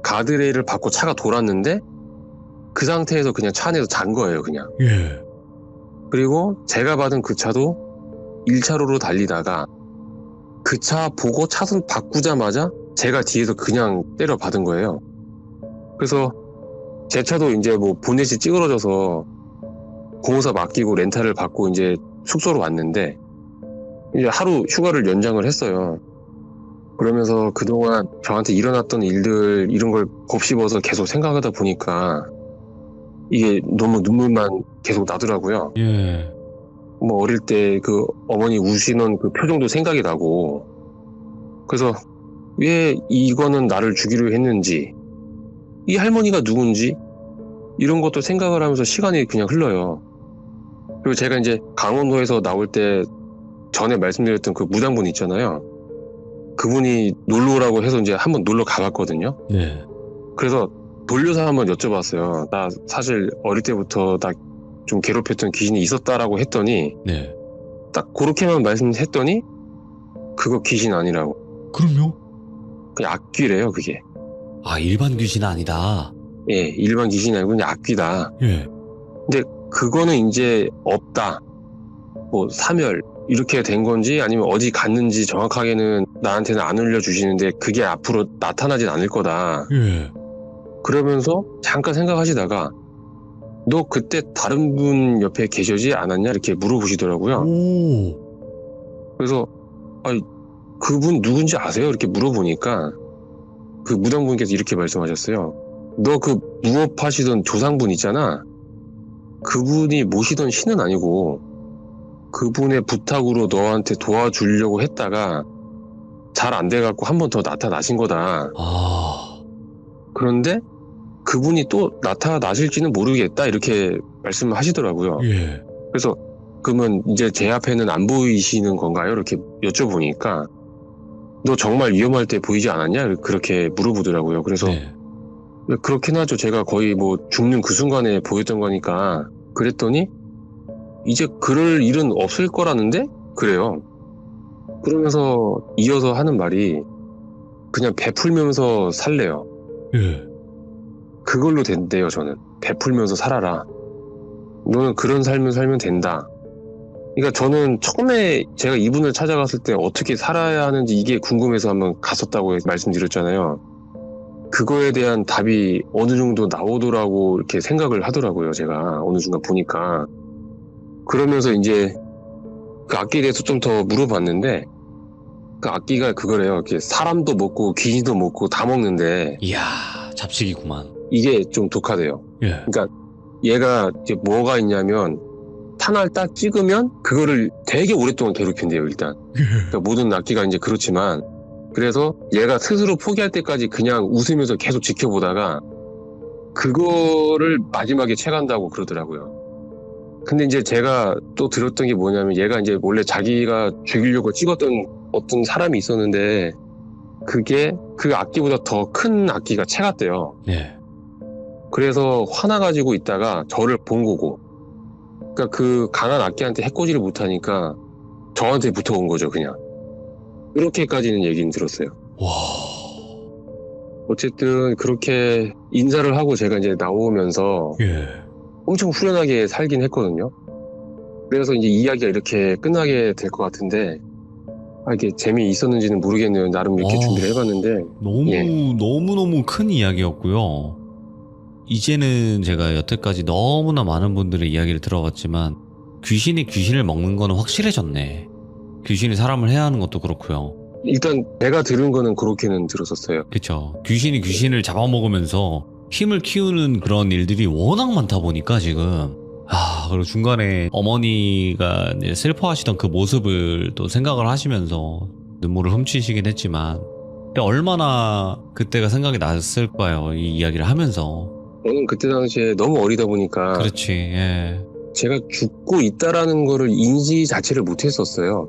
가드레일을 받고 차가 돌았는데 그 상태에서 그냥 차 안에서 잔 거예요, 그냥. 예. 그리고 제가 받은 그 차도 1차로로 달리다가 그 차 보고 차선 바꾸자마자 제가 뒤에서 그냥 때려 받은 거예요. 그래서 제 차도 이제 뭐 보넷이 찌그러져서 공사 맡기고 렌탈을 받고 이제 숙소로 왔는데 이제 하루 휴가를 연장을 했어요. 그러면서 그동안 저한테 일어났던 일들 이런 걸 곱씹어서 계속 생각하다 보니까 이게 너무 눈물만 계속 나더라고요. 예. 뭐 어릴 때 그 어머니 우시는 그 표정도 생각이 나고 그래서 왜 이거는 나를 주기로 했는지 이 할머니가 누군지 이런 것도 생각을 하면서 시간이 그냥 흘러요. 그리고 제가 이제 강원도에서 나올 때 전에 말씀드렸던 그 무당분 있잖아요. 그분이 놀러 오라고 해서 이제 한번 놀러 가봤거든요. 네. 그래서 돌려서 한번 여쭤봤어요. 나 사실 어릴 때부터 나 좀 괴롭혔던 귀신이 있었다라고 했더니 네. 딱 그렇게만 말씀했더니 그거 귀신 아니라고. 그럼요? 그냥 악귀래요, 그게. 아, 일반 귀신은 아니다. 예, 일반 귀신이 아니고 그냥 악귀다. 예. 근데 그거는 이제 없다. 뭐 사멸 이렇게 된 건지 아니면 어디 갔는지 정확하게는 나한테는 안 알려주시는데 그게 앞으로 나타나진 않을 거다. 예. 그러면서 잠깐 생각하시다가 너 그때 다른 분 옆에 계시지 않았냐 이렇게 물어보시더라고요. 오. 그래서 그분 누군지 아세요? 이렇게 물어보니까 그 무당분께서 이렇게 말씀하셨어요. 너 그 무업하시던 조상분 있잖아. 그분이 모시던 신은 아니고 그분의 부탁으로 너한테 도와주려고 했다가 잘 안 돼갖고 한 번 더 나타나신 거다. 아. 그런데 그분이 또 나타나실지는 모르겠다 이렇게 말씀을 하시더라고요. 예. 그래서 그러면 이제 제 앞에는 안 보이시는 건가요? 이렇게 여쭤보니까 너 정말 위험할 때 보이지 않았냐? 그렇게 물어보더라고요. 그래서 네. 그렇긴 하죠. 제가 거의 뭐 죽는 그 순간에 보였던 거니까 그랬더니 이제 그럴 일은 없을 거라는데? 그래요. 그러면서 이어서 하는 말이 그냥 베풀면서 살래요. 예. 그걸로 된대요, 저는. 베풀면서 살아라. 너는 그런 삶을 살면 된다. 그러니까 저는 처음에 제가 이분을 찾아갔을 때 어떻게 살아야 하는지 이게 궁금해서 한번 갔었다고 말씀드렸잖아요. 그거에 대한 답이 어느 정도 나오더라고 이렇게 생각을 하더라고요, 제가. 어느 순간 보니까. 그러면서 이제 그 악기에 대해서 좀 더 물어봤는데 그 악기가 그거래요. 이렇게 사람도 먹고 귀신도 먹고 다 먹는데 이야, 잡식이구만. 이게 좀 독하대요. 예. 그러니까 얘가 이제 뭐가 있냐면 하나를 딱 찍으면 그거를 되게 오랫동안 괴롭힌대요, 일단. 그러니까 모든 악기가 이제 그렇지만, 그래서 얘가 스스로 포기할 때까지 그냥 웃으면서 계속 지켜보다가 그거를 마지막에 채간다고 그러더라고요. 근데 이제 제가 또 들었던 게 뭐냐면, 얘가 이제 원래 자기가 죽이려고 찍었던 어떤 사람이 있었는데, 그게 그 악기보다 더 큰 악기가 채갔대요. 예. 그래서 화나가지고 있다가 저를 본 거고, 그러니까 그 강한 악기한테 해코지를 못하니까 저한테 붙어온 거죠, 그냥. 그렇게까지는 얘기는 들었어요. 와. 어쨌든 그렇게 인사를 하고 제가 이제 나오면서 예. 엄청 후련하게 살긴 했거든요. 그래서 이제 이야기가 이렇게 끝나게 될 것 같은데, 이게 재미있었는지는 모르겠네요. 나름 이렇게 준비를 해봤는데. 너무너무 큰 이야기였고요. 이제는 제가 여태까지 너무나 많은 분들의 이야기를 들어봤지만 귀신이 귀신을 먹는 거는 확실해졌네. 귀신이 사람을 해하는 것도 그렇고요. 일단 제가 들은 거는 그렇게는 들었었어요. 그쵸. 귀신이 귀신을 잡아먹으면서 힘을 키우는 그런 일들이 워낙 많다 보니까 지금 그리고 중간에 어머니가 이제 슬퍼하시던 그 모습을 또 생각을 하시면서 눈물을 훔치시긴 했지만 얼마나 그때가 생각이 났을까요, 이 이야기를 하면서. 저는 그때 당시에 너무 어리다 보니까 그렇지. 예. 제가 죽고 있다라는 거를 인지 자체를 못했었어요.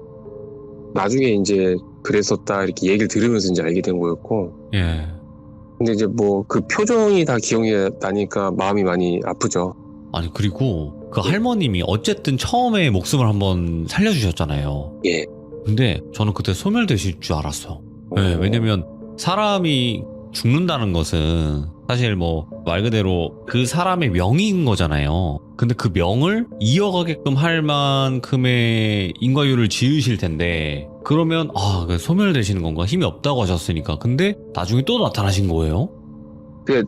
나중에 이제 그랬었다 이렇게 얘기를 들으면서 이제 알게 된 거였고. 예. 근데 이제 뭐 그 표정이 다 기억이 나니까 마음이 많이 아프죠. 아니 그리고 그 할머님이 어쨌든 처음에 목숨을 한번 살려주셨잖아요. 예. 근데 저는 그때 소멸되실 줄 알았어. 네, 왜냐면 사람이 죽는다는 것은 사실 뭐 말 그대로 그 사람의 명의인 거잖아요. 근데 그 명을 이어가게끔 할 만큼의 인과율을 지으실 텐데, 그러면 소멸되시는 건가? 힘이 없다고 하셨으니까. 근데 나중에 또 나타나신 거예요?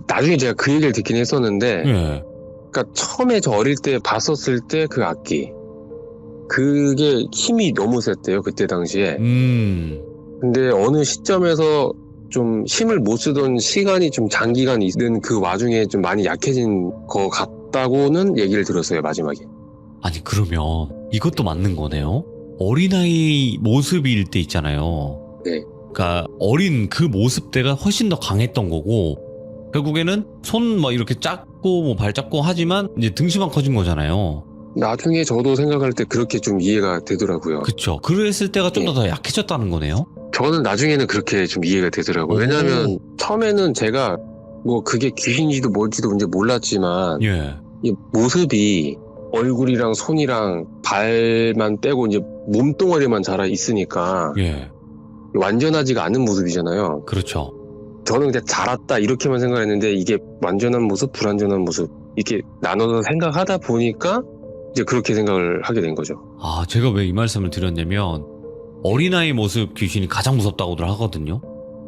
나중에 제가 그 얘기를 듣긴 했었는데, 예. 그러니까 처음에 저 어릴 때 봤었을 때 그 악기, 그게 힘이 너무 셌대요, 그때 당시에. 근데 어느 시점에서 좀 힘을 못 쓰던 시간이 좀 장기간 있는 그 와중에 좀 많이 약해진 것 같다고는 얘기를 들었어요, 마지막에. 아니 그러면 이것도 맞는 거네요? 어린아이 모습일 때 있잖아요. 네. 그러니까 어린 그 모습 때가 훨씬 더 강했던 거고, 결국에는 손 막 이렇게 작고 뭐 발 작고 하지만 이제 등치만 커진 거잖아요. 나중에 저도 생각할 때 그렇게 좀 이해가 되더라고요. 그쵸. 그랬을 때가 좀 더 약해졌다는 거네요? 저는 나중에는 그렇게 좀 이해가 되더라고요. 왜냐하면 처음에는 제가 뭐 그게 귀신인지도 뭘지도 이제 몰랐지만, 예. 이 모습이 얼굴이랑 손이랑 발만 빼고 이제 몸뚱아리만 자라 있으니까 예. 완전하지가 않은 모습이잖아요. 그렇죠. 저는 그냥 자랐다 이렇게만 생각했는데, 이게 완전한 모습, 불완전한 모습 이렇게 나눠서 생각하다 보니까 이제 그렇게 생각을 하게 된 거죠. 제가 왜 이 말씀을 드렸냐면, 어린아이 모습 귀신이 가장 무섭다고들 하거든요,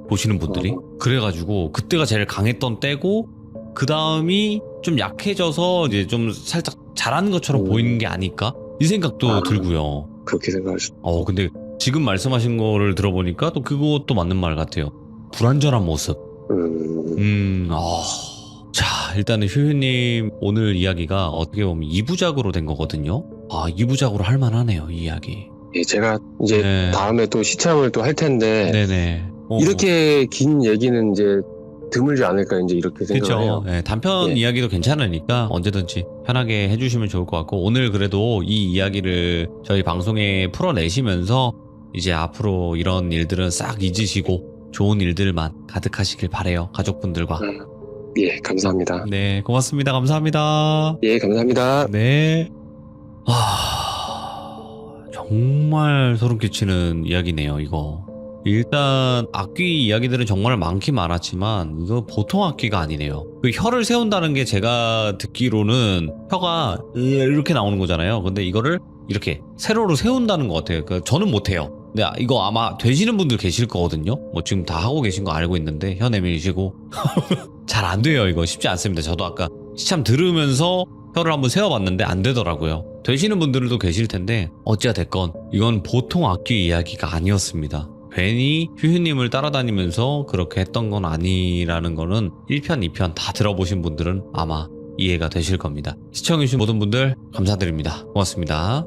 보시는 분들이. 그래가지고 그때가 제일 강했던 때고, 그 다음이 좀 약해져서 이제 좀 살짝 잘하는 것처럼 보이는 게 아닐까? 이 생각도 들고요. 그렇게 생각하시죠. 근데 지금 말씀하신 거를 들어보니까 또 그것도 맞는 말 같아요. 불완전한 모습. 자, 일단은 휴휴님 오늘 이야기가 어떻게 보면 2부작으로 된 거거든요. 2부작으로 할 만하네요, 이 이야기. 예, 제가 이제 다음에 또 시참을 또 할 텐데, 네네. 이렇게 긴 얘기는 이제 드물지 않을까 이제 이렇게 생각을 해요. 네, 단편 이야기도 괜찮으니까 언제든지 편하게 해주시면 좋을 것 같고, 오늘 그래도 이 이야기를 저희 방송에 풀어내시면서 이제 앞으로 이런 일들은 싹 잊으시고 좋은 일들만 가득하시길 바래요, 가족분들과. 예, 감사합니다. 네, 고맙습니다. 감사합니다. 예, 감사합니다. 네. 정말 소름 끼치는 이야기네요, 이거. 일단 악귀 이야기들은 정말 많긴 많았지만 이거 보통 악귀가 아니네요. 그 혀를 세운다는 게 제가 듣기로는 혀가 이렇게 나오는 거잖아요. 근데 이거를 이렇게 세로로 세운다는 것 같아요. 저는 못해요. 근데 이거 아마 되시는 분들 계실 거거든요. 뭐 지금 다 하고 계신 거 알고 있는데, 혀 내밀시고 잘 안 돼요. 이거 쉽지 않습니다. 저도 아까 시참 들으면서 혀를 한번 세워봤는데 안 되더라고요. 되시는 분들도 계실 텐데, 어찌가 됐건 이건 보통 악귀 이야기가 아니었습니다. 괜히 휴휴님을 따라다니면서 그렇게 했던 건 아니라는 거는 1편, 2편 다 들어보신 분들은 아마 이해가 되실 겁니다. 시청해주신 모든 분들 감사드립니다. 고맙습니다.